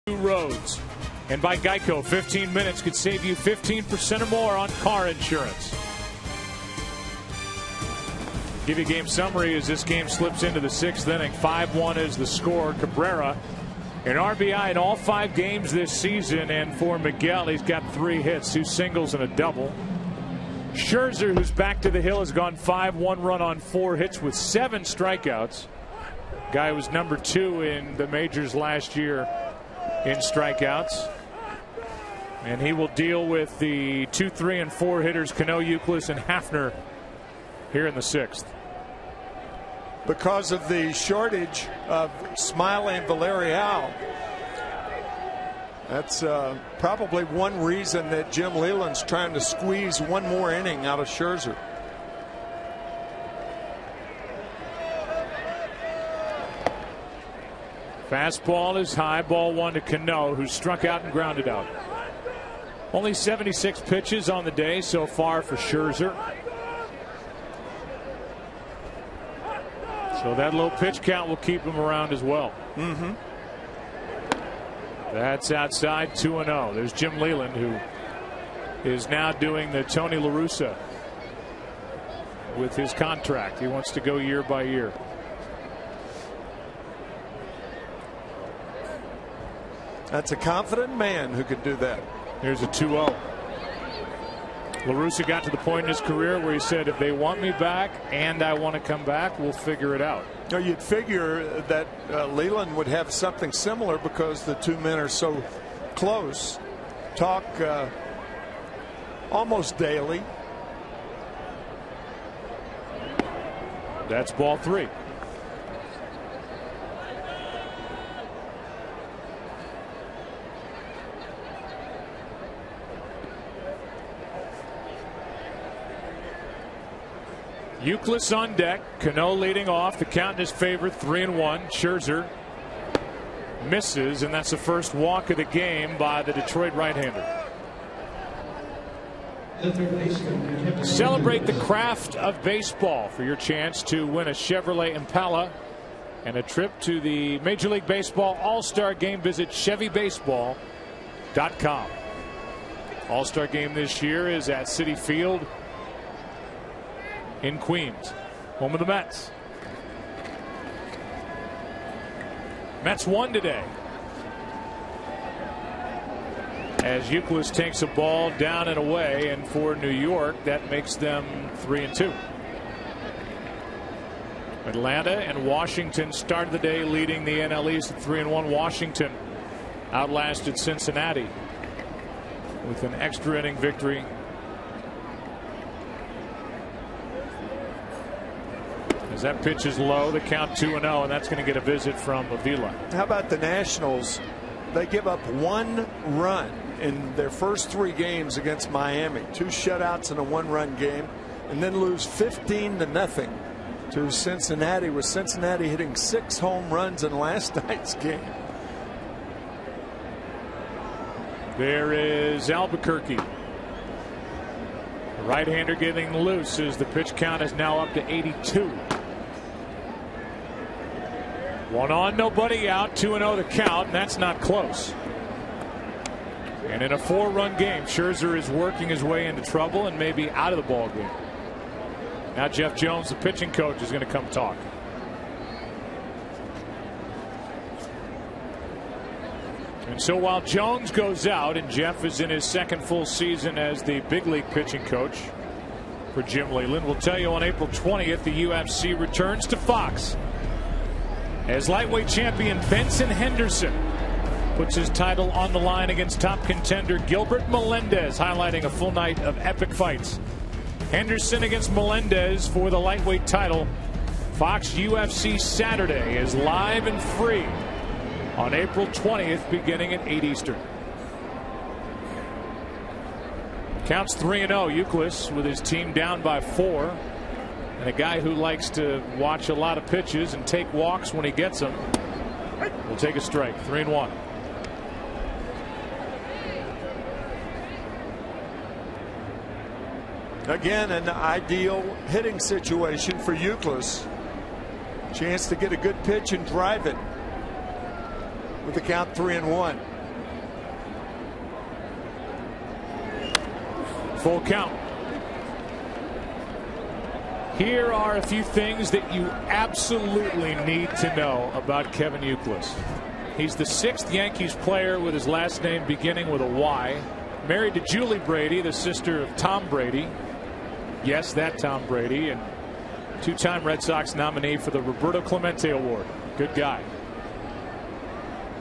Roads, and by Geico, 15 minutes could save you 15% or more on car insurance. Give you a game summary as this game slips into the 6th inning. 5-1 is the score. Cabrera, an RBI in all 5 games this season, and for Miguel, he's got 3 hits, 2 singles and a double. Scherzer, who's back to the hill, has gone 5, 1 run on 4 hits with 7 strikeouts. Guy was number 2 in the majors last year in strikeouts, and he will deal with the 2, 3, and 4 hitters Cano, Euclid, and Hafner here in the 6th. Because of the shortage of Smiley and Villarreal, that's probably one reason that Jim Leyland's trying to squeeze one more inning out of Scherzer. Fastball is high, ball 1 to Cano, who struck out and grounded out. Only 76 pitches on the day so far for Scherzer. So that low pitch count will keep him around as well. That's outside, 2-0. There's Jim Leyland, who is now doing the Tony La Russa with his contract. He wants to go year by year. That's a confident man who could do that. Here's a 2-0. La Russa got to the point in his career where he said, if they want me back and I want to come back, we'll figure it out. Now, you'd figure that Leyland would have something similar because the 2 men are so close. Talk almost daily. That's ball 3. Euclid on deck. Cano leading off. The count in his favor, 3-1. Scherzer misses, and that's the first walk of the game by the Detroit right-hander. Celebrate the craft of baseball for your chance to win a Chevrolet Impala and a trip to the Major League Baseball All-Star Game. Visit ChevyBaseball.com. All-Star Game this year is at Citi Field in Queens, home of the Mets. Mets won today, as Youkilis takes a ball down and away, and for New York that makes them 3-2. Atlanta and Washington started the day leading the NL East at 3-1. Washington outlasted Cincinnati with an extra inning victory. As that pitch is low, the count 2-0, and that's going to get a visit from Avila. How about the Nationals? They give up 1 run in their first 3 games against Miami. 2 shutouts in a 1-run game, and then lose 15-0 to Cincinnati, with Cincinnati hitting 6 home runs in last night's game. There is Albuquerque. The right-hander getting loose as the pitch count is now up to 82. 1 on, nobody out, 2-0 the count, and that's not close. And in a 4-run game, Scherzer is working his way into trouble and maybe out of the ball game. Now Jeff Jones, the pitching coach, is going to come talk. And so while Jones goes out and Jeff is in his 2nd full season as the big league pitching coach for Jim Leyland, we'll tell you on April 20th the UFC returns to Fox as lightweight champion Benson Henderson puts his title on the line against top contender Gilbert Melendez, highlighting a full night of epic fights. Henderson against Melendez for the lightweight title. Fox UFC Saturday is live and free on April 20th beginning at 8 Eastern. Counts 3-0. Youkilis with his team down by 4. And a guy who likes to watch a lot of pitches and take walks when he gets them will take a strike. 3-1. Again, an ideal hitting situation for Youkilis. Chance to get a good pitch and drive it with the count 3-1. Full count. Here are a few things that you absolutely need to know about Kevin Youkilis. He's the 6th Yankees player with his last name beginning with a Y. Married to Julie Brady, the sister of Tom Brady. Yes, that Tom Brady, and 2-time Red Sox nominee for the Roberto Clemente Award. Good guy.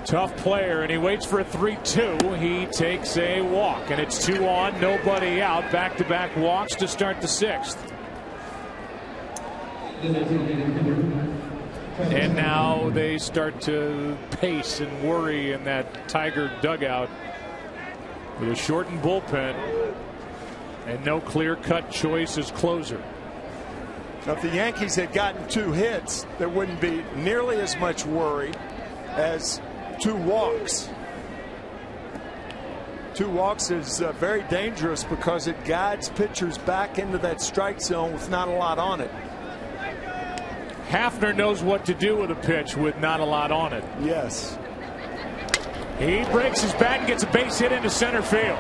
Tough player, and he waits for a 3-2. He takes a walk, and it's 2 on, nobody out. Back-to-back walks to start the 6th. And now they start to pace and worry in that Tiger dugout with a shortened bullpen and no clear-cut choice as closer. Now, if the Yankees had gotten 2 hits, there wouldn't be nearly as much worry as 2 walks. 2 walks is very dangerous because it guides pitchers back into that strike zone with not a lot on it. Hafner knows what to do with a pitch with not a lot on it. Yes. He breaks his bat and gets a base hit into center field.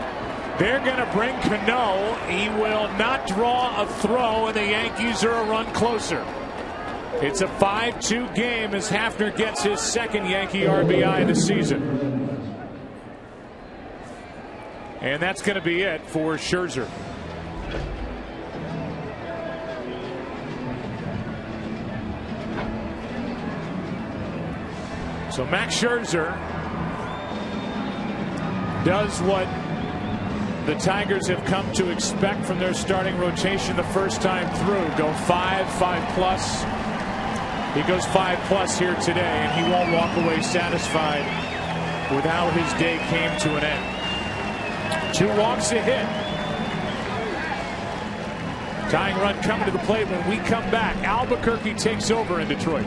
They're going to bring Cano. He will not draw a throw, and the Yankees are a run closer. It's a 5-2 game as Hafner gets his 2nd Yankee RBI of the season. And that's going to be it for Scherzer. So Max Scherzer does what the Tigers have come to expect from their starting rotation the first time through. Go 5+. He goes 5+ here today, and he won't walk away satisfied with how his day came to an end. 2 walks, a hit. Tying run coming to the plate when we come back. Albuquerque takes over in Detroit.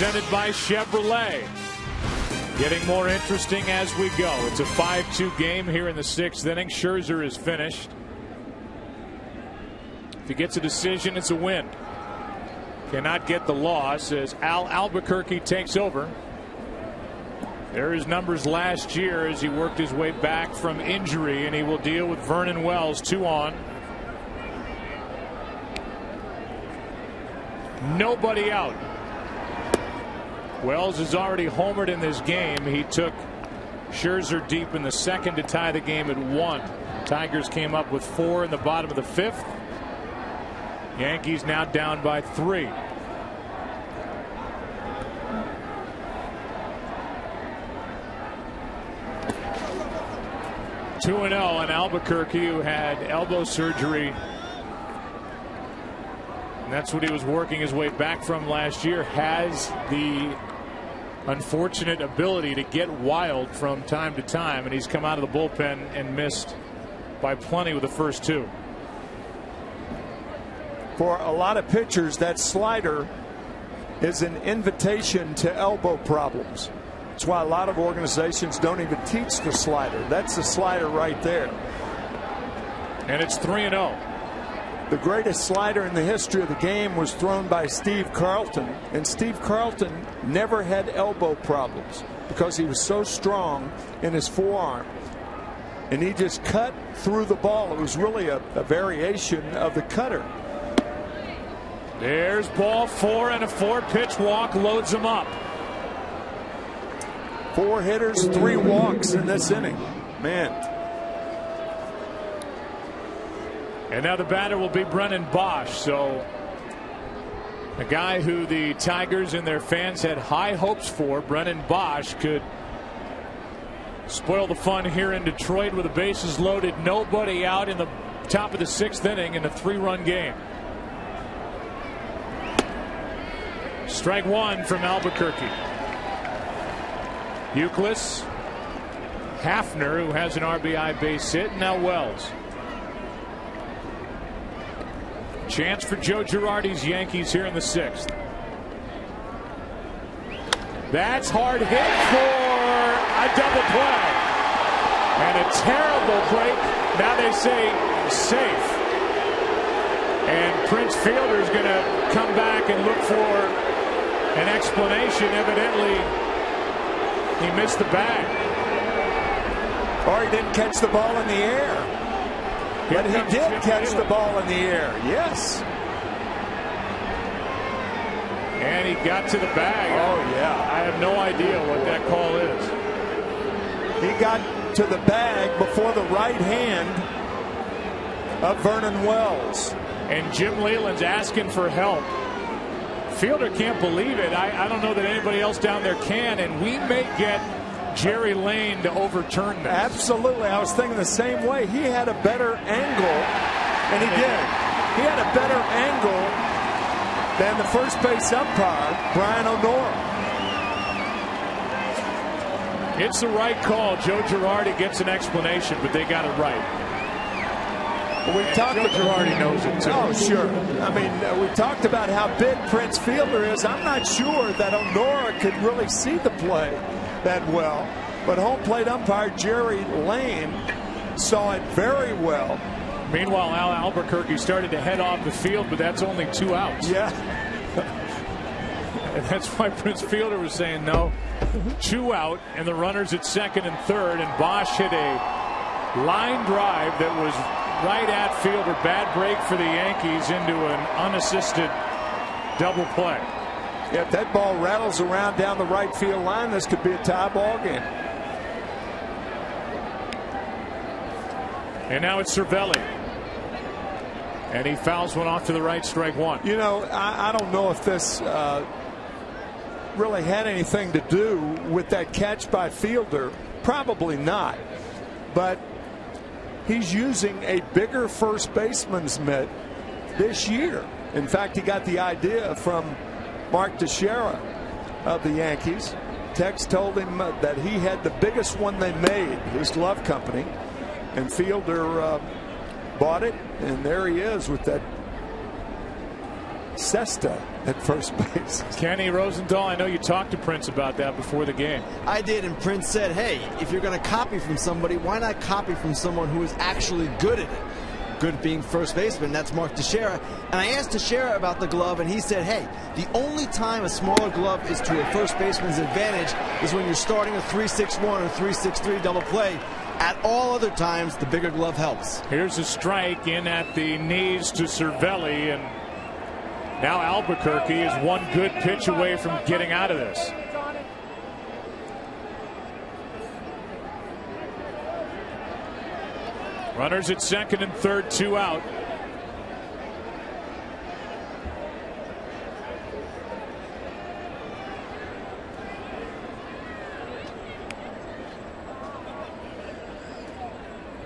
Presented by Chevrolet. Getting more interesting as we go. It's a 5-2 game here in the 6th inning. Scherzer is finished. If he gets a decision, it's a win. Cannot get the loss as Al Albuquerque takes over. There are his numbers last year as he worked his way back from injury, and he will deal with Vernon Wells. 2 on. Nobody out. Wells has already homered in this game. He took Scherzer deep in the 2nd to tie the game at 1. Tigers came up with 4 in the bottom of the 5th. Yankees now down by 3. (2-0) on Albuquerque, who had elbow surgery. And that's what he was working his way back from last year. Has the unfortunate ability to get wild from time to time, and he's come out of the bullpen and missed by plenty with the first 2. For a lot of pitchers, that slider is an invitation to elbow problems. That's why a lot of organizations don't even teach the slider. That's the slider right there. And it's 3-0. The greatest slider in the history of the game was thrown by Steve Carlton, and Steve Carlton never had elbow problems because he was so strong in his forearm, and he just cut through the ball. It was really a variation of the cutter. There's ball 4 and a 4-pitch walk loads him up. 4 hitters, 3 walks in this inning. Man. And now the batter will be Brennan Bosch. So a guy who the Tigers and their fans had high hopes for, Brennan Bosch, could spoil the fun here in Detroit with the bases loaded, nobody out in the top of the 6th inning in a 3-run game. Strike 1 from Albuquerque. Euclid, Hafner, who has an RBI base hit, and now Wells. Chance for Joe Girardi's Yankees here in the 6th. That's hard hit for a double play. And a terrible break. Now they say safe. And Prince Fielder's going to come back and look for an explanation. Evidently, he missed the bag. Or he didn't catch the ball in the air. But he did catch the ball in the air. Yes. And he got to the bag. Oh, yeah. I have no idea what that call is. He got to the bag before the right hand of Vernon Wells. And Jim Leyland's asking for help. Fielder can't believe it. I don't know that anybody else down there can, and we may get Jerry Lane to overturn this. Absolutely. I was thinking the same way. He had a better angle, and he did. He had a better angle than the first base umpire, Brian O'Nora. It's the right call. Joe Girardi gets an explanation, but they got it right. Joe Girardi knows it too. Oh, sure. I mean, we talked about how big Prince Fielder is. I'm not sure that O'Nora could really see the play that well, but home plate umpire Jerry Lane saw it very well. Meanwhile, Al Albuquerque started to head off the field, but that's only 2 outs. Yeah. And that's why Prince Fielder was saying no. 2 out, and the runners at 2nd and 3rd, and Bosch hit a line drive that was right at fielder. Bad break for the Yankees into an unassisted double play. Yeah, if that ball rattles around down the right field line, this could be a tie ball game. And now it's Cervelli. And he fouls one off to the right, strike 1. You know, I don't know if this really had anything to do with that catch by Fielder. Probably not. But he's using a bigger first baseman's mitt this year. In fact, he got the idea from Mark Teixeira of the Yankees. Tex told him that he had the biggest one they made, his glove company, and Fielder bought it, and there he is with that cesta at first base. Kenny Rosenthal, I know you talked to Prince about that before the game. I did, and Prince said, hey, if you're going to copy from somebody, why not copy from someone who is actually good at it? Good at being first baseman, that's Mark Teixeira. And I asked Teixeira about the glove, and he said, hey, the only time a smaller glove is to a first baseman's advantage is when you're starting a 3-6-1 or 3-6-3 double play. At all other times, the bigger glove helps. Here's a strike in at the knees to Cervelli, and now Albuquerque is one good pitch away from getting out of this. Runners at second and third, 2 out.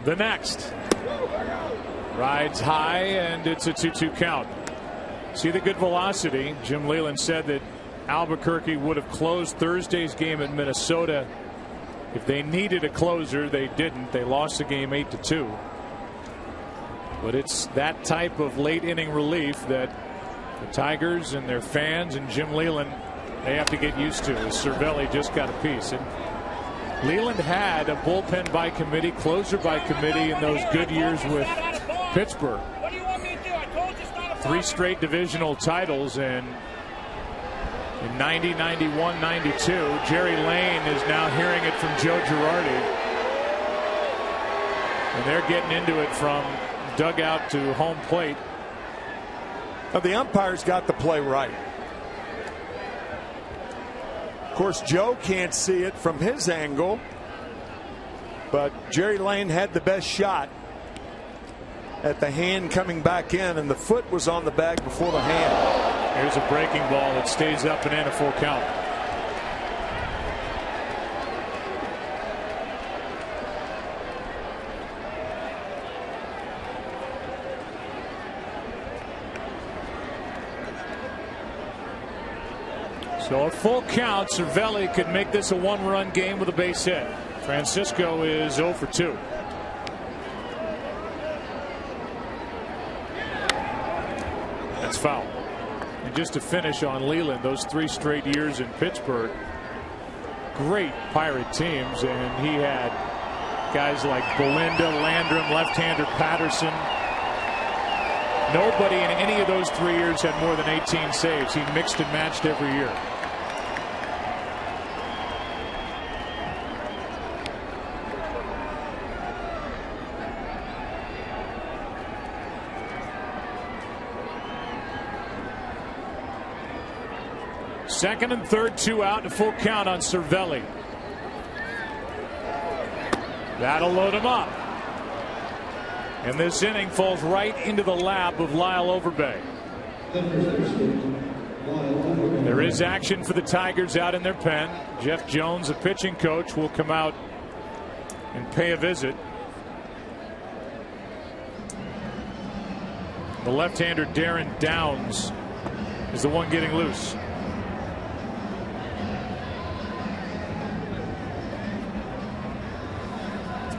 The next. Rides high, and it's a 2-2 count. See the good velocity. Jim Leyland said that Albuquerque would have closed Thursday's game at Minnesota if they needed a closer. They didn't. They lost the game 8-2. But it's that type of late inning relief that the Tigers and their fans and Jim Leyland, they have to get used to. As Cervelli just got a piece. And Leyland had a bullpen by committee, closer by committee in those good years with Pittsburgh. 3 straight divisional titles, and in 90, 91, 92, Jerry Lane is now hearing it from Joe Girardi. And they're getting into it from dugout to home plate. Now, the umpires got the play right. Of course, Joe can't see it from his angle, but Jerry Lane had the best shot at the hand coming back in, and the foot was on the bag before the hand. Here's a breaking ball that stays up and in, a full count. So a full count. Cervelli could make this a 1-run game with a base hit. Francisco is 0 for 2. That's foul. And just to finish on Leyland, those 3 straight years in Pittsburgh, great Pirate teams, and he had guys like Belinda, Landrum, left-hander Patterson. Nobody in any of those 3 years had more than 18 saves. He mixed and matched every year. Second and third, 2 out, and a full count on Cervelli. That'll load him up. And this inning falls right into the lap of Lyle Overbay. There is action for the Tigers out in their pen. Jeff Jones, the pitching coach, will come out and pay a visit. The left-hander Darren Downs is the one getting loose.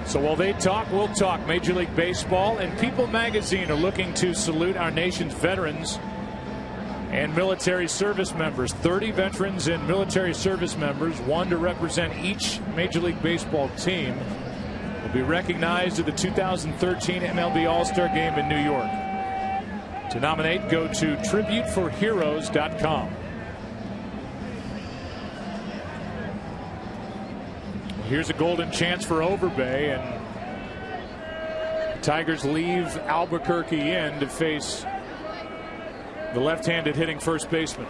So while they talk, we'll talk. Major League Baseball and People Magazine are looking to salute our nation's veterans and military service members. 30 veterans and military service members, one to represent each Major League Baseball team, will be recognized at the 2013 MLB All-Star Game in New York. To nominate, go to tributeforheroes.com. Here's a golden chance for Overbay, and the Tigers leave Albuquerque in to face the left-handed hitting first baseman.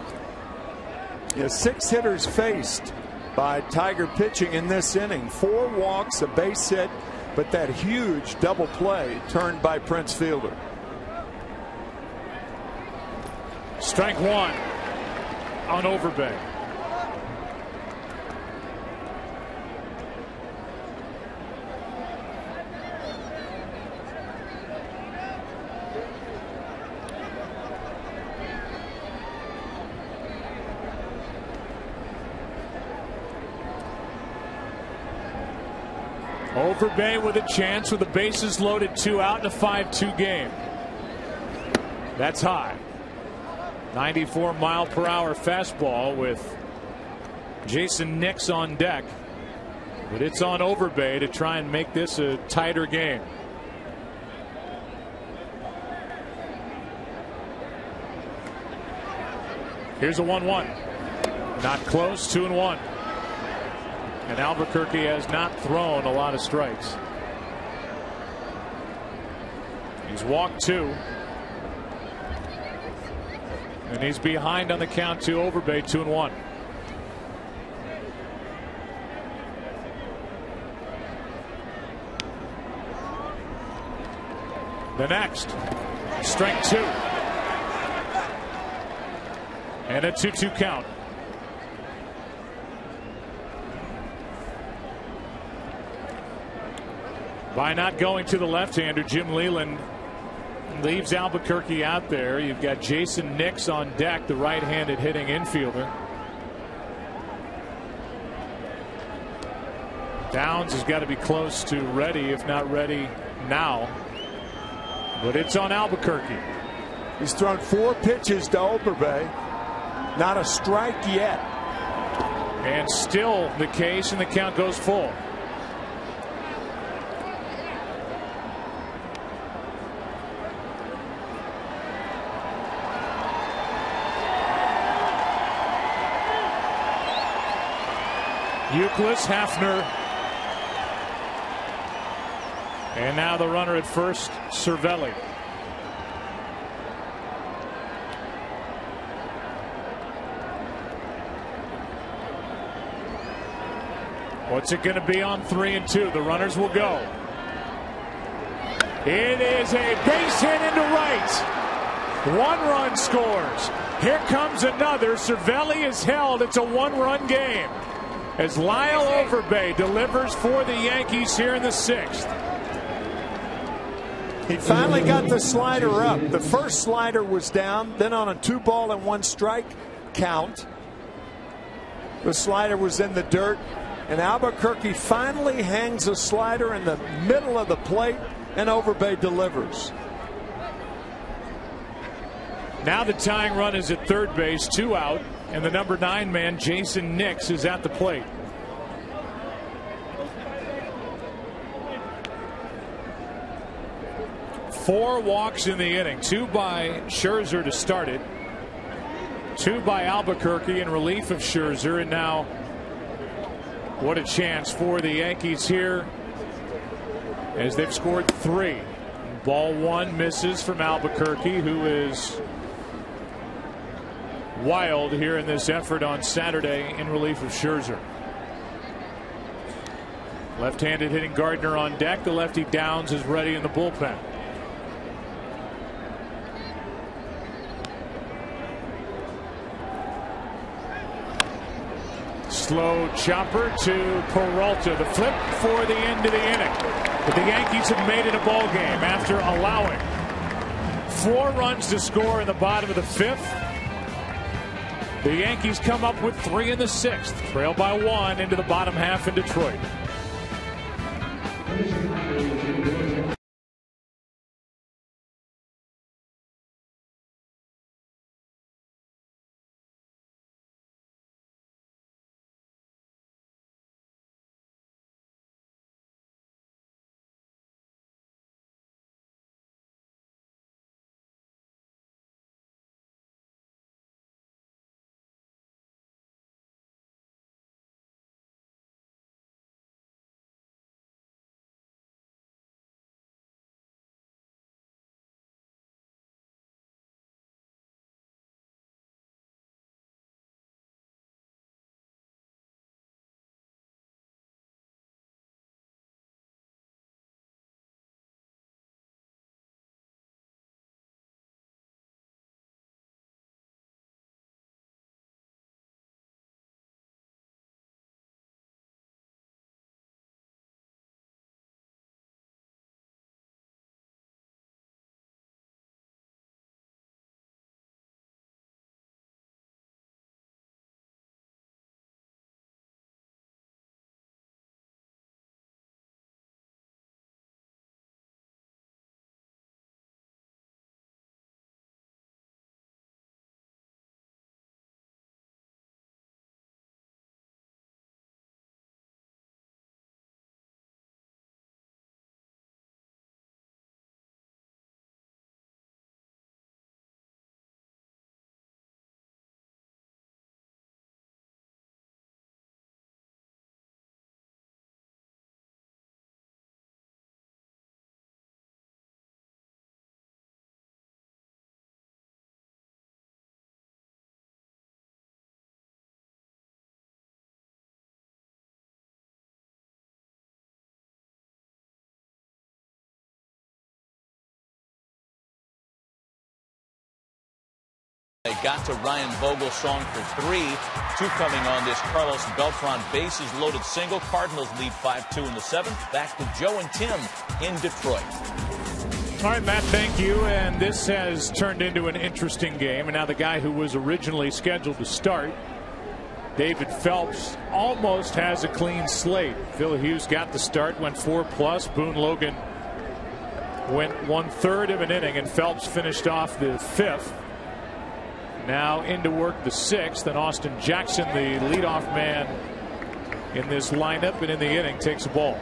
Yeah, 6 hitters faced by Tiger pitching in this inning. 4 walks, a base hit, but that huge double play turned by Prince Fielder. Strike 1 on Overbay. Overbay with a chance with the bases loaded, 2 out in a 5-2 game. That's high. 94-mile-per-hour fastball with Jason Nix on deck. But it's on Overbay to try and make this a tighter game. Here's a 1-1. Not close, 2-1. And Albuquerque has not thrown a lot of strikes. He's walked 2. And he's behind on the count to Overbay, 2-1. The next, strike 2. And a 2-2 count. By not going to the left-hander, Jim Leland leaves Albuquerque out there. You've got Jason Nix on deck, the right-handed hitting infielder. Downs has got to be close to ready, if not ready now. But it's on Albuquerque. He's thrown 4 pitches to Overbay. Not a strike yet. And still the case, and the count goes full. Euclid, Hafner. And now the runner at first, Cervelli. What's it going to be on 3-2? The runners will go. It is a base hit into right. 1 run scores. Here comes another. Cervelli is held. It's a 1-run game as Lyle Overbay delivers for the Yankees here in the 6th. He finally got the slider up. The first slider was down. Then on a 2-ball-and-1-strike count, the slider was in the dirt. And Albuquerque finally hangs a slider in the middle of the plate, and Overbay delivers. Now the tying run is at third base, 2 out, and the number 9 man, Jason Nix, is at the plate. Four walks in the inning, 2 by Scherzer to start it, 2 by Albuquerque in relief of Scherzer, and now what a chance for the Yankees here as they've scored 3. Ball 1 misses from Albuquerque, who is wild here in this effort on Saturday in relief of Scherzer. Left-handed hitting Gardner on deck. The lefty Downs is ready in the bullpen. Slow chopper to Peralta. The flip for the end of the inning. But the Yankees have made it a ball game after allowing 4 runs to score in the bottom of the 5th. The Yankees come up with 3 in the 6th. Trail by 1 into the bottom half in Detroit. It got to Ryan Vogelsong for 3. 2 coming on this Carlos Beltran bases loaded single. Cardinals lead 5-2 in the 7th. Back to Joe and Tim in Detroit. All right, Matt, thank you. And this has turned into an interesting game. And now the guy who was originally scheduled to start, David Phelps, almost has a clean slate. Phil Hughes got the start, went 4+. Boone Logan went 1/3 of an inning, and Phelps finished off the 5th. Now into work the 6th, and Austin Jackson, the leadoff man in this lineup and in the inning, takes a ball.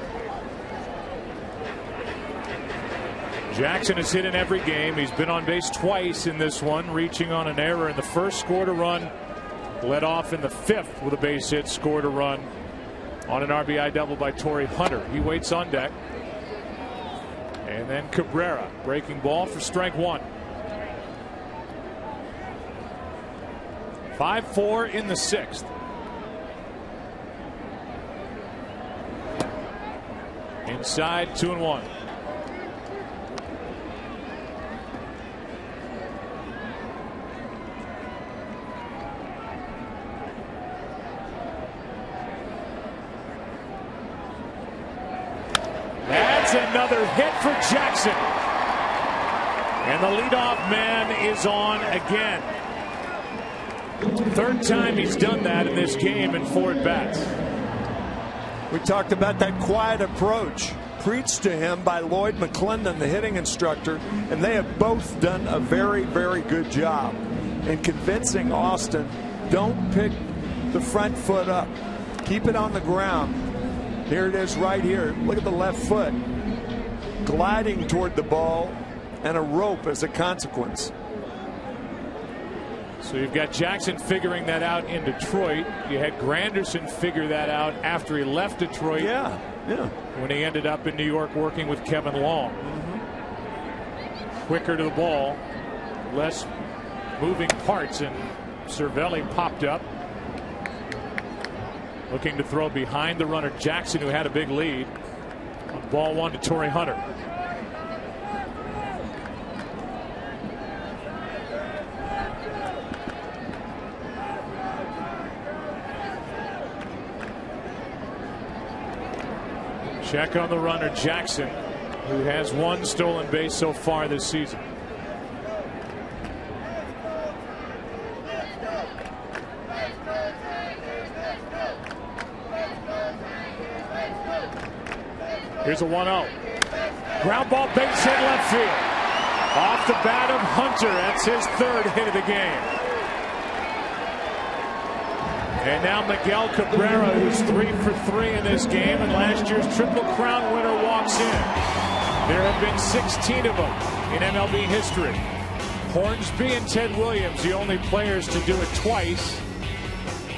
Jackson has hit in every game. He's been on base twice in this one, reaching on an error in the first, scored a run. Led off in the 5th with a base hit, scored a run on an RBI double by Torrey Hunter. He waits on deck. And then Cabrera, breaking ball for strike 1. 5-4 in the 6th. Inside, 2-1. That's another hit for Jackson. And the leadoff man is on again. 3rd time he's done that in this game in 4 at-bats. We talked about that quiet approach preached to him by Lloyd McClendon, the hitting instructor, and they have both done a very, very good job in convincing Austin, don't pick the front foot up. Keep it on the ground. Here it is right here. Look at the left foot gliding toward the ball, and a rope as a consequence. So you've got Jackson figuring that out in Detroit. You had Granderson figure that out after he left Detroit. Yeah. When he ended up in New York working with Kevin Long. Quicker to the ball, less moving parts, and Cervelli popped up. Looking to throw behind the runner Jackson, who had a big lead. On ball 1 to Torrey Hunter. Check on the runner Jackson, who has 1 stolen base so far this season. Here's a 1-0. Ground ball, base hit left field. Off the bat of Hunter. That's his 3rd hit of the game. And now Miguel Cabrera, who's 3 for 3 in this game, and last year's Triple Crown winner, walks in. There have been 16 of them in MLB history. Hornsby and Ted Williams, the only players to do it twice.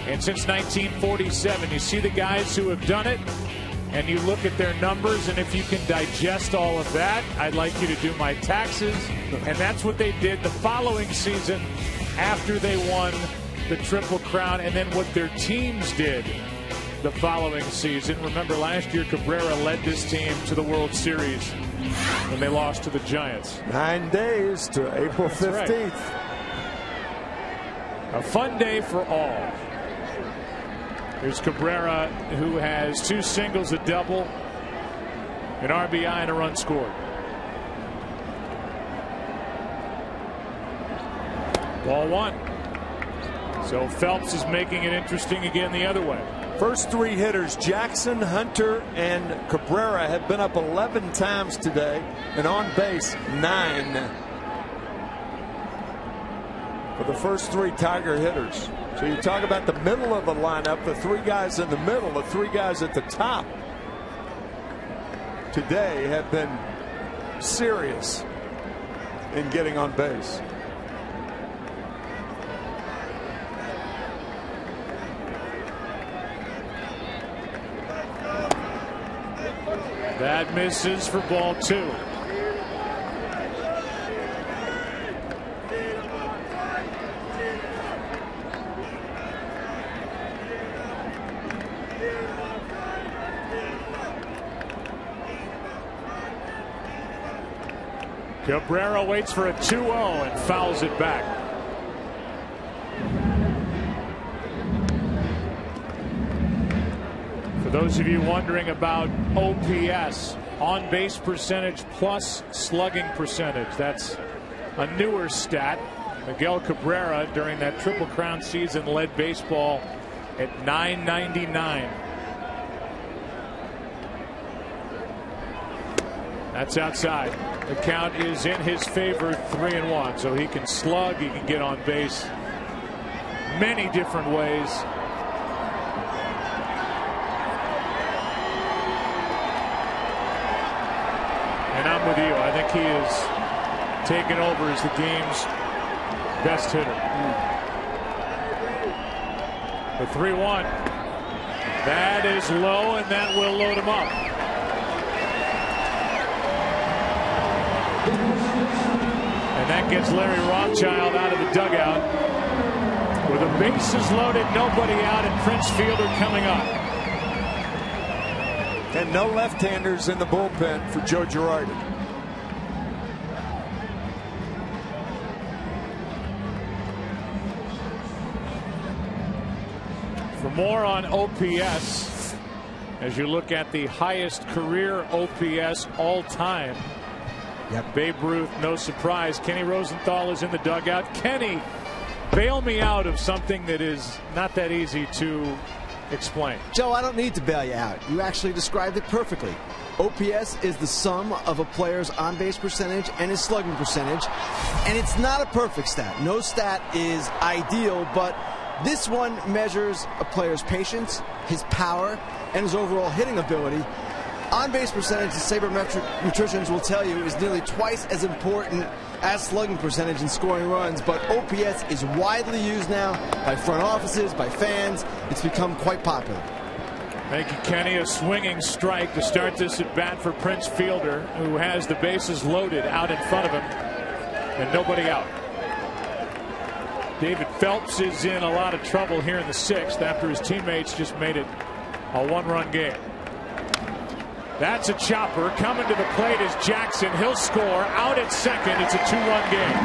And since 1947, you see the guys who have done it, and you look at their numbers, and if you can digest all of that, I'd like you to do my taxes. And that's what they did the following season after they won the Triple Crown, and then what their teams did the following season. Remember, last year Cabrera led this team to the World Series when they lost to the Giants. 9 days to April 15th. Right. A fun day for all. Here's Cabrera, who has 2 singles, a double, an RBI, and a run scored. Ball 1. So Phelps is making it interesting again the other way. First 3 hitters, Jackson, Hunter, and Cabrera, have been up 11 times today, and on base 9 for the first 3 Tiger hitters. So you talk about the middle of the lineup, the 3 guys in the middle, the 3 guys at the top today have been serious in getting on base. That misses for ball 2. Cabrera waits for a 2-0 and fouls it back. For those of you wondering about OPS, on base percentage plus slugging percentage, that's a newer stat. Miguel Cabrera during that Triple Crown season led baseball at .999. That's outside. The count is in his favor, 3-1. So he can slug, he can get on base many different ways. And I'm with you. I think he is taken over as the game's best hitter. The 3-1. That is low, and that will load him up. And that gets Larry Rothschild out of the dugout. With the bases loaded, nobody out, and Prince Fielder coming up. And no left-handers in the bullpen for Joe Girardi. For more on OPS, as you look at the highest career OPS all time, Babe Ruth, no surprise. Kenny Rosenthal is in the dugout. Kenny, bail me out of something that is not that easy to explain. Joe, I don't need to bail you out. You actually described it perfectly. OPS is the sum of a player's on-base percentage and his slugging percentage, and it's not a perfect stat. No stat is ideal, but this one measures a player's patience, his power, and his overall hitting ability. On-base percentage, the sabermetricians will tell you, is nearly twice as important as slugging percentage in scoring runs, but OPS is widely used now by front offices, by fans. It's become quite popular. Thank you, Kenny. A swinging strike to start this at bat for Prince Fielder, who has the bases loaded out in front of him and nobody out. David Phelps is in a lot of trouble here in the 6th after his teammates just made it a one-run game. That's a chopper. Coming to the plate is Jackson. He'll score. Out at second. It's a 2-run game.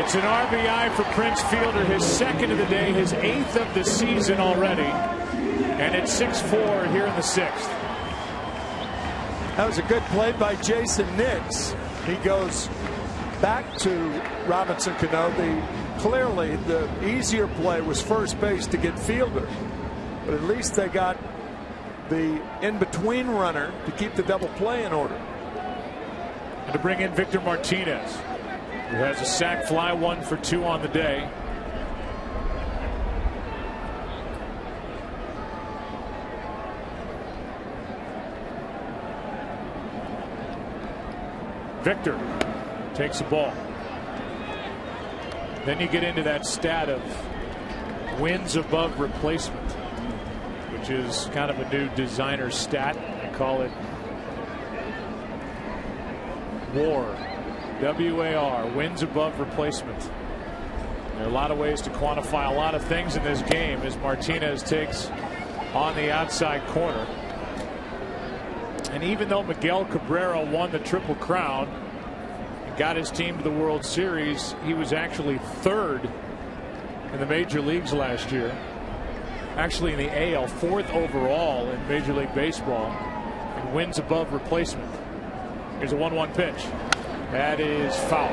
It's an RBI for Prince Fielder, his 2nd of the day, his 8th of the season already. And it's 6-4 here in the 6th. That was a good play by Jason Nix. He goes back to Robinson Cano. Clearly, the easier play was first base to get Fielder. But at least they got the in-between runner to keep the double play in order. And to bring in Victor Martinez, who has a sac fly, 1 for 2 on the day. Victor takes the ball. Then you get into that stat of wins above replacement, which is kind of a new designer stat. I call it WAR. W-A-R, wins above replacement. There are a lot of ways to quantify a lot of things in this game as Martinez takes on the outside corner. And even though Miguel Cabrera won the Triple Crown and got his team to the World Series, he was actually 3rd in the major leagues last year. Actually in the AL, 4th overall in Major League Baseball, and wins above replacement. Here's a 1-1 pitch. That is foul.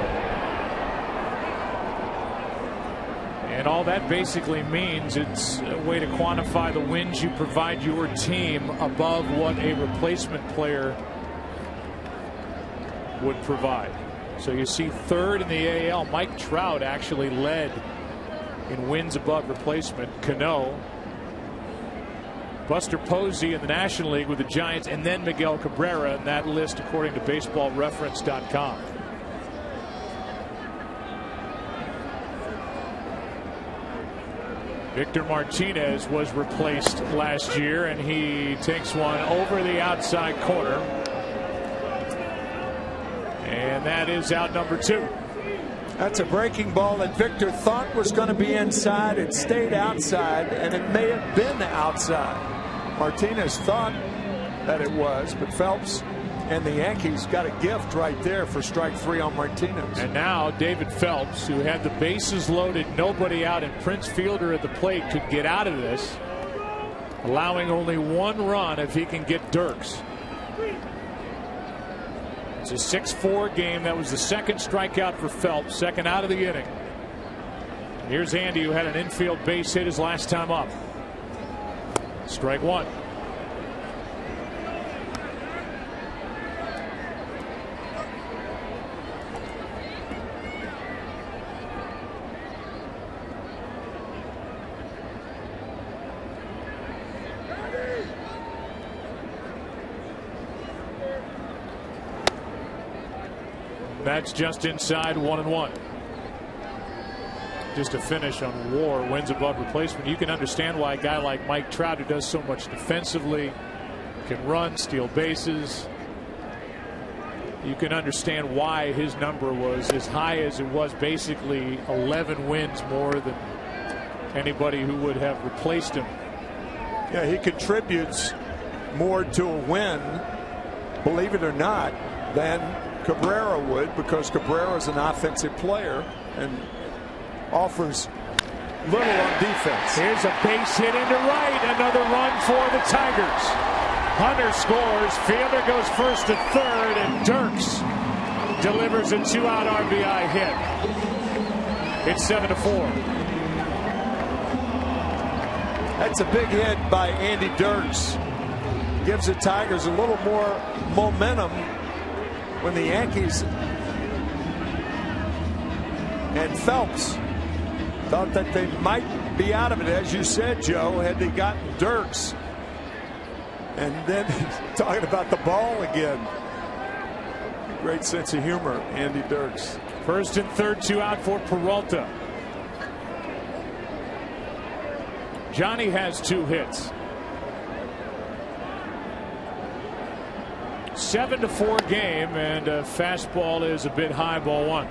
And all that basically means it's a way to quantify the wins you provide your team above what a replacement player would provide. So you see 3rd in the AL. Mike Trout actually led in wins above replacement. Cano, Buster Posey in the National League with the Giants, and then Miguel Cabrera in that list according to baseballreference.com. Victor Martinez was replaced last year, and he takes one over the outside corner. And that is out number 2. That's a breaking ball that Victor thought was going to be inside. It stayed outside, and it may have been outside. Martinez thought that it was, but Phelps and the Yankees got a gift right there for strike 3 on Martinez. And now David Phelps, who had the bases loaded, nobody out, and Prince Fielder at the plate, could get out of this. allowing only 1 run if he can get Dirks. It's a 6-4 game. That was the second strikeout for Phelps, second out of the inning. Here's Andy, who had an infield base hit his last time up. Strike 1. That's just inside 1-1. Just a finish on WAR, wins above replacement. You can understand why a guy like Mike Trout, who does so much defensively, can run, steal bases. You can understand why his number was as high as it was, basically 11 wins more than anybody who would have replaced him. Yeah, he contributes more to a win, believe it or not, than Cabrera would, because Cabrera is an offensive player and offers little on defense. Here's a base hit into right. Another run for the Tigers. Hunter scores. Fielder goes first to third, and Dirks delivers a 2-out RBI hit. It's 7-4. That's a big hit by Andy Dirks. Gives the Tigers a little more momentum when the Yankees and Phelps thought that they might be out of it, as you said, Joe, had they gotten Dirks. And then talking about the ball again. Great sense of humor, Andy Dirks. First and third, 2 out for Peralta. Johnny has 2 hits. 7-4 game, and a fastball is a bit high, ball 1.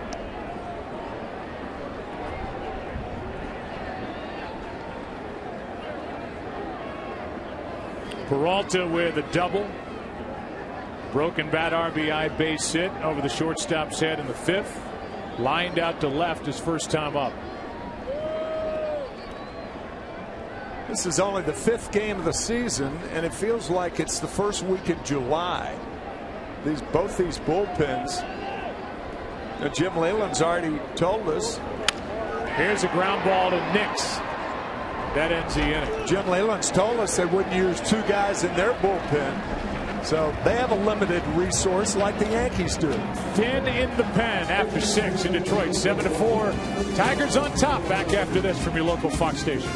Peralta with a double. Broken bat RBI base hit over the shortstop's head in the 5th. Lined out to left his first time up. This is only the 5th game of the season, and it feels like it's the first week in July. Both these bullpens. Now, Jim Leyland's already told us. Here's a ground ball to Nix. That ends the inning. Jim Leyland's told us they wouldn't use 2 guys in their bullpen. So they have a limited resource like the Yankees do. Thin in the pen after 6 in Detroit. 7-4. Tigers on top. Back after this from your local Fox station.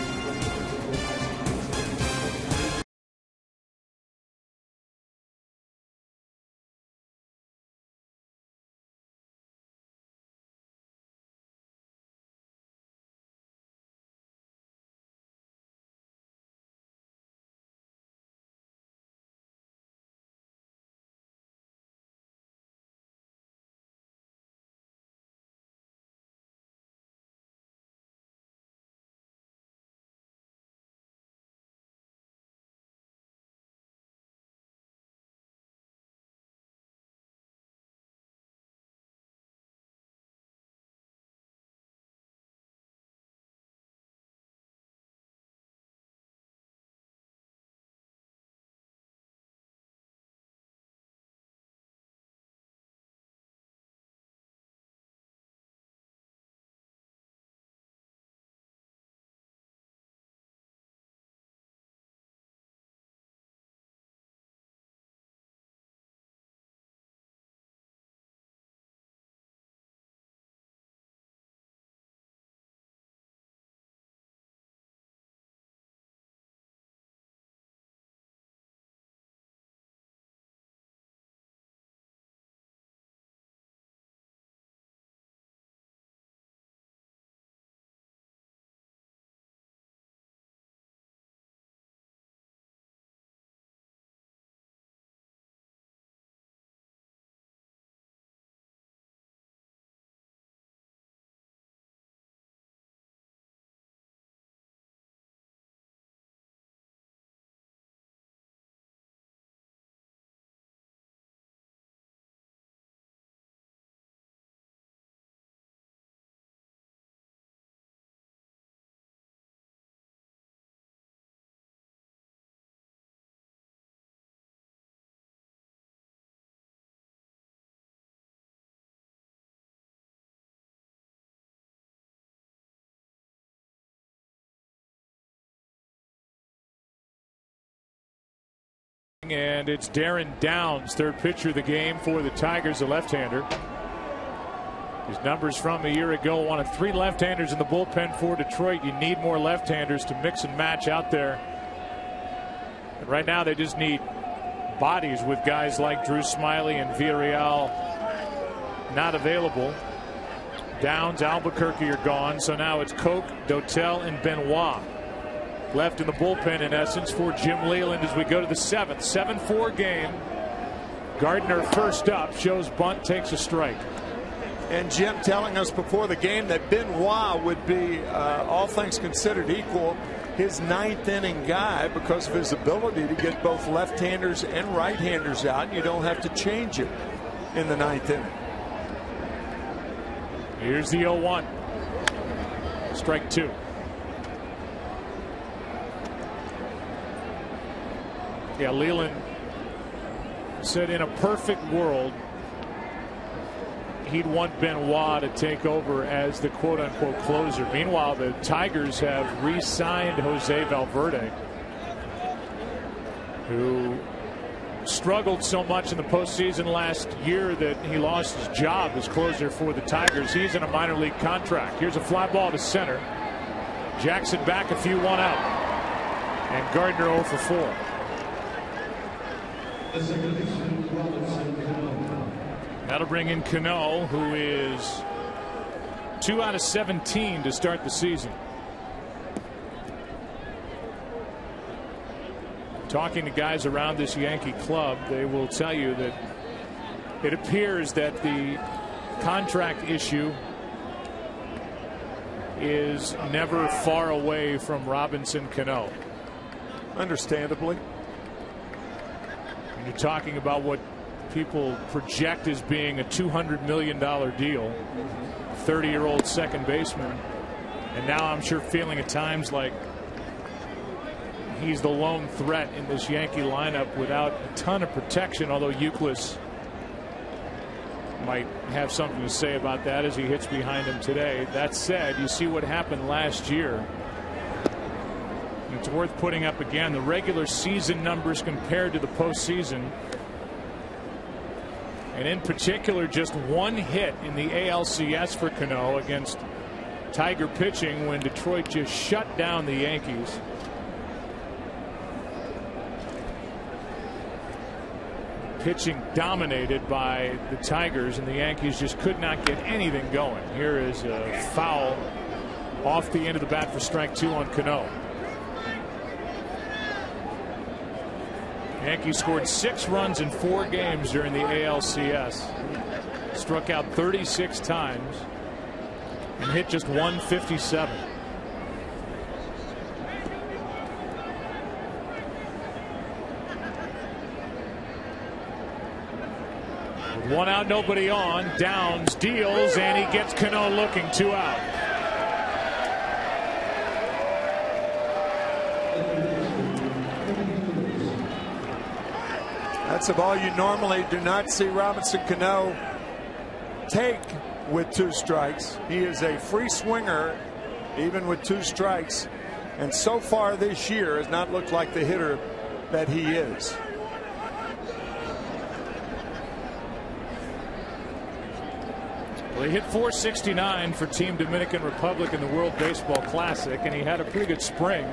And it's Darren Downs, third pitcher of the game for the Tigers, a left-hander. His numbers from a year ago, one of 3 left-handers in the bullpen for Detroit. You need more left-handers to mix and match out there. And right now they just need bodies with guys like Drew Smiley and Villarreal not available. Downs, Albuquerque are gone, so now it's Koch, Dotel, and Benoit left in the bullpen in essence for Jim Leyland as we go to the 7th. 7-4 game. Gardner first up, shows bunt, takes a strike. And Jim telling us before the game that Benoit would be, all things considered equal, his 9th inning guy because of his ability to get both left-handers and right-handers out, and you don't have to change it in the 9th inning. Here's the 0-1. Strike 2. Yeah, Leland said in a perfect world he'd want Benoit to take over as the quote-unquote closer. Meanwhile, the Tigers have re-signed Jose Valverde, who struggled so much in the postseason last year that he lost his job as closer for the Tigers. He's in a minor league contract. Here's a fly ball to center. Jackson back a few, 1 out. And Gardner 0 for 4. That'll bring in Cano, who is 2 out of 17 to start the season. Talking to guys around this Yankee club, they will tell you that it appears that the contract issue is never far away from Robinson Cano. Understandably. When you're talking about what people project as being a $200 million deal, 30-year-old second baseman, and now I'm sure feeling at times like he's the lone threat in this Yankee lineup without a ton of protection, although Youkilis might have something to say about that as he hits behind him today. That said, you see what happened last year. It's worth putting up again the regular season numbers compared to the postseason. And in particular, just 1 hit in the ALCS for Cano against Tiger pitching when Detroit just shut down the Yankees. Pitching dominated by the Tigers, and the Yankees just could not get anything going. Here is a foul off the end of the bat for strike 2 on Cano. Yankees scored 6 runs in 4 games during the ALCS. Struck out 36 times and hit just 157. With 1 out, nobody on, Downs deals, and he gets Cano looking, 2 out. That's a ball you normally do not see Robinson Cano take with 2 strikes. He is a free swinger even with 2 strikes, and so far this year has not looked like the hitter that he is. Well, he hit .469 for Team Dominican Republic in the World Baseball Classic, and he had a pretty good spring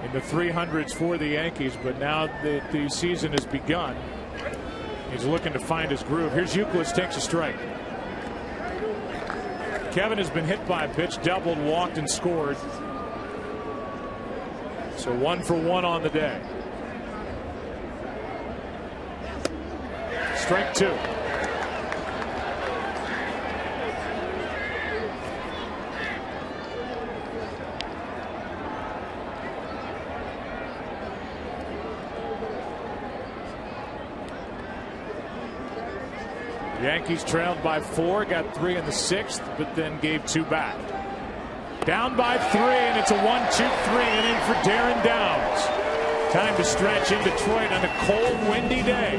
in the 300s for the Yankees, but now that the season has begun, he's looking to find his groove. Here's Youkilis, takes a strike. Kevin has been hit by a pitch, doubled, walked, and scored. So 1 for 1 on the day. Strike 2. Yankees trailed by 4, got 3 in the 6th, but then gave 2 back. Down by 3, and it's a 1-2-3 inning for Darren Downs. Time to stretch in Detroit on a cold, windy day.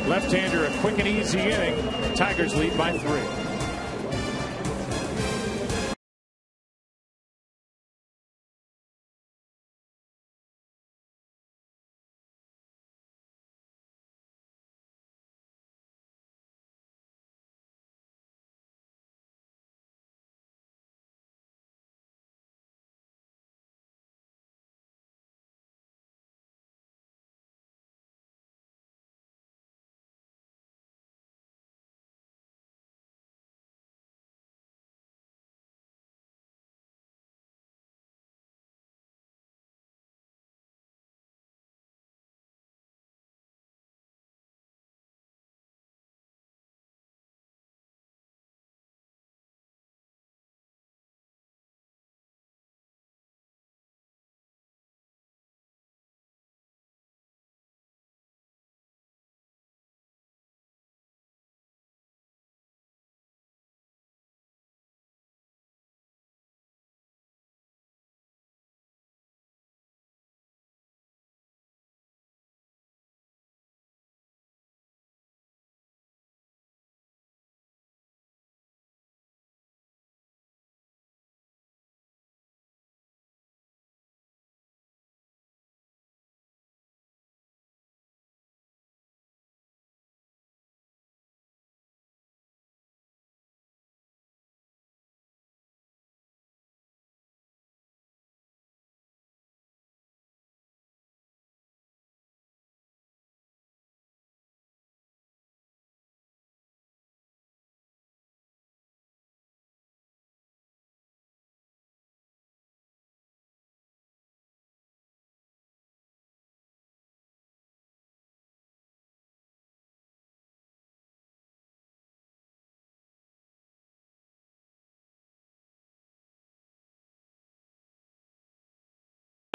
Left-hander, a quick and easy inning. Tigers lead by 3.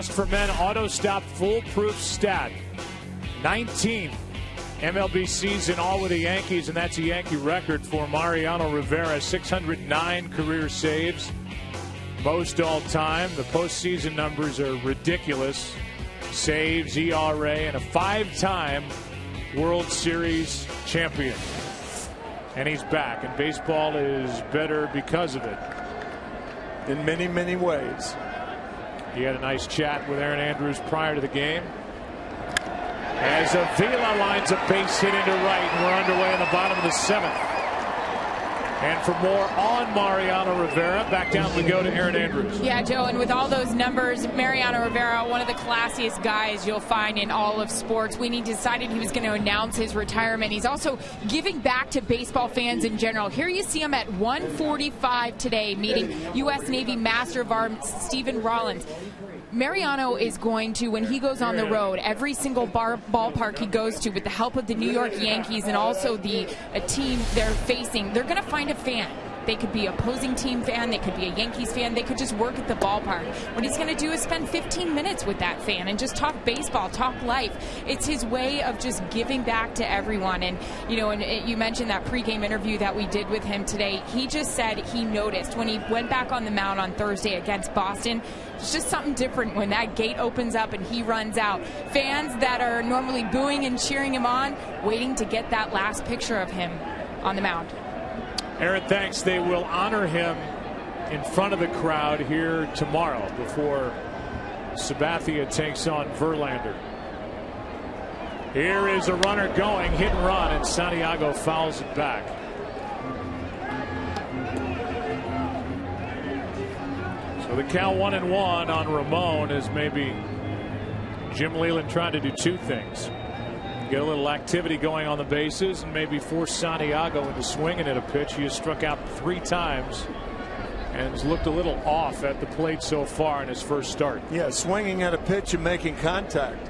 For men, auto stop foolproof stat. 19th MLB season, all with the Yankees, and that's a Yankee record for Mariano Rivera. 609 career saves, most all time. The postseason numbers are ridiculous. Saves, ERA, and a 5-time World Series champion. And he's back, and baseball is better because of it. In many, many ways. He had a nice chat with Aaron Andrews prior to the game. As Avila lines a base hit into right, and we're underway in the bottom of the 7th. And for more on Mariano Rivera, back down we go to Aaron Andrews. Yeah, Joe, and with all those numbers, Mariano Rivera, one of the classiest guys you'll find in all of sports. When he decided he was going to announce his retirement, he's also giving back to baseball fans in general. Here you see him at 1:45 today, meeting U.S. Navy Master of Arms Stephen Rollins. Mariano is going to, when he goes on the road, every single ballpark he goes to, with the help of the New York Yankees and also a team they're facing, they're going to find a fan. They could be an opposing team fan. They could be a Yankees fan. They could just work at the ballpark. What he's going to do is spend 15 minutes with that fan and just talk baseball, talk life. It's his way of just giving back to everyone. And, you know, and you mentioned that pregame interview that we did with him today. He just said he noticed when he went back on the mound on Thursday against Boston, it's just something different when that gate opens up and he runs out. Fans that are normally booing and cheering him on, waiting to get that last picture of him on the mound. Aaron, thanks. They will honor him in front of the crowd here tomorrow before Sabathia takes on Verlander. Here is a runner going, hit and run, and Santiago fouls it back. So the count 1-1 on Ramon is maybe Jim Leyland trying to do two things. Get a little activity going on the bases and maybe force Santiago into swinging at a pitch. He has struck out 3 times and has looked a little off at the plate so far in his first start. Yeah, swinging at a pitch and making contact.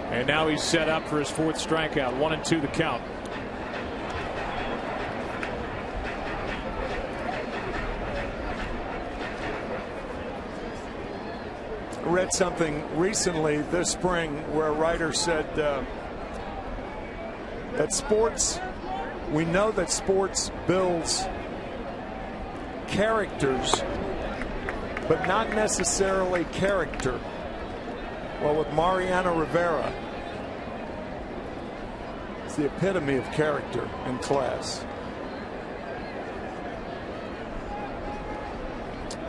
And now he's set up for his 4th strikeout. 1-2 the count. I read something recently this spring where a writer said that sports, we know that sports builds characters, but not necessarily character. Well, with Mariano Rivera, it's the epitome of character and class.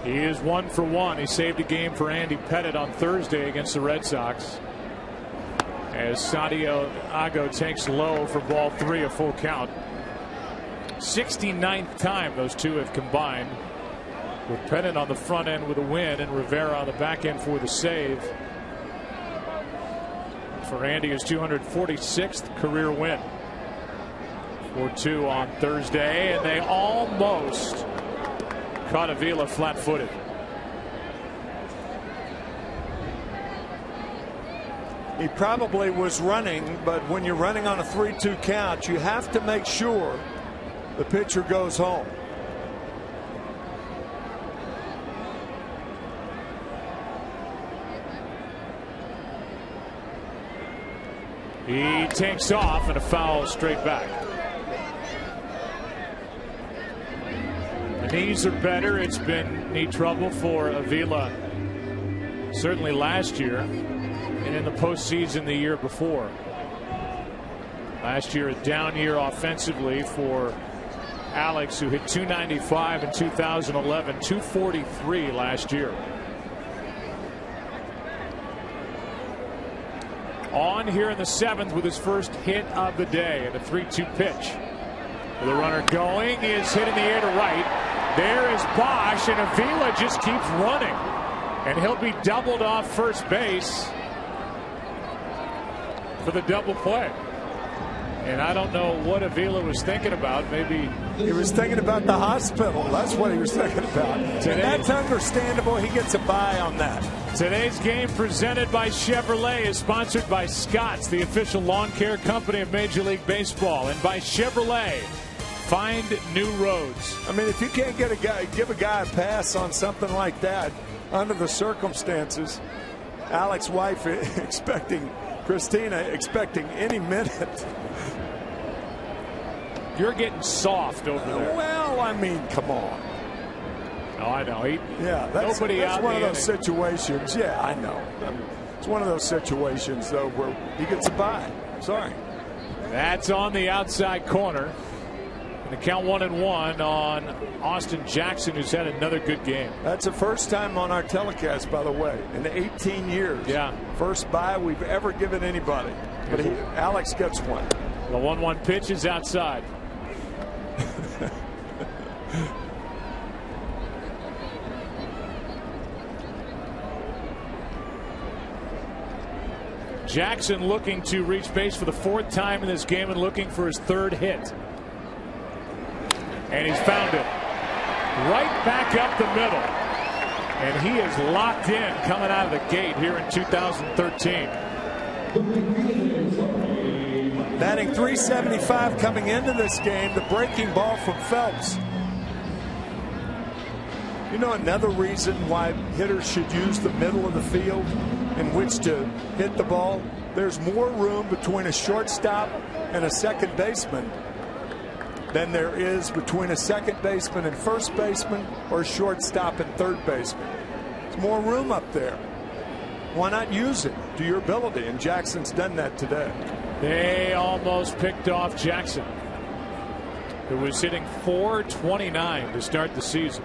He is 1 for 1. He saved a game for Andy Pettitte on Thursday against the Red Sox. As Santiago takes low for ball 3, a full count. 69th time those two have combined, with Pettitte on the front end with a win and Rivera on the back end for the save. For Andy, his 246th career win. 4-2 on Thursday, and they almost caught Avila flat-footed. He probably was running, but when you're running on a 3-2 count, you have to make sure the pitcher goes home. He takes off and a foul straight back. The knees are better. It's been knee trouble for Avila certainly last year and in the postseason the year before. Last year a down year offensively for Alex, who hit 295 in 2011, 243 last year. On here in the 7th with his first hit of the day and a 3-2 pitch. The runner going is hit in the air to right. There is Bosch, and Avila just keeps running, and he'll be doubled off first base for the double play. And I don't know what Avila was thinking about. Maybe he was thinking about the hospital. That's what he was thinking about. And that's understandable. He gets a bye on that. Today's game, presented by Chevrolet, is sponsored by Scott's, the official lawn care company of Major League Baseball, and by Chevrolet. find new roads. I mean, if you can't give a guy a pass on something like that under the circumstances, Alex's wife Christina expecting any minute. You're getting soft over there. Well, I mean, come on. Oh, I know. That's one of those situations. Yeah, I know. It's one of those situations, though, where he gets a bye. Sorry. That's on the outside corner. And the count 1-1 on Austin Jackson, who's had another good game. That's the first time on our telecast, by the way, in 18 years. Yeah. First bye we've ever given anybody. But Alex gets one. The 1-1 pitch is outside. Jackson looking to reach base for the 4th time in this game and looking for his 3rd hit. And he's found it. Right back up the middle. And he is locked in coming out of the gate here in 2013. Batting .375 coming into this game. The breaking ball from Phelps. You know another reason why hitters should use the middle of the field in which to hit the ball? There's more room between a shortstop and a second baseman than there is between a second baseman and first baseman or a shortstop and third baseman. There's more room up there. Why not use it to your ability? And Jackson's done that today. They almost picked off Jackson, who was hitting .429 to start the season.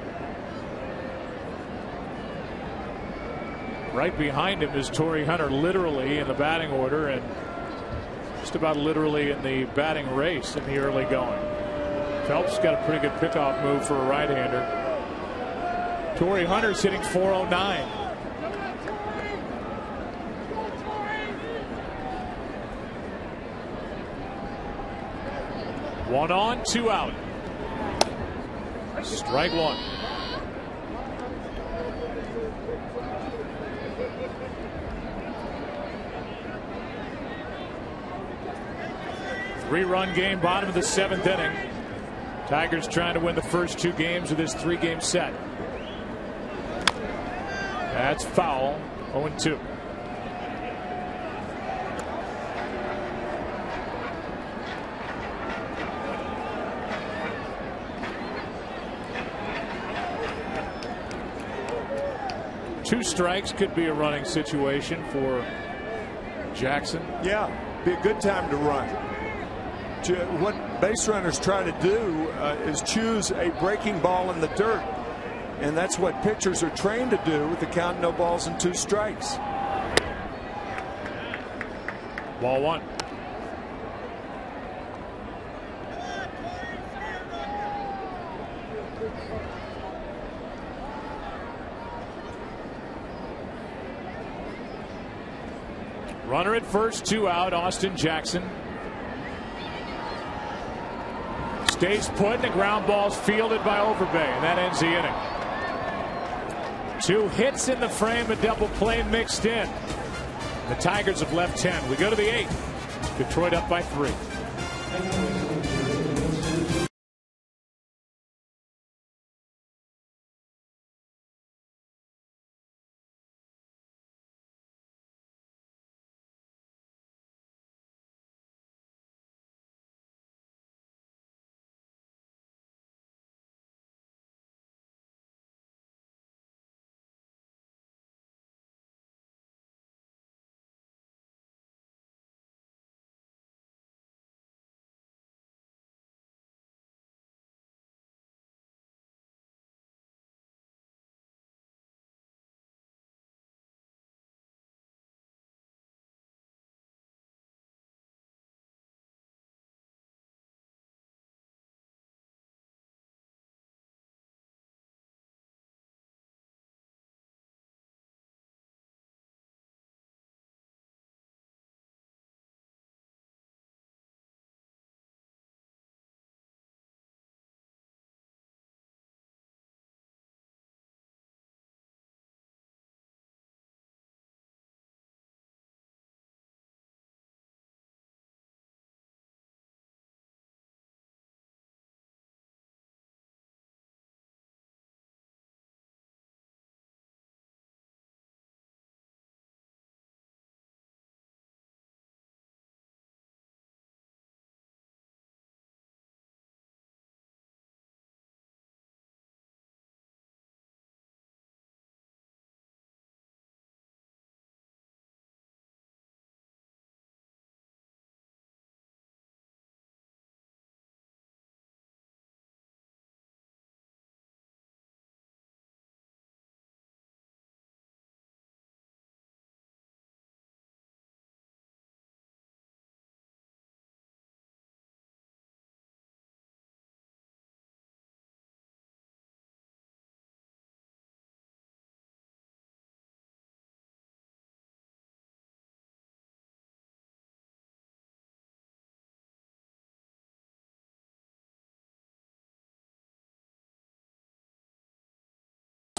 Right behind him is Torrey Hunter, literally in the batting order and just about literally in the batting race in the early going. Phelps got a pretty good pickoff move for a right-hander. Torrey Hunter's hitting .409. One on, 2 out. Strike one. Three-run game, bottom of the 7th inning. Tigers trying to win the first 2 games of this 3-game set. That's foul. 0-2. Two strikes could be a running situation for Jackson. Yeah, be a good time to run. What base runners try to do is choose a breaking ball in the dirt, and that's what pitchers are trained to do with the count no balls and 2 strikes. Ball 1. Runner at first, 2 out. Austin Jackson stays put, and the ground ball's fielded by Overbay, and that ends the inning. 2 hits in the frame, a double play mixed in. The Tigers have left 10. We go to the 8th. Detroit up by 3.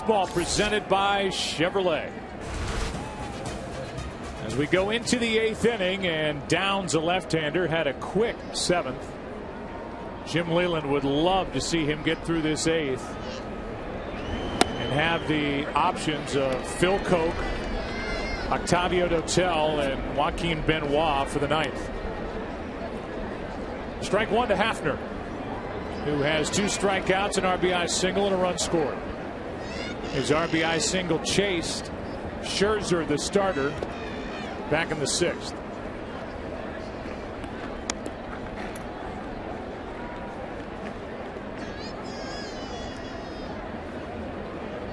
Ball presented by Chevrolet. As we go into the 8th inning, and Downs, a left-hander, had a quick 7th. Jim Leyland would love to see him get through this 8th and have the options of Phil Koch, Octavio Dotel, and Joaquin Benoit for the 9th. Strike one to Hafner, who has 2 strikeouts, an RBI single, and a run scored. His RBI single chased Scherzer, the starter, back in the 6th.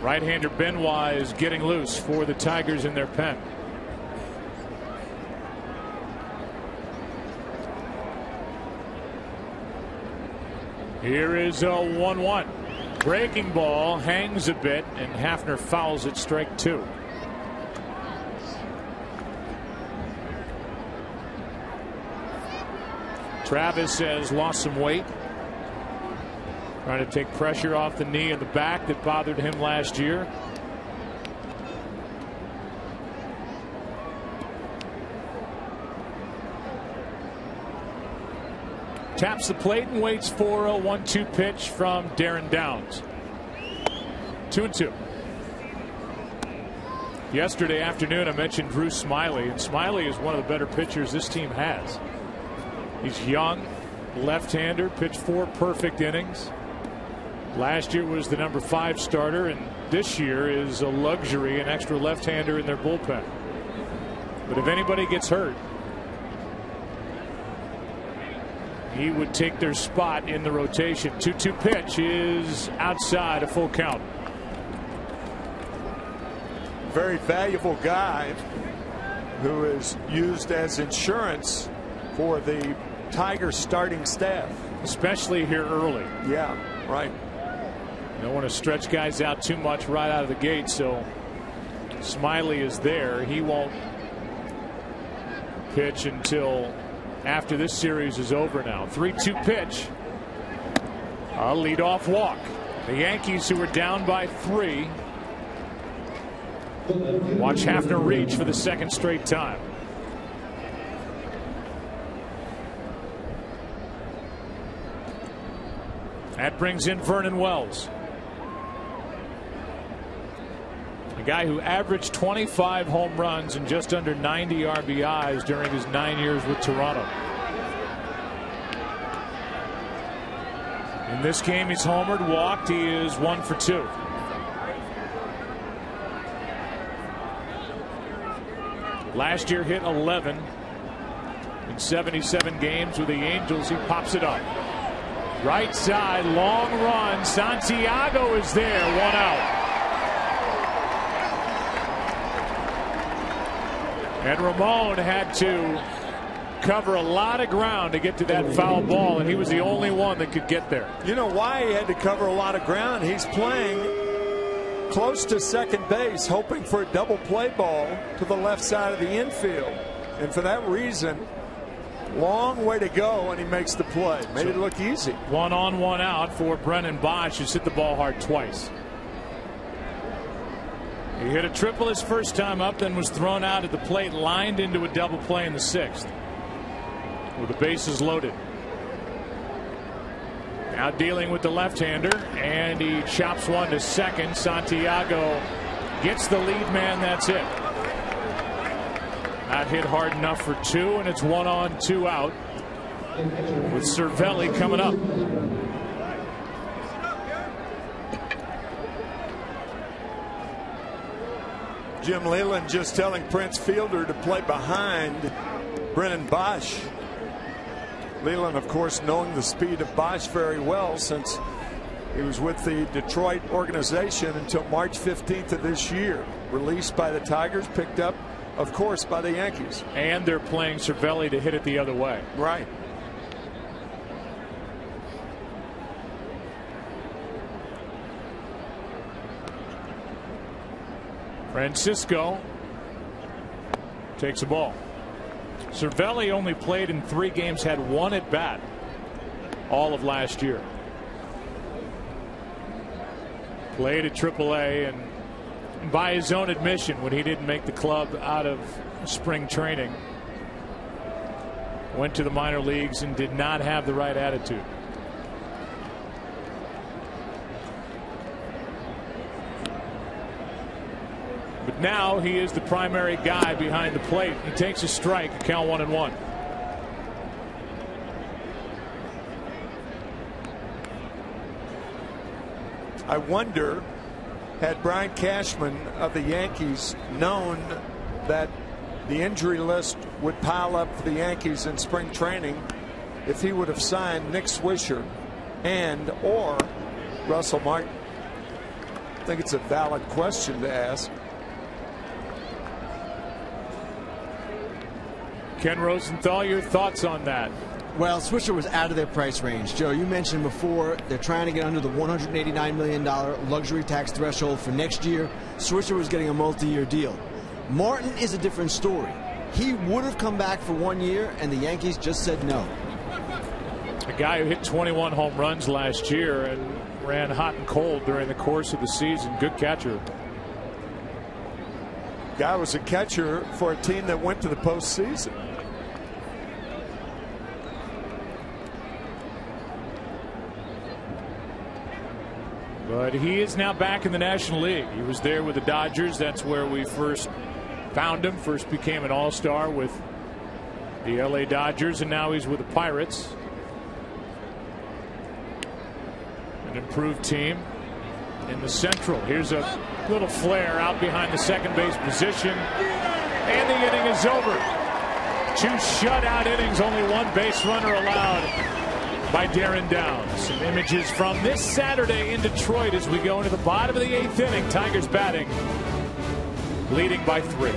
Right-hander Benoit is getting loose for the Tigers in their pen. Here is a 1-1. Breaking ball hangs a bit, and Hafner fouls it, strike 2. Travis has lost some weight, trying to take pressure off the knee and the back that bothered him last year. Taps the plate and waits for a 1-2 pitch from Darren Downs. 2-2. Yesterday afternoon I mentioned Drew Smiley, and Smiley is one of the better pitchers this team has. He's young, left-hander, pitched 4 perfect innings. Last year was the number 5 starter, and this year is a luxury, an extra left-hander in their bullpen. But if anybody gets hurt, he would take their spot in the rotation. 2-2 pitch is outside, a full count. Very valuable guy who is used as insurance for the Tigers starting staff. Especially here early. Yeah, right. You don't want to stretch guys out too much right out of the gate, so Smiley is there. He won't pitch until after this series is over now. 3-2 pitch. A leadoff walk. The Yankees, who are down by 3, watch Hafner reach for the 2nd straight time. That brings in Vernon Wells, a guy who averaged 25 home runs and just under 90 RBIs during his 9 years with Toronto. In this game, he's homered, walked. He is 1 for 2. Last year hit 11 in 77 games with the Angels. He pops it up. Right side, long run. Santiago is there, 1 out. And Ramon had to cover a lot of ground to get to that foul ball, and he was the only one that could get there. You know why he had to cover a lot of ground? He's playing close to second base, hoping for a double play ball to the left side of the infield. And for that reason, long way to go, and he makes the play. Made it look easy. 1 on, 1 out for Brennan Bosch, who's hit the ball hard twice. He hit a triple his first time up, then was thrown out at the plate, lined into a double play in the 6th. With the bases loaded. Now dealing with the left-hander, and he chops one to second. Santiago gets the lead man. That's it. Not hit hard enough for 2, and it's 1 on, 2 out. With Cervelli coming up. Jim Leyland just telling Prince Fielder to play behind Brennan Bosch. Leyland, of course, knowing the speed of Bosch very well since he was with the Detroit organization until March 15th of this year. Released by the Tigers, picked up, of course, by the Yankees. And they're playing Cervelli to hit it the other way. Right. Francisco takes the ball. Cervelli only played in 3 games, had 1 at bat all of last year. Played at AAA, and by his own admission, when he didn't make the club out of spring training, went to the minor leagues and did not have the right attitude. But now he is the primary guy behind the plate. He takes a strike, a count 1-1. I wonder, had Brian Cashman of the Yankees known that the injury list would pile up for the Yankees in spring training, if he would have signed Nick Swisher and or Russell Martin. I think it's a valid question to ask. Ken Rosenthal, your thoughts on that? Well, Swisher was out of their price range. Joe, you mentioned before they're trying to get under the $189 million luxury tax threshold for next year. Swisher was getting a multi-year deal. Martin is a different story. He would have come back for 1 year, and the Yankees just said no. A guy who hit 21 home runs last year and ran hot and cold during the course of the season. Good catcher. Guy was a catcher for a team that went to the postseason. But he is now back in the National League. He was there with the Dodgers. That's where we first found him. First became an all-star with the LA Dodgers, and now he's with the Pirates. An improved team in the Central. Here's a little flare out behind the second base position, and the inning is over. 2 shutout innings, only 1 base runner allowed by Darren Downs. Some images from this Saturday in Detroit as we go into the bottom of the 8th inning. Tigers batting, leading by 3.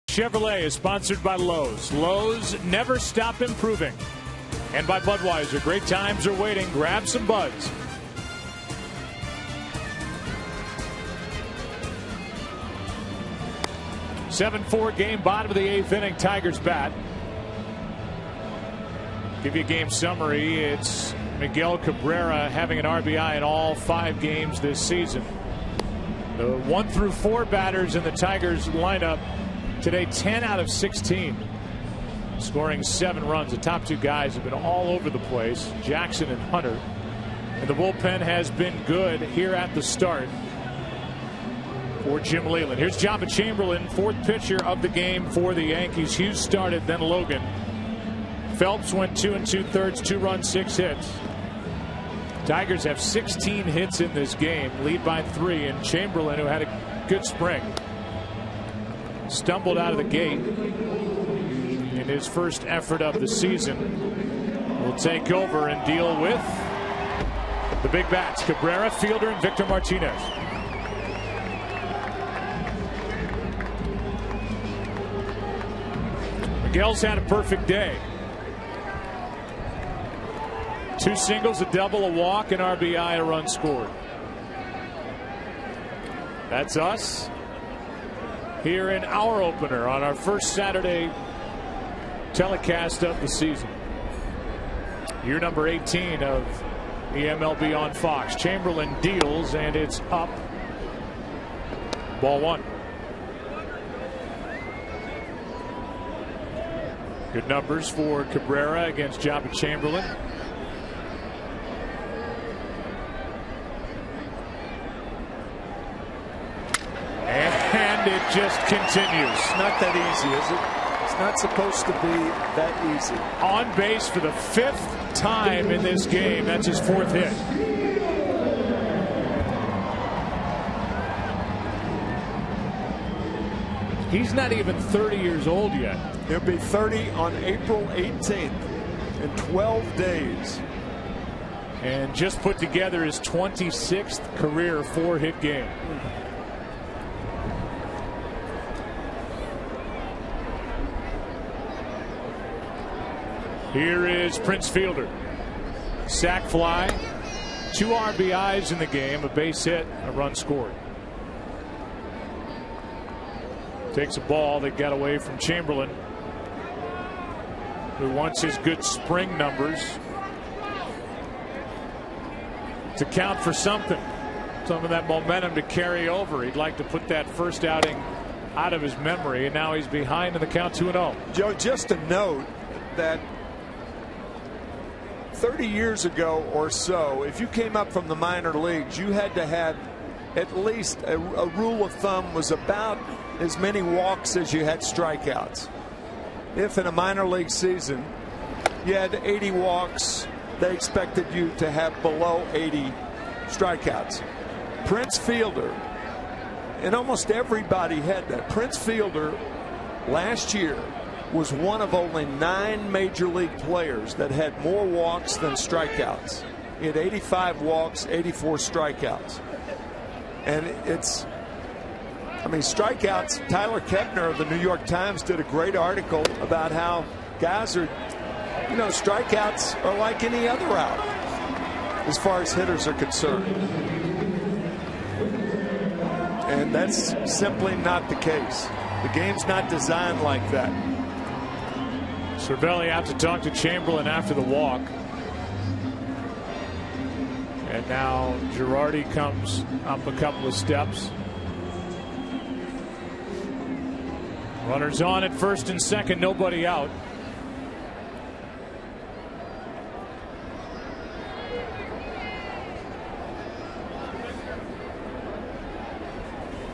Chevrolet is sponsored by Lowe's. Lowe's, never stop improving. And by Budweiser, great times are waiting. Grab some buds. (7-4) game, bottom of the 8th inning. Tigers bat. Give you a game summary. It's Miguel Cabrera having an RBI in all 5 games this season. The 1 through 4 batters in the Tigers lineup today, 10 out of 16, scoring 7 runs. The top 2 guys have been all over the place, Jackson and Hunter. And the bullpen has been good here at the start for Jim Leyland. Here's Jabba Chamberlain, 4th pitcher of the game for the Yankees. Hughes started, then Logan. Phelps went 2 2/3, 2 runs, 6 hits. Tigers have 16 hits in this game, lead by 3, and Chamberlain, who had a good spring, stumbled out of the gate in his first effort of the season. Will take over and deal with the big bats, Cabrera, Fielder, and Victor Martinez. Miguel's had a perfect day. 2 singles, a double, a walk, an RBI, a run scored. That's us here in our opener on our first Saturday telecast of the season. Year number 18 of the MLB on Fox. Chamberlain deals, and it's up. Ball 1. Good numbers for Cabrera against Jabba Chamberlain. And it just continues. It's not that easy, is it? It's not supposed to be that easy. On base for the 5th time in this game. That's his 4th hit. He's not even 30 years old yet. He'll be 30 on April 18th in 12 days. And just put together his 26th career 4-hit game. Here is Prince Fielder. Sac fly, 2 RBIs in the game, a base hit, a run scored. Takes a ball that got away from Chamberlain, who wants his good spring numbers to count for something. Some of that momentum to carry over. He'd like to put that first outing out of his memory, and now he's behind in the count 2-0. Joe, just a note that 30 years ago or so, if you came up from the minor leagues, you had to have at least a rule of thumb was about as many walks as you had strikeouts. If in a minor league season you had 80 walks, they expected you to have below 80 strikeouts. Prince Fielder, and almost everybody had that. Prince Fielder last year was one of only 9 major league players that had more walks than strikeouts. He had 85 walks, 84 strikeouts. And it's, I mean, strikeouts. Tyler Kepner of the New York Times did a great article about how guys are, you know, strikeouts are like any other out as far as hitters are concerned. And that's simply not the case. The game's not designed like that. Cervelli out to talk to Chamberlain after the walk. And now Girardi comes up a couple of steps. Runners on at first and second, nobody out.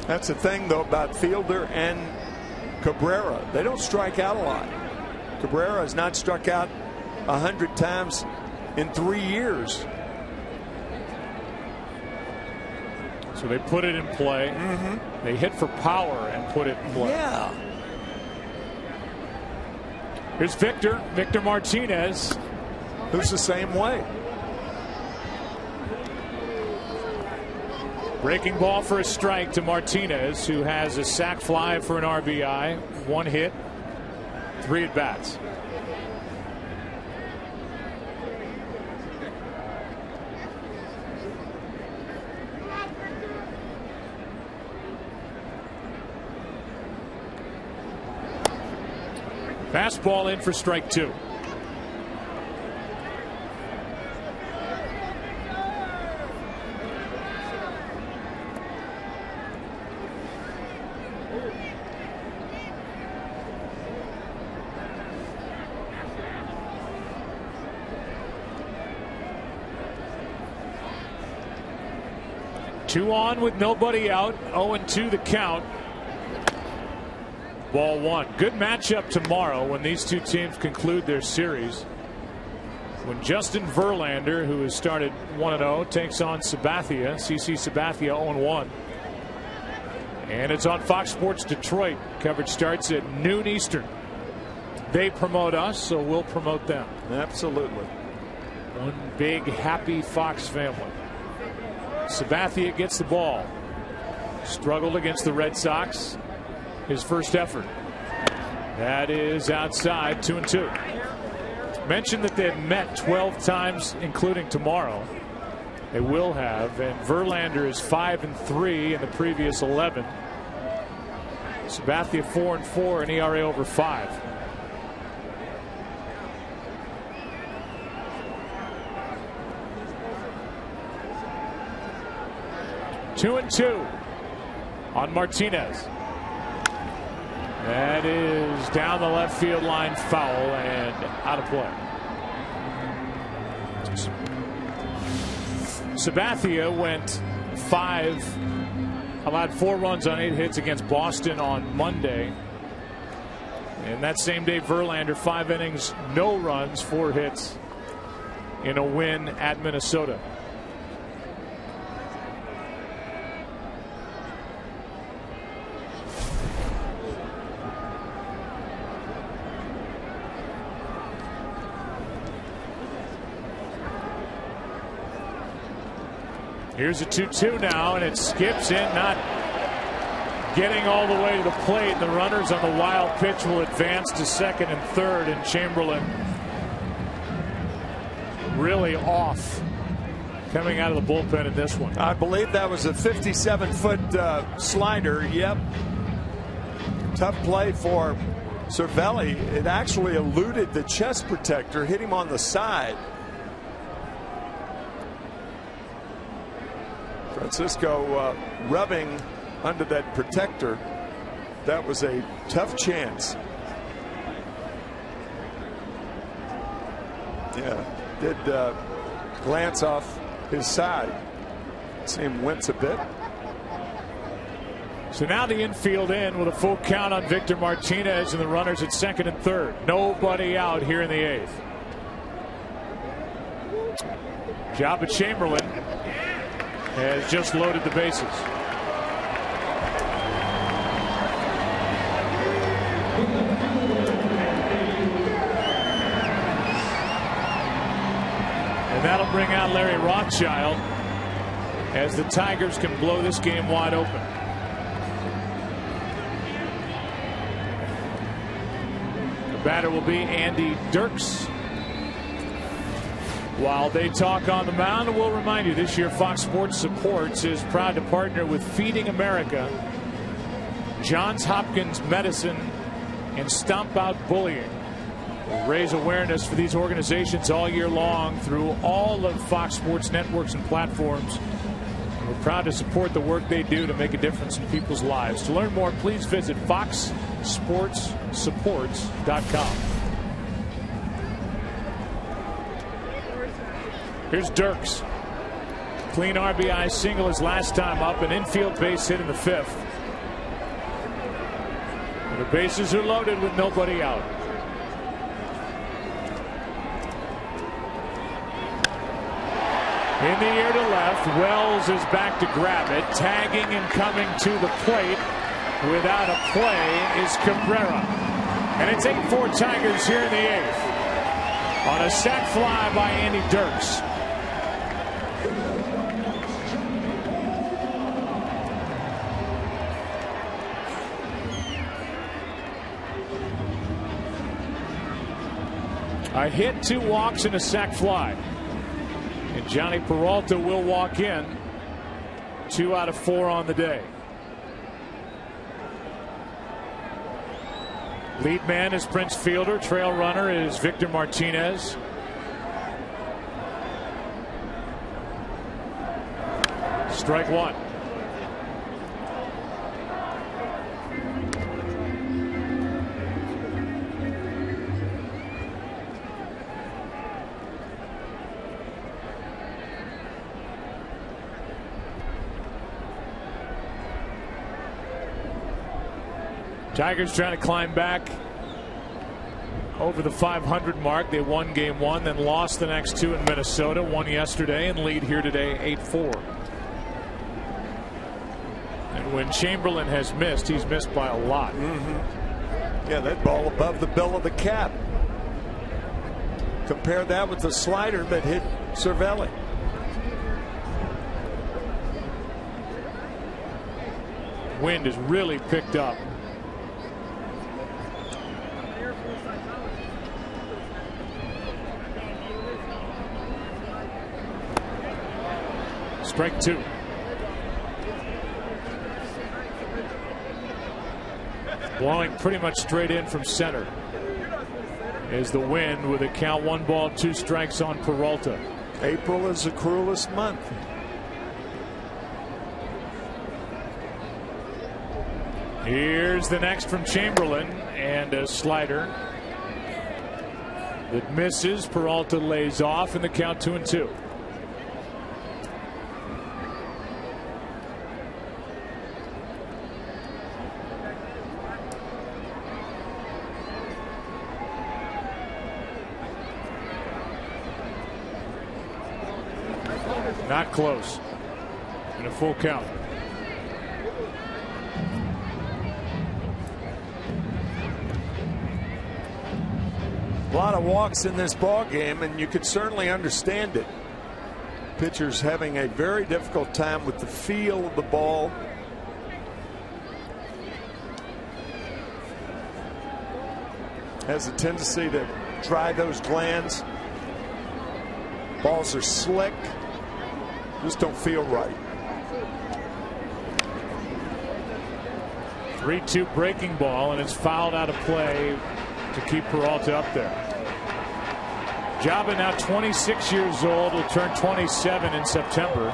That's the thing, though, about Fielder and Cabrera. They don't strike out a lot. Cabrera has not struck out 100 times in 3 years. So they put it in play. They hit for power and put it in play. Yeah. Here's Victor Martinez, who's the same way. Breaking ball for a strike to Martinez, who has a sac fly for an RBI, 1 hit, 3 at bats. Fastball in for strike 2. Two on with nobody out. 0-2 the count. Ball one. Good matchup tomorrow when these two teams conclude their series. When Justin Verlander, who has started 1-0, takes on Sabathia. CC Sabathia 0-1. And it's on Fox Sports Detroit. Coverage starts at noon Eastern. They promote us, so we'll promote them. Absolutely. One big happy Fox family. Sabathia gets the ball. Struggled against the Red Sox. His first effort. That is outside, 2-2. Mentioned that they had met 12 times, including tomorrow. They will have, and Verlander is 5-3 in the previous 11. Sabathia 4-4, an ERA over 5. Two and two on Martinez. That is down the left field line, foul and out of play. Sabathia went 5, allowed 4 runs on 8 hits against Boston on Monday. And that same day, Verlander, 5 innings, no runs, 4 hits in a win at Minnesota. Here's a 2-2 now, and it skips in, not getting all the way to the plate. The runners on the wild pitch will advance to second and third, and Chamberlain really off coming out of the bullpen in this one. I believe that was a 57-foot slider. Yep. Tough play for Cervelli. It actually eluded the chest protector, hit him on the side. Francisco rubbing under that protector. That was a tough chance. Yeah, did glance off his side. See him wince a bit. So now the infield in with a full count on Victor Martinez and the runners at second and third. Nobody out here in the 8th. Jabba Chamberlain has just loaded the bases. And that'll bring out Larry Rothschild as the Tigers can blow this game wide open. The batter will be Andy Dirks. While they talk on the mound, we'll remind you this year Fox Sports Supports is proud to partner with Feeding America, Johns Hopkins Medicine, and Stomp Out Bullying. We'll raise awareness for these organizations all year long through all of Fox Sports networks and platforms. And we're proud to support the work they do to make a difference in people's lives. To learn more, please visit foxsportssupports.com. Here's Dirks. Clean RBI single his last time up, an infield base hit in the 5th. And the bases are loaded with nobody out. In the air to left, Wells is back to grab it. Tagging and coming to the plate without a play is Cabrera. And it's 8-4 Tigers here in the 8th. On a sac fly by Andy Dirks. A hit, 2 walks, and a sac fly. And Johnny Peralta will walk in. 2 out of 4 on the day. Lead man is Prince Fielder. Trail runner is Victor Martinez. Strike 1. Tigers trying to climb back over the 500 mark. They won game 1, then lost the next 2 in Minnesota. Won yesterday and lead here today 8-4. And when Chamberlain has missed, he's missed by a lot. Yeah, that ball above the bill of the cap. Compare that with the slider that hit Cervelli. Wind has really picked up. Strike 2. Blowing pretty much straight in from center is the wind with a count 1 ball 2 strikes on Peralta. April is the cruelest month. Here's the next from Chamberlain, and a slider that misses. Peralta lays off, and the count 2-2. Not close. And a full count. A lot of walks in this ball game, and you could certainly understand it. Pitchers having a very difficult time with the feel of the ball. Has a tendency to dry those glands. Balls are slick. Just don't feel right. 3-2 breaking ball, and it's fouled out of play to keep Peralta up there. Jabba, now 26 years old, will turn 27 in September.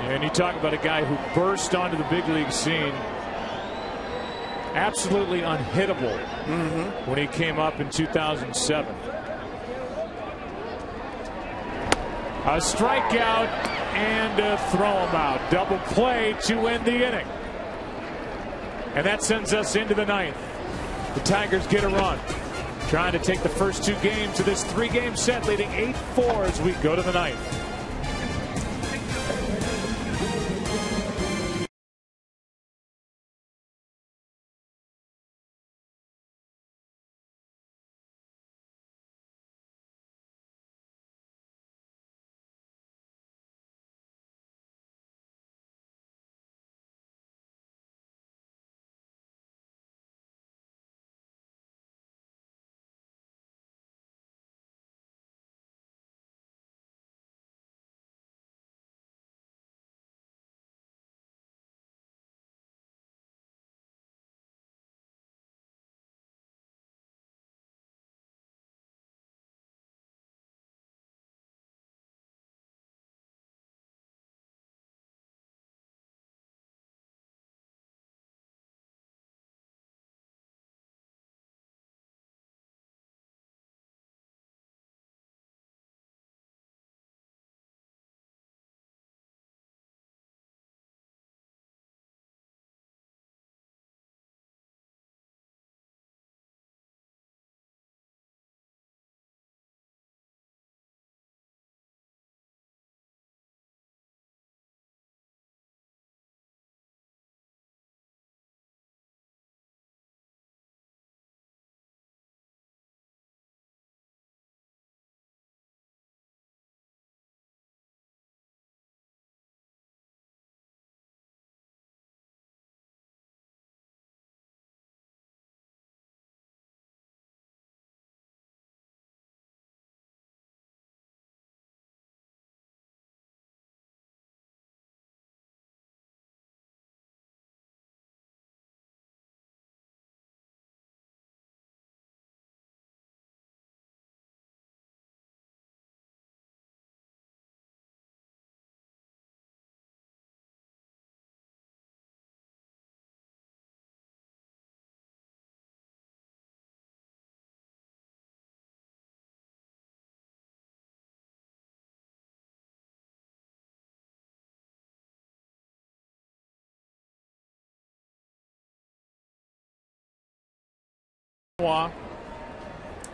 And you talk about a guy who burst onto the big league scene. Absolutely unhittable when he came up in 2007. A strikeout and a throw him out. Double play to end the inning. And that sends us into the 9th. The Tigers get a run, trying to take the first 2 games of this 3-game set, leading 8-4 as we go to the 9th.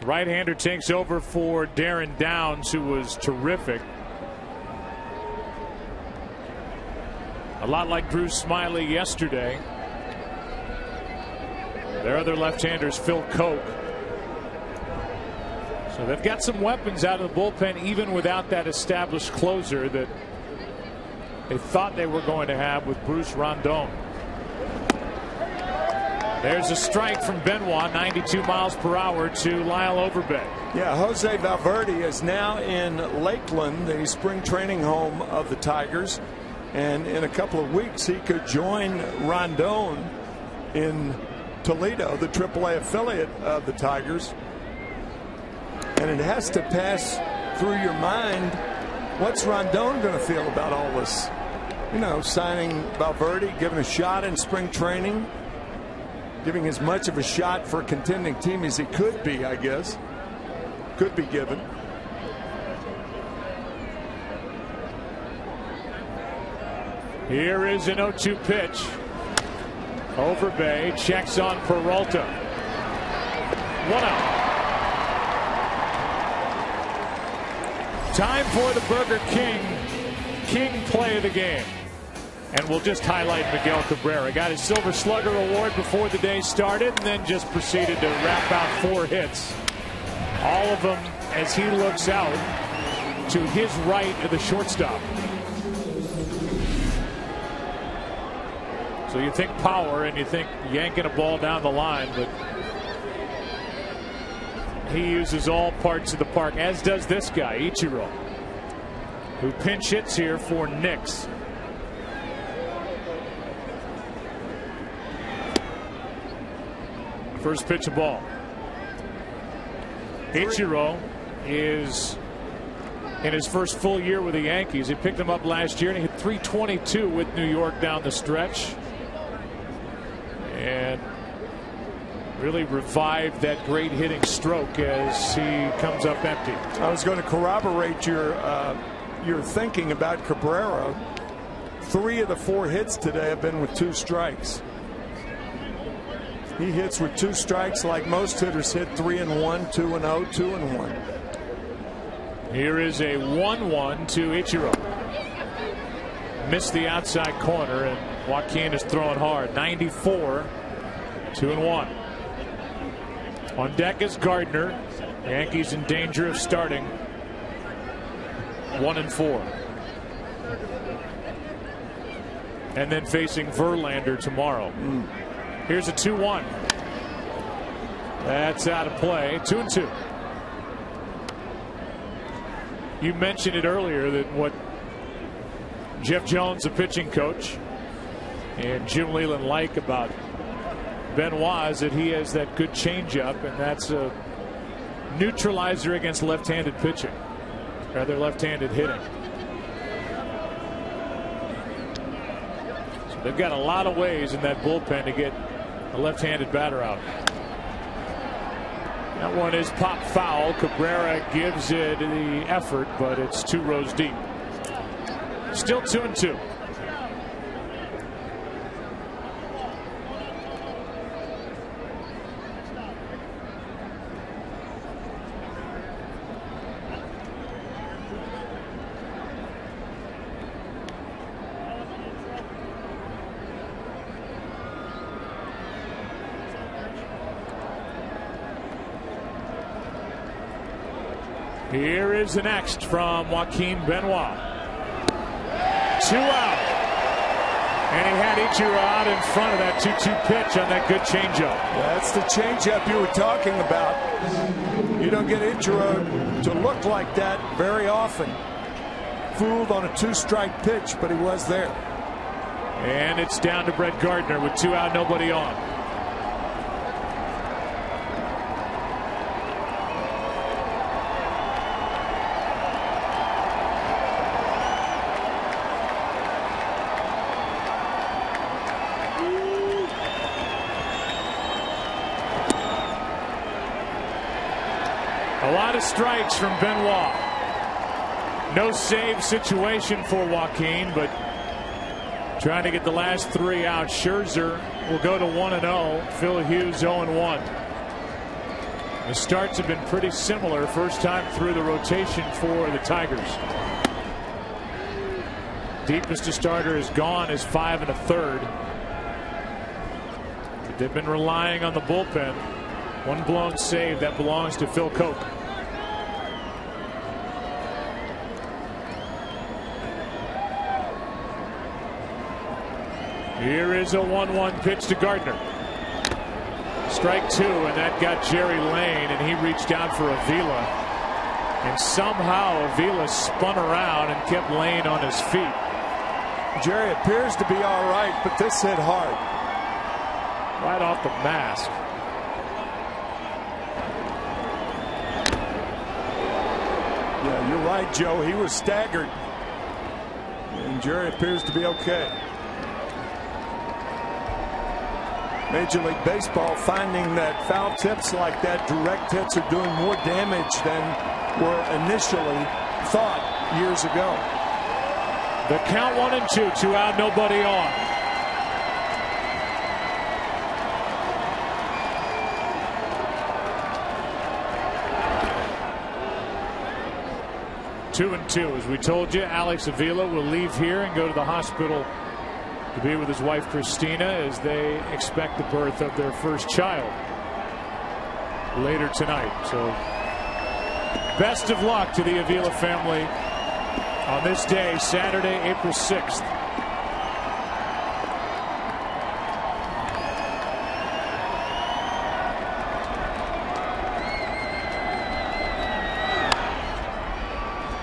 Right-hander takes over for Darren Downs, who was terrific. A lot like Drew Smiley yesterday. Their other left-handers, Phil Koch. So they've got some weapons out of the bullpen, even without that established closer that they thought they were going to have with Bruce Rondon. There's a strike from Benoit, 92 miles per hour to Lyle Overbay. Yeah, Jose Valverde is now in Lakeland, the spring training home of the Tigers. And in a couple of weeks, he could join Rondon in Toledo, the AAA affiliate of the Tigers. And it has to pass through your mind, what's Rondon going to feel about all this? You know, signing Valverde, giving a shot in spring training, giving as much of a shot for a contending team as he could be, I guess. Could be given. Here is an 0-2 pitch. Overbay checks on Peralta. 1 out. Time for the Burger King play of the game. And we'll just highlight Miguel Cabrera. Got his Silver Slugger award before the day started, and then just proceeded to wrap out 4 hits. All of them as he looks out to his right of the shortstop. So you think power and you think yanking a ball down the line, but he uses all parts of the park, as does this guy, Ichiro, who pinch hits here for Knicks. First pitch of ball. Ichiro is in his first full year with the Yankees. He picked him up last year and he hit .322 with New York down the stretch. And really revived that great hitting stroke as he comes up empty. I was going to corroborate your thinking about Cabrera. 3 of the 4 hits today have been with 2 strikes. He hits with 2 strikes like most hitters hit. 3-1, 2-0, 2-1. Here is a 1-1 to Ichiro. Missed the outside corner, and Joaquin is throwing hard. 94, 2-1. On deck is Gardner. Yankees in danger of starting 1-4. And then facing Verlander tomorrow. Here's a 2-1. That's out of play. 2-2. You mentioned it earlier that what Jeff Jones, the pitching coach, and Jim Leland like about Benoit is that he has that good changeup, and that's a neutralizer against left-handed pitching, rather left-handed hitting. So they've got a lot of ways in that bullpen to get a left-handed batter out. That one is pop foul. Cabrera gives it the effort, but it's 2 rows deep. Still 2-2. Here is the next from Joaquin Benoit. 2 out. And he had Ichiro out in front of that 2-2 pitch on that good changeup. That's the changeup you were talking about. You don't get Ichiro to look like that very often. Fooled on a 2-strike pitch, but he was there. And it's down to Brett Gardner with 2 out, nobody on. A lot of strikes from Benoit. No save situation for Joaquin, but trying to get the last 3 out. Scherzer will go to 1-0. Phil Hughes 0-1. The starts have been pretty similar. First time through the rotation for the Tigers. Deepest a starter has gone is 5 1/3. But they've been relying on the bullpen. One blown save that belongs to Phil Coke. Here is a 1-1 pitch to Gardner. Strike 2, and that got Jerry Lane, and he reached out for Avila. And somehow Avila spun around and kept Lane on his feet. Jerry appears to be all right, but this hit hard. Right off the mask. Yeah, you're right, Joe. He was staggered. And Jerry appears to be okay. Major League Baseball finding that foul tips like that, direct hits, are doing more damage than were initially thought years ago. The count 1-2, 2 out, nobody on. Two and 2. As we told you, Alex Avila will leave here and go to the hospital to be with his wife Christina as they expect the birth of their first child later tonight. So best of luck to the Avila family on this day, Saturday, April 6th.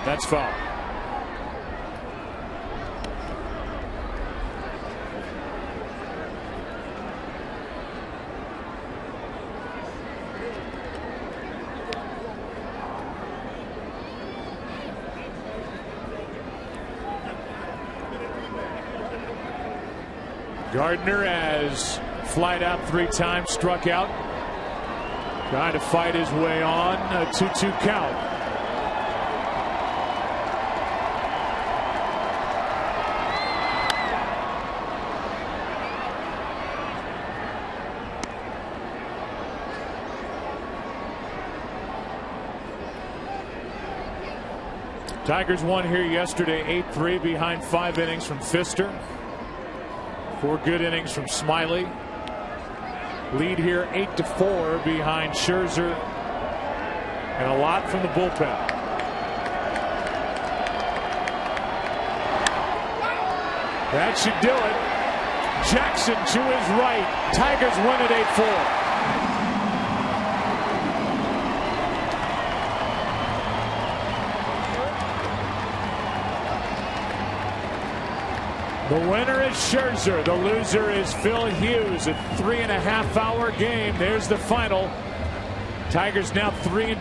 That's foul. Gardner has flied out 3 times, struck out. Trying to fight his way on. A 2-2 count. Tigers won here yesterday 8-3 behind 5 innings from Pfister. 4 good innings from Smiley. Lead here 8-4 behind Scherzer, and a lot from the bullpen. That should do it. Jackson to his right. Tigers win at 8-4. The winner is Scherzer. The loser is Phil Hughes. A 3.5-hour game. There's the final. Tigers now 3-2.